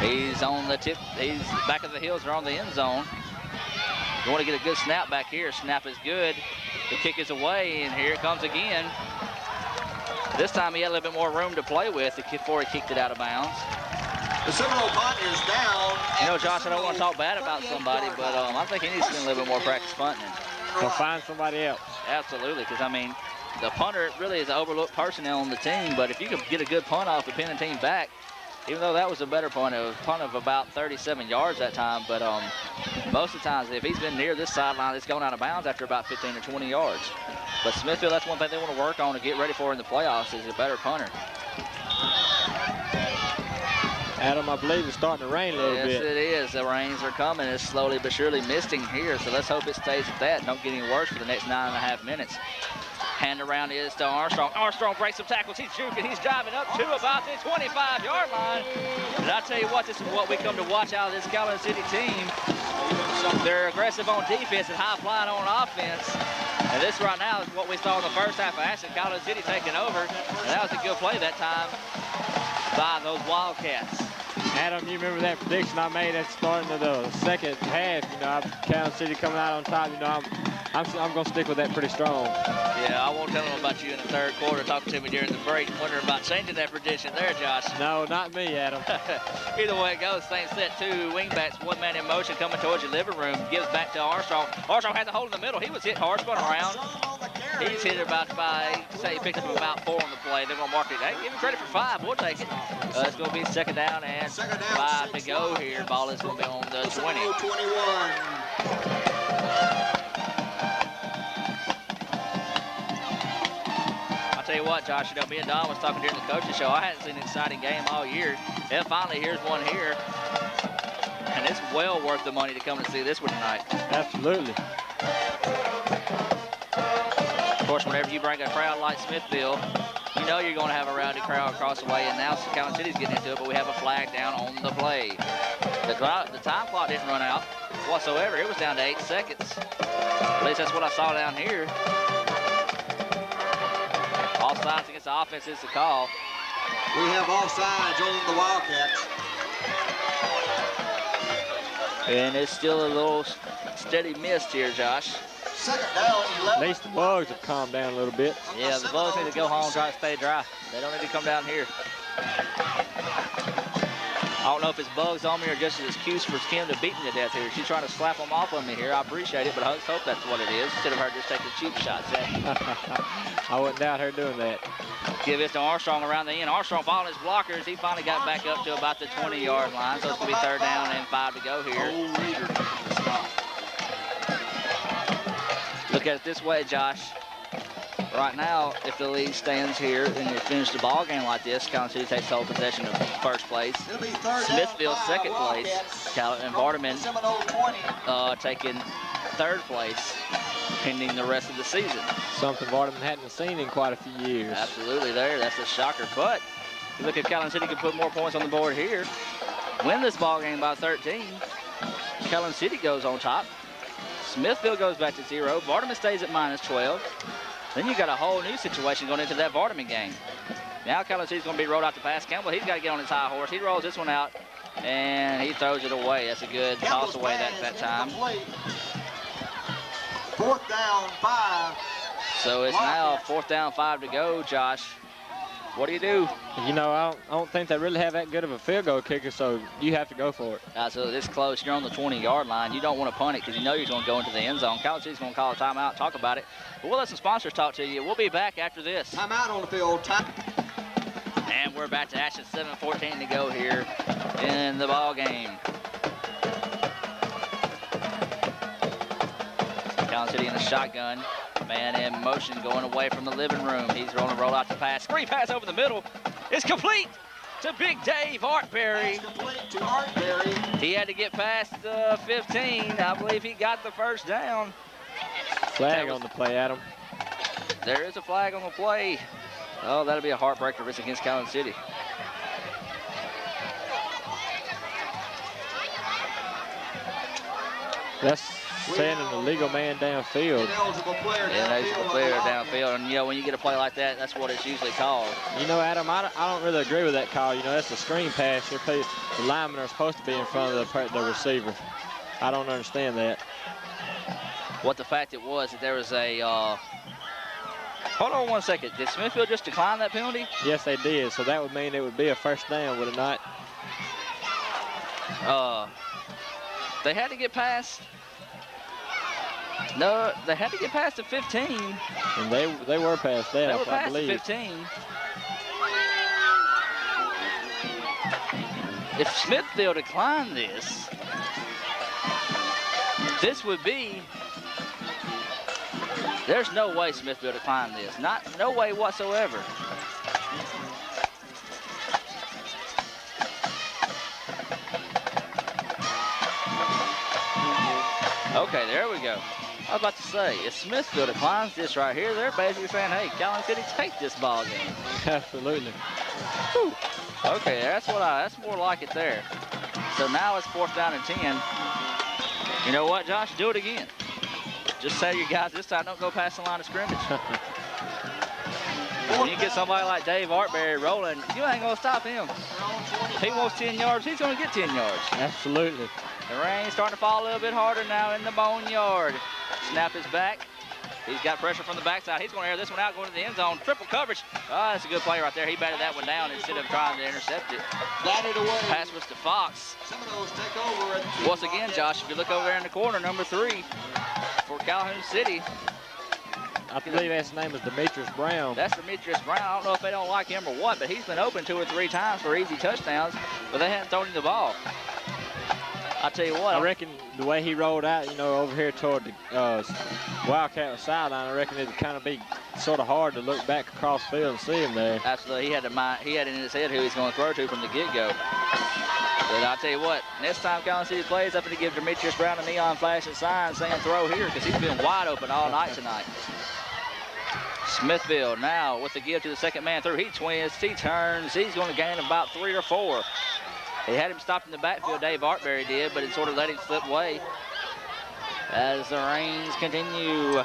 He's on the tip. He's back of the heels or on the end zone. You want to get a good snap back here. Snap is good. The kick is away, and here it comes again. This time he had a little bit more room to play with before he kicked it out of bounds. The Seminole punt is down. You know, Josh, I don't want to talk bad about somebody, but I think he needs to get a little bit more practice punting. So find somebody else. Absolutely, because, I mean, the punter really is an overlooked personnel on the team, but if you can get a good punt off the pinning team back, even though that was a better punt, it was a punt of about 37 yards that time, but most of the times, if he's been near this sideline, it's going out of bounds after about 15 or 20 yards. But Smithville, that's one thing they want to work on to get ready for in the playoffs is a better punter. Adam, I believe it's starting to rain a little bit. Yes, it is. The rains are coming. It's slowly but surely misting here, so let's hope it stays at that and don't get any worse for the next 9.5 minutes. Hand around is to Armstrong. Armstrong breaks some tackles. He's juking. He's driving up to about the 25-yard line. And I tell you what, this is what we come to watch out of this Calhoun City team. They're aggressive on defense and high-flying on offense. And this right now is what we saw in the first half of action. Calhoun City taking over. And that was a good play that time by those Wildcats. Adam, you remember that prediction I made at the start of the second half? You know, Calhoun City coming out on top. You know, I'm going to stick with that pretty strong. Yeah, I won't tell them about you in the third quarter, talking to me during the break, wondering about changing that prediction there, Josh. No, not me, Adam. Either way it goes, same set, two wingbacks, one man in motion coming towards your living room, gives back to Armstrong. Armstrong has a hole in the middle. He was hit hard, spun around. He's hit about 5. Say he picked up about 4 on the play. They're going to mark it. Hey, give him credit for 5. We'll take it. It's going to be second down and 5 to go here. Ball is going to be on the 20. 21. tell you what, Josh, me and Don was talking during the coaching show. I hadn't seen an exciting game all year. And finally, here's one here. And it's well worth the money to come and see this one tonight. Absolutely. Of course, whenever you bring a crowd like Smithville, you know you're going to have a rowdy crowd across the way. And now Calhoun City's getting into it, but we have a flag down on the play. The time clock didn't run out whatsoever. It was down to 8 seconds. At least that's what I saw down here. Offsides against the offense is the call. We have offsides on the Wildcats. And it's still a little steady mist here, Josh. Second down, 11. At least the Bugs have calmed down a little bit. Yeah, the Bugs need to go home and try to stay dry. They don't need to come down here. I don't know if it's Bugs on me or just an excuse for Kim to beat me to death here. She's trying to slap them off on me here. I appreciate it, but I just hope that's what it is, instead of her just taking cheap shots at me. I wouldn't doubt her doing that. Give this to Armstrong around the end. Armstrong following his blockers. He finally got back up to about the 20-yard line, so it's going to be 3rd down and 5 to go here. Look at it this way, Josh. Right now, if the lead stands here and you finish the ball game like this, Calhoun City takes sole possession of first place. Smithville second place. Calhoun and Vardaman taking 3rd place, pending the rest of the season. Something Vardaman hadn't seen in quite a few years. Absolutely there. That's a shocker. But you look at Calhoun City can put more points on the board here. Win this ball game by 13. Calhoun City goes on top. Smithville goes back to 0. Vardaman stays at -12. Then you got a whole new situation going into that Vardaman game. Now Calhoun City's going to be rolled out to pass. Campbell, he's got to get on his high horse. He rolls this one out, and he throws it away. That's a good toss away that time. 4th down, 5. So it's now 4th down, 5 to go, Josh. What do you do? You know, I don't think they really have that good of a field goal kicker, so you have to go for it. So this close, you're on the 20-yard line. You don't want to punt it because you know you're going to go into the end zone. Calhoun City's going to call a timeout, talk about it. But we'll let some sponsors talk to you. We'll be back after this. Timeout on the field. And we're back to action. 7:14 to go here in the ball game. Calhoun City in the shotgun. Man in motion going away from the living room. He's rolling roll out the pass. Screen pass over the middle. It's complete to Big Dave Artberry. Complete to Artberry. He had to get past 15. I believe he got the 1st down. Flag on the play, Adam. There is a flag on the play. Oh, that'll be a heartbreaker if it's against Calhoun City. That's sending an illegal man downfield. Ineligible player downfield. And, you know, when you get a play like that, that's what it's usually called. You know, Adam, I don't really agree with that call. You know, that's a screen pass. The linemen are supposed to be in front of the receiver. I don't understand that. What the fact it was that there was a... hold on one second. Did Smithville just decline that penalty? Yes, they did. So that would mean it would be a 1st down, would it not? They had to get past... No, they had to get past the 15. And they were past that, They were I past the believe. 15. If Smithville declined this, this would be... There's no way Smithville declined this. No way whatsoever. Okay, there we go. I was about to say, if Smithville declines this right here, they're basically saying, hey, Calhoun City, take this ball game. Absolutely. Whew. Okay, that's more like it there. So now it's 4th down and 10. You know what, Josh? Do it again. Just say your guys this time don't go past the line of scrimmage. When you get somebody like Dave Artberry rolling, you ain't gonna stop him. If he wants 10 yards, he's gonna get 10 yards. Absolutely. The rain's starting to fall a little bit harder now in the boneyard. Snap is back. He's got pressure from the backside. He's going to air this one out, going to the end zone. Triple coverage. Oh, that's a good play right there. He batted that one down instead of trying to intercept it. Batted away. Pass was to Fox. Seminoles take over. Once again, Josh, if you look over there in the corner, number 3 for Calhoun City. I believe his name is Demetrius Brown. That's Demetrius Brown. I don't know if they don't like him or what, but he's been open 2 or 3 times for easy touchdowns, but they haven't thrown him the ball. I tell you what. I reckon the way he rolled out, you know, over here toward the Wildcat sideline, I reckon it'd kind of be sort of hard to look back across the field and see him there. Absolutely, he had it in his head who he's going to throw to from the get-go. But I'll tell you what, next time Calhoun City plays, I'm going to give Demetrius Brown a neon flashing sign saying throw here because he's been wide open all night tonight. Smithville now with the give to the second man through. He twists, he turns, he's going to gain about 3 or 4. He had him stopped in the backfield, Dave Artberry did, but it sort of let him slip away. As the rains continue.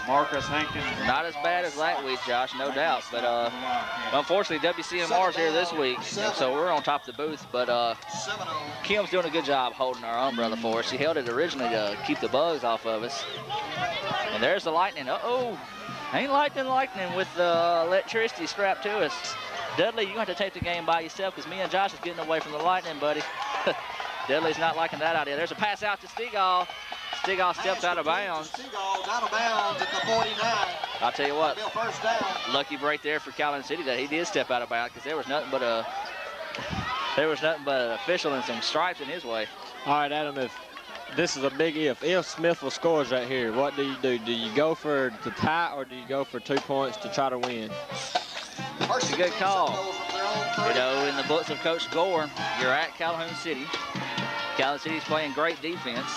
Marcus Hankins. Not as bad as last week, Josh, no doubt. But unfortunately, WCMR's here this week, so we're on top of the booth. But Kim's doing a good job holding our umbrella for us. She held it originally to keep the bugs off of us. And there's the lightning. Uh-oh. Ain't lightning with the electricity strapped to us. Dudley, you have to take the game by yourself because me and Josh is getting away from the lightning, buddy. Dudley's not liking that idea. There's a pass out to Stegall. Stegall steps out of bounds. Stegall's out of bounds at the 49. I'll tell you what, First down. lucky break there for Calhoun City that he did step out of bounds because there was nothing but an official and some stripes in his way. All right, Adam, if this is a big if Smithville scores right here, what do you do? Do you go for the tie or do you go for 2 points to try to win? It's a good call. You know, in the books of Coach Gore, you're at Calhoun City. Calhoun City's playing great defense.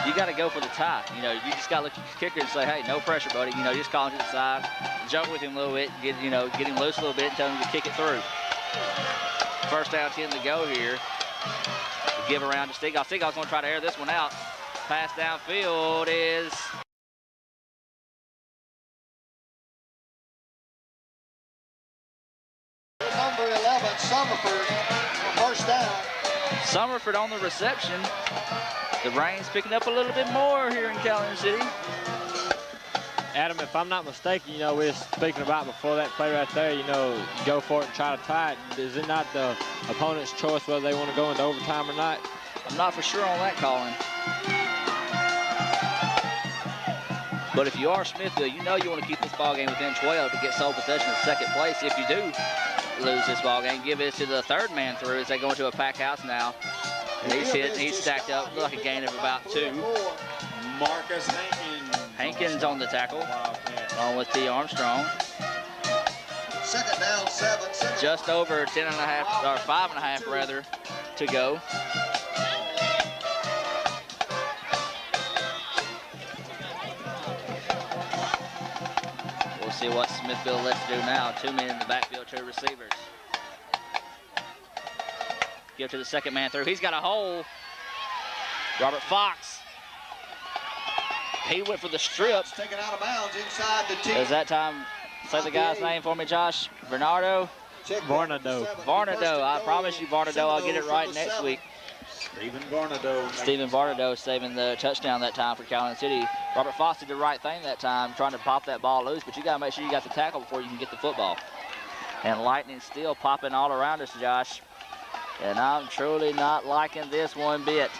You got to go for the tie. You know, you just got to look at your kicker and say, hey, no pressure, buddy. You know, just call him to the side, jump with him a little bit, get him loose a little bit and tell him to kick it through. First down, 10 to go here. Give around to Stegall. Stegall's going to try to air this one out. Pass downfield is... Number 11, Summerford, first down. Summerford on the reception. The rain's picking up a little bit more here in Calhoun City. Adam, if I'm not mistaken, you know, we were speaking about before that play right there, you know, go for it and try to tie it. Is it not the opponent's choice whether they want to go into overtime or not? I'm not for sure on that calling. But if you are Smithville, you know you want to keep this ball game within 12 to get sole possession of second place. If you do lose this ball game, give it to the third man through as they go into a pack house now. And he's stacked up, look like a gain of about 2. Marcus Hankins. Hankins on the tackle, along with T. Armstrong. Second down, 7. Just over 10 and a half, or 5 and a half rather, to go. We'll see what Smithville lets do now. 2 men in the backfield, 2 receivers. Give to the second man through. He's got a hole. Robert Fox. He went for the strip. Taken out of bounds inside the 10. Is that time? Say the guy's name for me, Josh. Bernardo. Varnado. Varnado. I promise you, Varnado, I'll get it right next week. Stephen Varnado saving the touchdown that time for Calhoun City. Robert Fox did the right thing that time, trying to pop that ball loose, but you got to make sure you got the tackle before you can get the football. And lightning still popping all around us, Josh. And I'm truly not liking this one bit.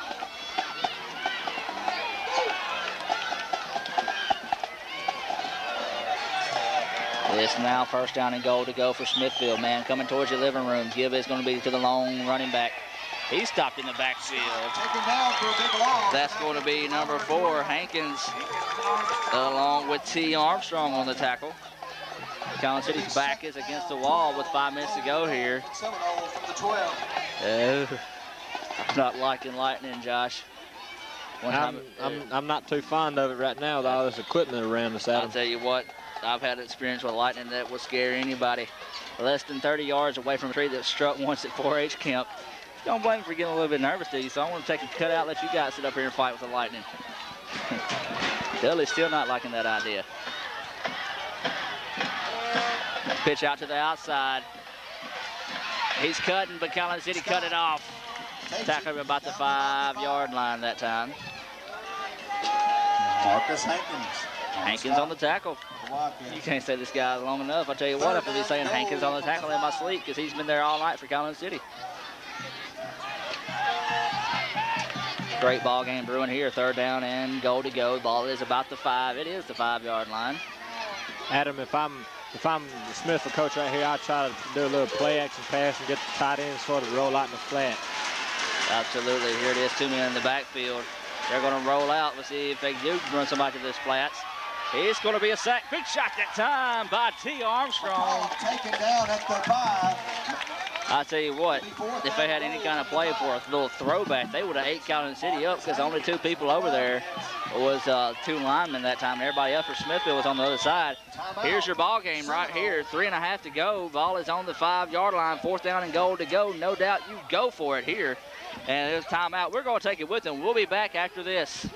It's now first down and goal to go for Smithville, man. Coming towards your living room. Give is going to be to the long running back. He's stopped in the backfield. Taken down for a big loss. That's going to be number 4, Hankins, along with T. Armstrong on the tackle. Calhoun City's back is against the wall with 5 minutes to go here. Seminole from the 12. Oh, I'm not liking lightning, Josh. I'm not too fond of it right now with all this equipment around us, Adam. I'll tell you what, I've had experience with lightning that will scare anybody. Less than 30 yards away from a tree that struck once at 4-H camp. Don't blame me for getting a little bit nervous, do you? So I want to take a cut out, let you guys sit up here and fight with the lightning. Dudley's still not liking that idea. Pitch out to the outside. He's cutting, but Calhoun City cut it off. Tackling him about the 5-yard line that time. Marcus Hankins. Hankins on the tackle. You can't say this guy long enough. I'll tell you what, I'll be saying Hankins on the tackle in my sleep because he's been there all night for Calhoun City. Great ball game brewing here. 3rd down and goal to go. Ball is about the 5. It is the 5-yard line. Adam, if I'm the Smithville coach right here, I try to do a little play action pass and get the tight end sort of roll out in the flat. Absolutely. Here it is, 2 men in the backfield. They're going to roll out. Let's see if they do run somebody to this flats. It's going to be a sack. Big shot that time by T. Armstrong. Taken down at the 5. I tell you what, if they had any kind of play for a little throwback, they would have ate Calhoun City up because only 2 people over there was 2 linemen that time. Everybody else for Smithville was on the other side. Here's your ball game right here. 3.5 to go. Ball is on the 5-yard line. 4th down and goal to go. No doubt you go for it here. And there's timeout. We're going to take it with them. We'll be back after this.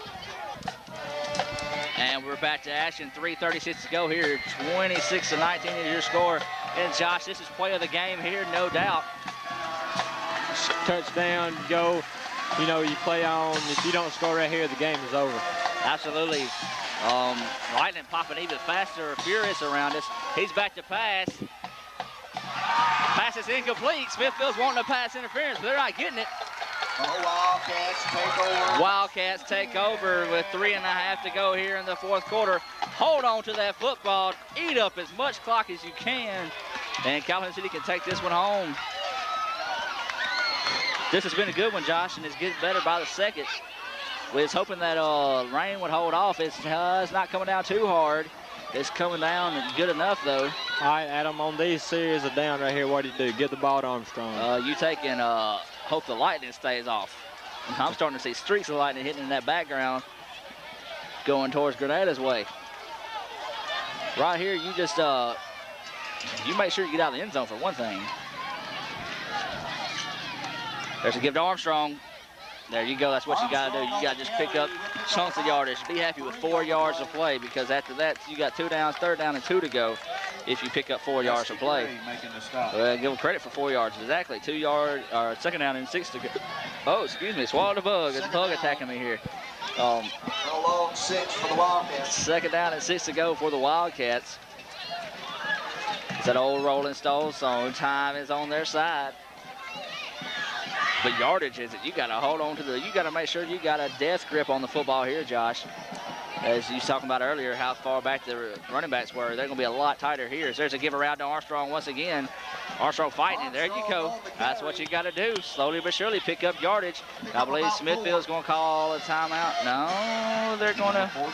And we're back to action. 3:36 to go here. 26-19 is your score. And Josh, this is play of the game here, no doubt. Touchdown, go. You know, you play on. If you don't score right here, the game is over. Absolutely. Lightning popping even faster, furious around us. He's back to pass. Pass is incomplete. Smithville's wanting a pass interference, but they're not getting it. Wildcats take over. Wildcats take over with 3.5 to go here in the 4th quarter. Hold on to that football. Eat up as much clock as you can. And Calhoun City can take this one home. This has been a good one, Josh, and it's getting better by the second. We was hoping that rain would hold off. It's not coming down too hard. It's coming down good enough, though. All right, Adam, on these series of down right here, what do you do? Get the ball to Armstrong. You take and hope the lightning stays off. I'm starting to see streaks of lightning hitting in that background going towards Grenada's way. Right here, you just, you make sure you get out of the end zone for one thing. There's a give to Armstrong. There you go. That's what you got to do. You got to just pick up chunks of yardage. Be happy with 4 yards of play because after that, you got 2 downs, 3rd down, and 2 to go if you pick up 4 yards of play. Well, give them credit for 4 yards. Exactly. 2 yards, or 2nd down and 6 to go. Oh, excuse me. Swallowed a bug. There's a bug attacking me here. A long 6 for the Wildcats. 2nd down and 6 to go for the Wildcats. It's that old Rolling Stones song. Time is on their side. But yardage is it. You got to hold on to you got to make sure you got a death grip on the football here, Josh. As you was talking about earlier, how far back the running backs were. They're going to be a lot tighter here. So there's a give around to Armstrong once again. Armstrong fighting. There you go. That's what you got to do. Slowly but surely pick up yardage. I believe Smithville's going to call a timeout. No, they're going to. 14,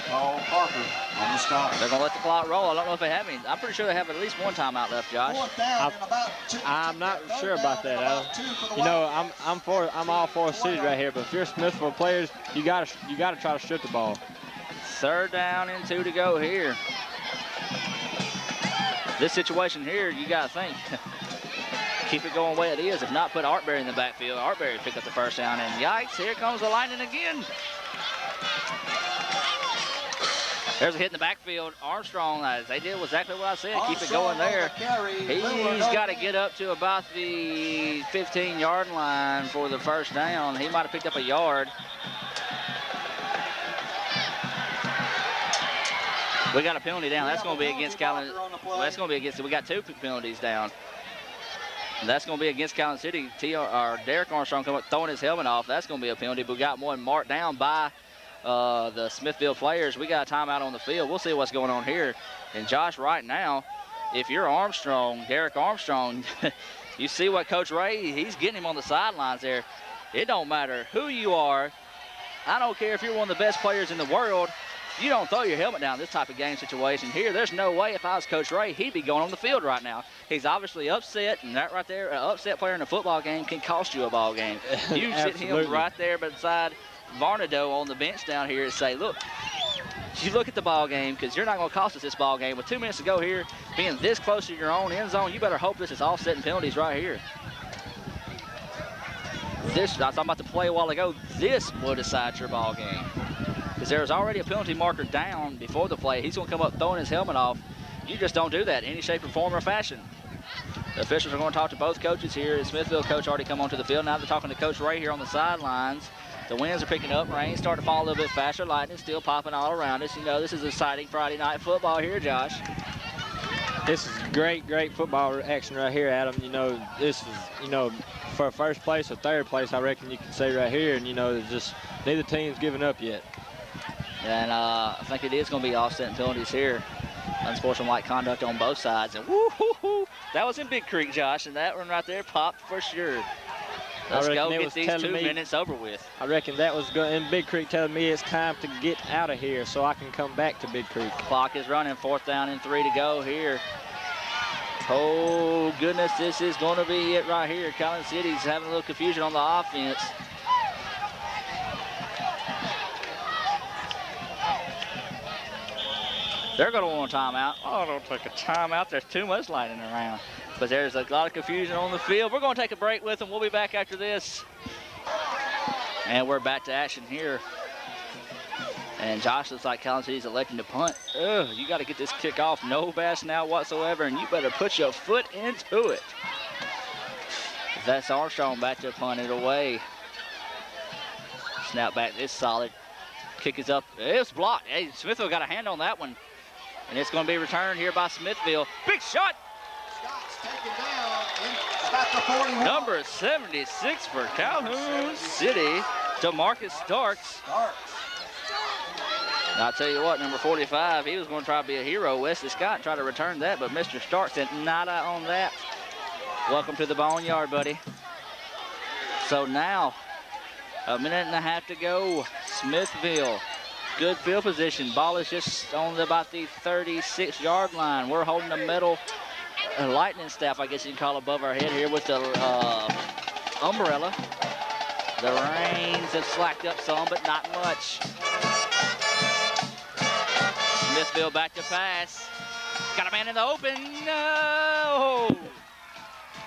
call Parker on the stop. They're going to let the clock roll. I don't know if they have any. I'm pretty sure they have at least 1 timeout left, Josh. I'm not sure about that, Adam. You know, I'm all for cities right here, but if you're Smithville players, you gotta try to strip the ball. 3rd down and 2 to go here. This situation here, you got to think. Keep it going the way it is. If not, put Artberry in the backfield. Artberry pick up the 1st down, and yikes, here comes the lightning again. There's a hit in the backfield. Armstrong, they did exactly what I said. Keep it going there. He's got to get up to about the 15-yard line for the 1st down. He might have picked up a yard. We got a penalty down. That's going to be against Calhoun. Well, that's going to be against. We got 2 penalties down. That's going to be against Calhoun City. Derek Armstrong coming up throwing his helmet off. That's going to be a penalty. But we got one marked down by the Smithville players. We got a timeout on the field. We'll see what's going on here. And Josh, right now, if you're Armstrong, Derek Armstrong, you see what Coach Ray, he's getting him on the sidelines there. It don't matter who you are. I don't care if you're one of the best players in the world. You don't throw your helmet down in this type of game situation here. There's no way if I was Coach Ray, he'd be going on the field right now. He's obviously upset, and that right there, an upset player in a football game can cost you a ball game. You sit him right there beside Varnado on the bench down here and say, look, you look at the ball game because you're not going to cost us this ball game. With 2 minutes to go here, being this close to your own end zone, you better hope this is offsetting penalties right here. I was talking about the play a while ago. This will decide your ball game. Because there was already a penalty marker down before the play. He's going to come up throwing his helmet off. You just don't do that in any shape or form or fashion. The officials are going to talk to both coaches here. The Smithville coach already come onto the field. Now they're talking to Coach Ray here on the sidelines. The winds are picking up. Rain starting to fall a little bit faster. Lightning still popping all around us. You know, this is exciting Friday night football here, Josh. This is great football action right here, Adam. You know, this is, you know, for 1st place or 3rd place, I reckon you can say right here. And, you know, just neither team's giving up yet. And I think it is going to be offsetting penalties here. Unsportsmanlike conduct on both sides. And woo-hoo-hoo, that was in Big Creek, Josh, and that one right there popped for sure. Let's I go reckon it get was these telling 2 me- minutes over with. I reckon that was good. And Big Creek telling me it's time to get out of here so I can come back to Big Creek. Clock is running, 4th down and 3 to go here. Oh, goodness, this is going to be it right here. Calhoun City's having a little confusion on the offense. They're going to want a timeout. Oh, don't take a timeout. There's too much lightning around. But there's a lot of confusion on the field. We're going to take a break with them. We'll be back after this. And we're back to action here. And Josh looks like Calhoun City's electing to punt. Ugh, you got to get this kick off. No bash now whatsoever, and you better put your foot into it. That's Armstrong back to punt it away. Snap back is solid. Kick is up. It's blocked. Hey, Smithville got a hand on that one. And it's going to be returned here by Smithville. Big shot. Scott's taken down about the 41. Number 76 for Calhoun City, DeMarcus Starks. I'll tell you what, number 45, he was going to try to be a hero. Wesley Scott tried to return that, but Mr. Stark said nada on that. Welcome to the Boneyard, buddy. So now, a minute and a half to go. Smithville, good field position. Ball is just on about the 36-yard line. We're holding the metal lightning staff, I guess you can call, above our head here with the umbrella. The rains have slacked up some, but not much. Smithville back to pass. Got a man in the open. No!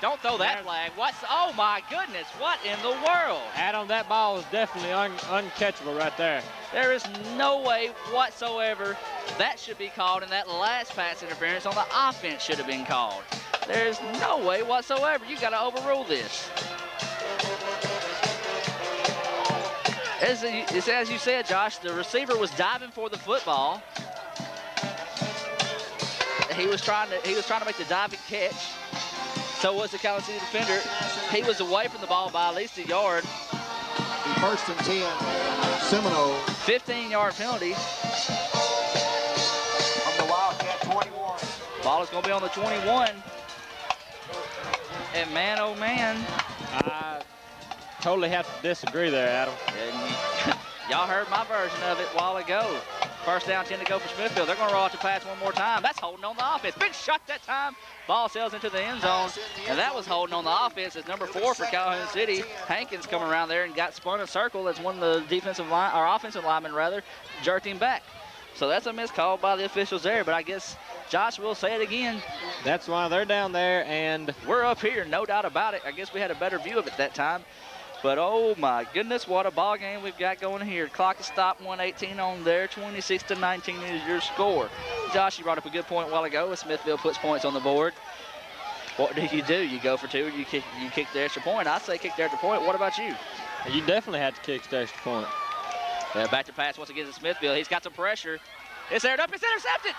Don't throw that flag. Oh my goodness, what in the world? Adam, that ball was definitely uncatchable right there. There is no way whatsoever that should be called, and that last pass interference on the offense should have been called. There's no way whatsoever. You got to overrule this. It's as you said, Josh, the receiver was diving for the football. He was trying to make the diving catch. So was the Calhoun City defender. He was away from the ball by at least a yard. First and 10, Seminole. 15-yard penalty. From the Wildcat 21. Ball is going to be on the 21. And man, oh man. I totally have to disagree there, Adam. Y'all heard my version of it a while ago. First down, 10 to go for Smithville. They're going to roll out the pass one more time. That's holding on the offense. Big shot that time. Ball sails into the end zone. And that was holding on the offense. It's number 4 for Calhoun City. Hankins coming around there and got spun a circle. That's one of the offensive linemen, jerked him back. So that's a missed call by the officials there. But I guess Josh will say it again. That's why they're down there, and we're up here, no doubt about it. I guess we had a better view of it that time. But oh my goodness, what a ball game we've got going here. Clock is stopped, 1:18 on there. 26-19 is your score. Josh, you brought up a good point a while ago. If Smithville puts points on the board, what do? You go for 2, or you kick the extra point? I say kick the extra point. What about you? You definitely have to kick the extra point. Back to pass once again to Smithville. He's got some pressure. It's aired up. It's intercepted.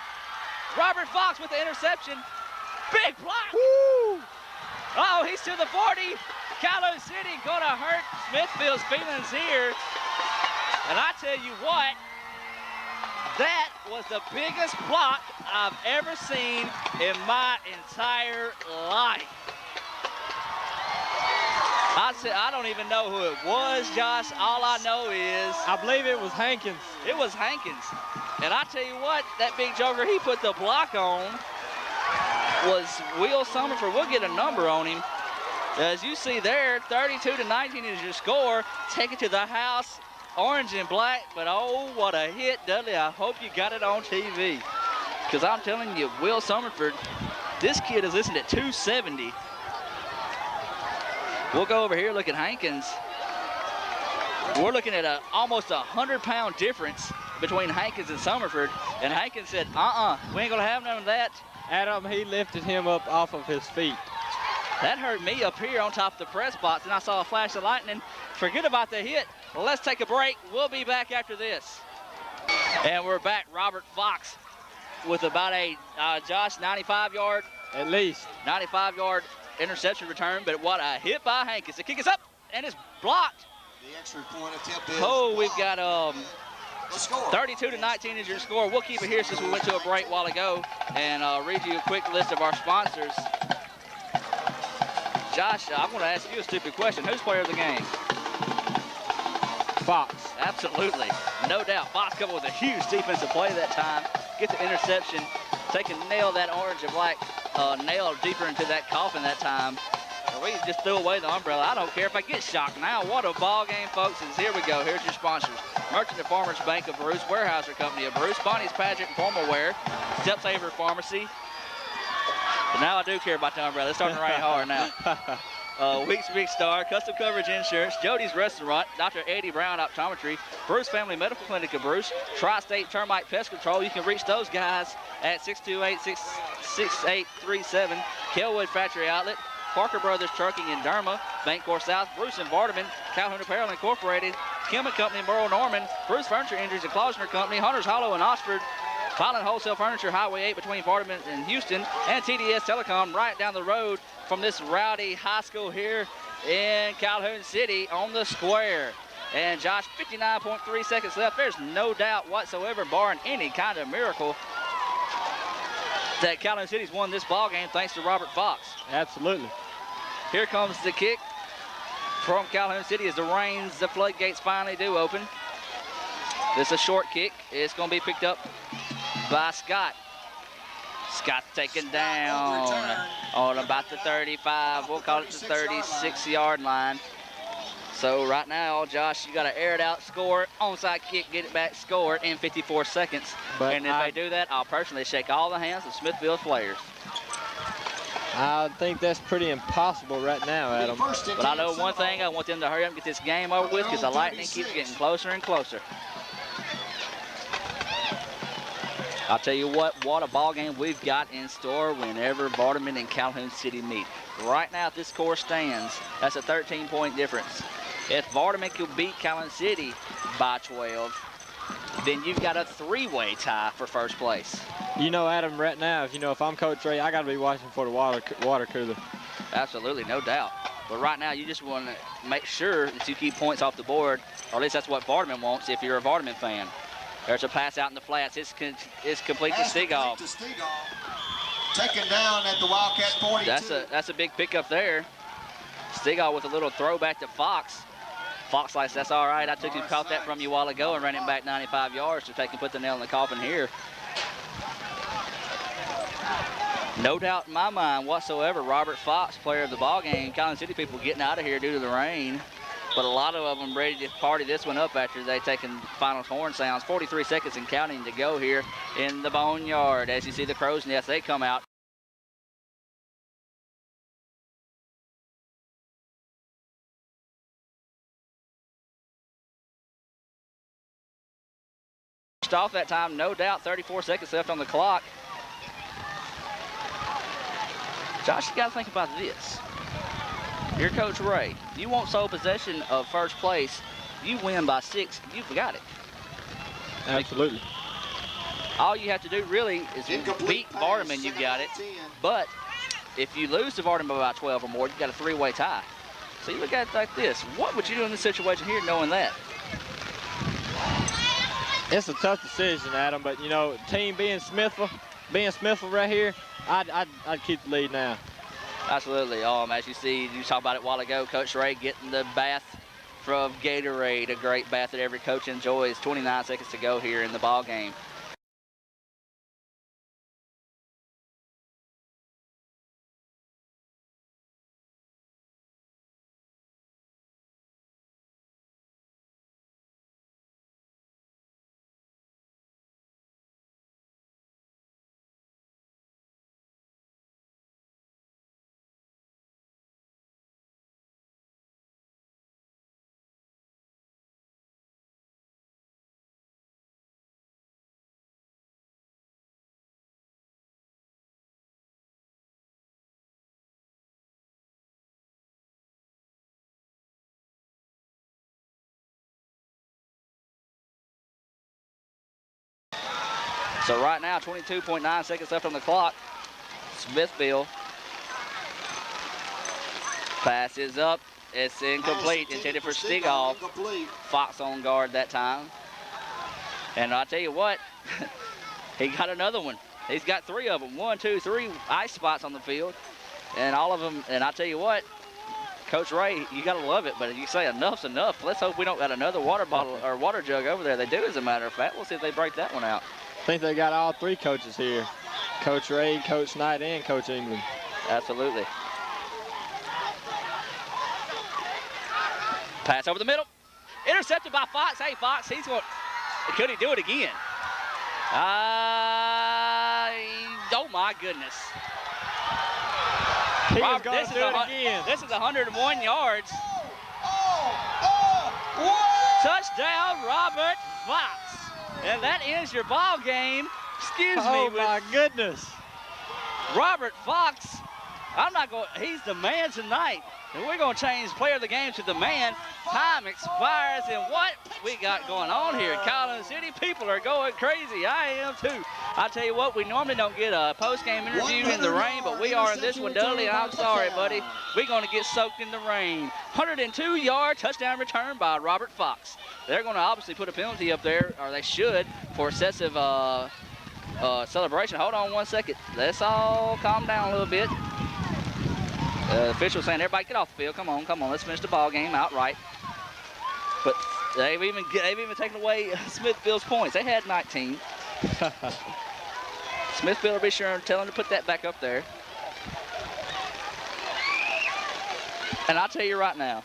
Robert Fox with the interception. Big block. Woo! Oh, he's to the 40. Calhoun City gonna hurt Smithville's feelings here. And I tell you what, that was the biggest block I've ever seen in my entire life. I don't even know who it was, Josh. All I know is I believe it was Hankins. It was Hankins. And I tell you what, that big joker he put the block on was Will Summerford. We'll get a number on him. As you see there, 32-19 is your score. Take it to the house, orange and black. But oh, what a hit, Dudley. I hope you got it on TV. Because I'm telling you, Will Summerford, this kid is listed at 270. We'll go over here, look at Hankins. We're looking at almost a 100-pound difference between Hankins and Summerford. And Hankins said, we ain't gonna have none of that. Adam, he lifted him up off of his feet. That hurt me up here on top of the press box, and I saw a flash of lightning. Forget about the hit. Well, let's take a break. We'll be back after this. And we're back. Robert Fox with about a, Josh, 95-yard. At least. 95-yard interception return, but what a hit by Hankins. The kick is up, and it's blocked. The extra point attempt is we've got 32-19 is your score. We'll keep it here since we went to a break a while ago, and I'll read you a quick list of our sponsors. Josh, I'm going to ask you a stupid question. Who's player of the game? Fox. Absolutely. No doubt. Fox coming with a huge defensive play that time. Get the interception. Take and nail that orange and black nail deeper into that coffin that time. We just threw away the umbrella. I don't care if I get shocked now. What a ball game, folks. And here we go. Here's your sponsors. Merchant and Farmers Bank of Bruce, Weyerhaeuser Company of Bruce, Bonnie's Pageant and Formal Wear, Step Saver Pharmacy. But now I do care about the umbrella. It's starting to rain hard now. Weeks Big Star, Custom Coverage Insurance, Jody's Restaurant, Dr. Eddie Brown Optometry, Bruce Family Medical Clinic of Bruce, Tri-State Termite Pest Control. You can reach those guys at 628-6837, Kelwood Factory Outlet, Parker Brothers Trucking in Derma, Bancorp South, Bruce and Vardaman, Calhoun Apparel Incorporated, Kim and Company, Merle Norman, Bruce Furniture Injuries and Klausner Company, Hunters Hollow and Oxford, Violent Wholesale Furniture, Highway 8 between Vardaman and Houston, and TDS Telecom right down the road from this rowdy high school here in Calhoun City on the square. And Josh, 59.3 seconds left. There's no doubt whatsoever, barring any kind of miracle, that Calhoun City's won this ball game thanks to Robert Fox. Absolutely. Here comes the kick from Calhoun City as the rains, the floodgates finally do open. This is a short kick. It's going to be picked up by Scott. Scott taken down on about the 35. We'll call it the 36-yard line. So right now, Josh, you got to air it out, score, onside kick, get it back, score in 54 seconds. But and if they do that, I'll personally shake all the hands of Smithville's players. I think that's pretty impossible right now, Adam. But I know one thing, I want them to hurry up and get this game over with because the Lightning keeps getting closer and closer. I'll tell you what a ball game we've got in store whenever Vardaman and Calhoun City meet. Right now, if this score stands, that's a 13-point difference. If Vardaman can beat Calhoun City by 12, then you've got a three-way tie for first place. You know, Adam, right now, if I'm Coach Ray, I got to be watching for the water cooler. Absolutely, no doubt. But right now, you just want to make sure that you keep points off the board, or at least that's what Vardaman wants if you're a Vardaman fan. There's a pass out in the flats. It's complete to Stegall. Taken down at the Wildcat 42. That's a big pickup there. Stegall with a little throwback to Fox. Fox likes, that's all right. I caught that from you a while ago and ran it back 95 yards to take and put the nail in the coffin here. No doubt in my mind whatsoever, Robert Fox, player of the ball game. Calhoun City people getting out of here due to the rain. But a lot of them ready to party this one up after they taken final horn sounds. 43 seconds and counting to go here in the Boneyard. As you see the Crow's Nest, they come out. Off that time, no doubt, 34 seconds left on the clock. Josh, you got to think about this. You're Coach Ray. You want sole possession of first place. You win by 6. You've got it. Absolutely. All you have to do really is beat Vardaman. You've got it. But if you lose to Vardaman by about 12 or more, you've got a three-way tie. So you look at it like this. What would you do in this situation here knowing that? It's a tough decision, Adam, but, team being Smithville right here, I'd keep the lead now. Absolutely. As you see, you talked about it a while ago, Coach Ray getting the bath from Gatorade, a great bath that every coach enjoys. 29 seconds to go here in the ball game. So right now, 22.9 seconds left on the clock. Smithville. Pass is up. It's incomplete. Intended for Stegall. Fox on guard that time. And I'll tell you what, he got another one. He's got 3 of them. 1, 2, 3 ice spots on the field. And all of them, and I'll tell you what, Coach Ray, you got to love it, but you say enough's enough. Let's hope we don't got another water bottle or water jug over there. They do, as a matter of fact. We'll see if they break that one out. I think they got all three coaches here. Coach Ray, Coach Knight, and Coach England. Absolutely. Pass over the middle. Intercepted by Fox. Hey, Fox, he's going. Could he do it again? Oh, my goodness. Robert, this is again. This is 101 yards. Touchdown, Robert Fox. And that ends your ball game. Excuse me. Oh, my goodness. Robert Fox. I'm not going. He's the man tonight. And we're going to change player of the game to the man. Time expires, and what we got going on here in Calhoun City, people are going crazy. I am too. I tell you what, we normally don't get a post-game interview in the rain, but we are in this one, Dudley. I'm sorry, buddy. We're going to get soaked in the rain. 102-yard touchdown return by Robert Fox. They're going to obviously put a penalty up there, or they should, for excessive celebration. Hold on one second. Let's all calm down a little bit. Official saying, everybody get off the field. Come on, let's finish the ball game outright. But they've even taken away Smithville's points. They had 19. Smithville will be sure and tell them to put that back up there. And I'll tell you right now,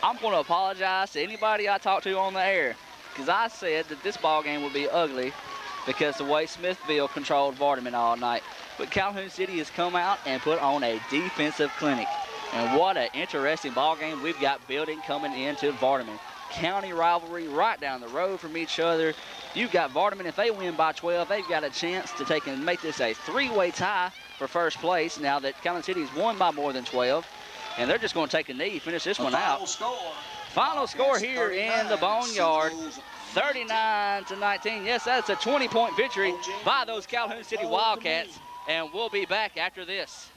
I'm going to apologize to anybody I talked to on the air, because I said that this ball game would be ugly because the way Smithville controlled Vardaman all night. But Calhoun City has come out and put on a defensive clinic. And what an interesting ball game we've got building coming into Vardaman. County rivalry right down the road from each other. You've got Vardaman, if they win by 12, they've got a chance to take and make this a three-way tie for first place now that Calhoun City's won by more than 12. And they're just going to take a knee, finish this one out. Final score here in the Boneyard. 39-19. Yes, that's a 20-point victory by those Calhoun City Wildcats. And we'll be back after this.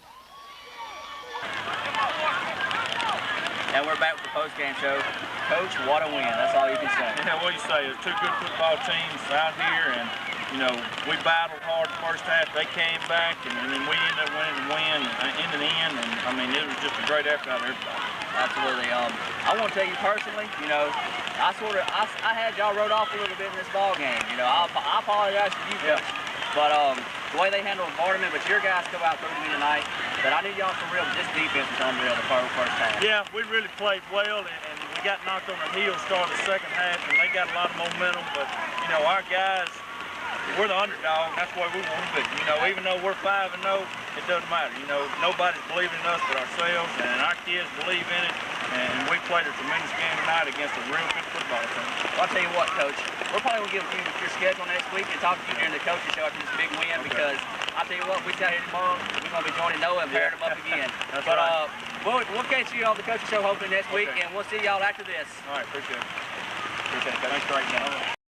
And we're back with the post-game show. Coach, what a win. That's all you can say. Yeah, what do you say? There's two good football teams out here, and, you know, we battled hard the first half. They came back, and then we ended up winning the win in the end. And, I mean, it was just a great effort out of everybody. Absolutely. I want to tell you personally, you know, I had y'all wrote off a little bit in this ball game. You know, I apologize to you guys. But the way they handled Vardaman, but your guys come out through to me tonight, that I knew y'all for real, this defense was unreal the first half. Yeah, we really played well, and we got knocked on our heels start the second half, and they got a lot of momentum. But, you know, our guys, we're the underdog. That's why we want to be. You know, even though we're 5-0, it doesn't matter. You know, nobody's believing in us but ourselves, and our kids believe in it. And we played a tremendous game tonight against a real good football team. Well, I'll tell you what, Coach. We're probably going to give you your schedule next week and talk to you during the coaching show after this big win, because I'll tell you what, we sat here tomorrow, we're going to be joining Noah and pairing them up again. That's right. We'll catch you on the coaching show hopefully next week, and we'll see y'all after this. All right, appreciate it. Appreciate it, Coach. Thanks for right now.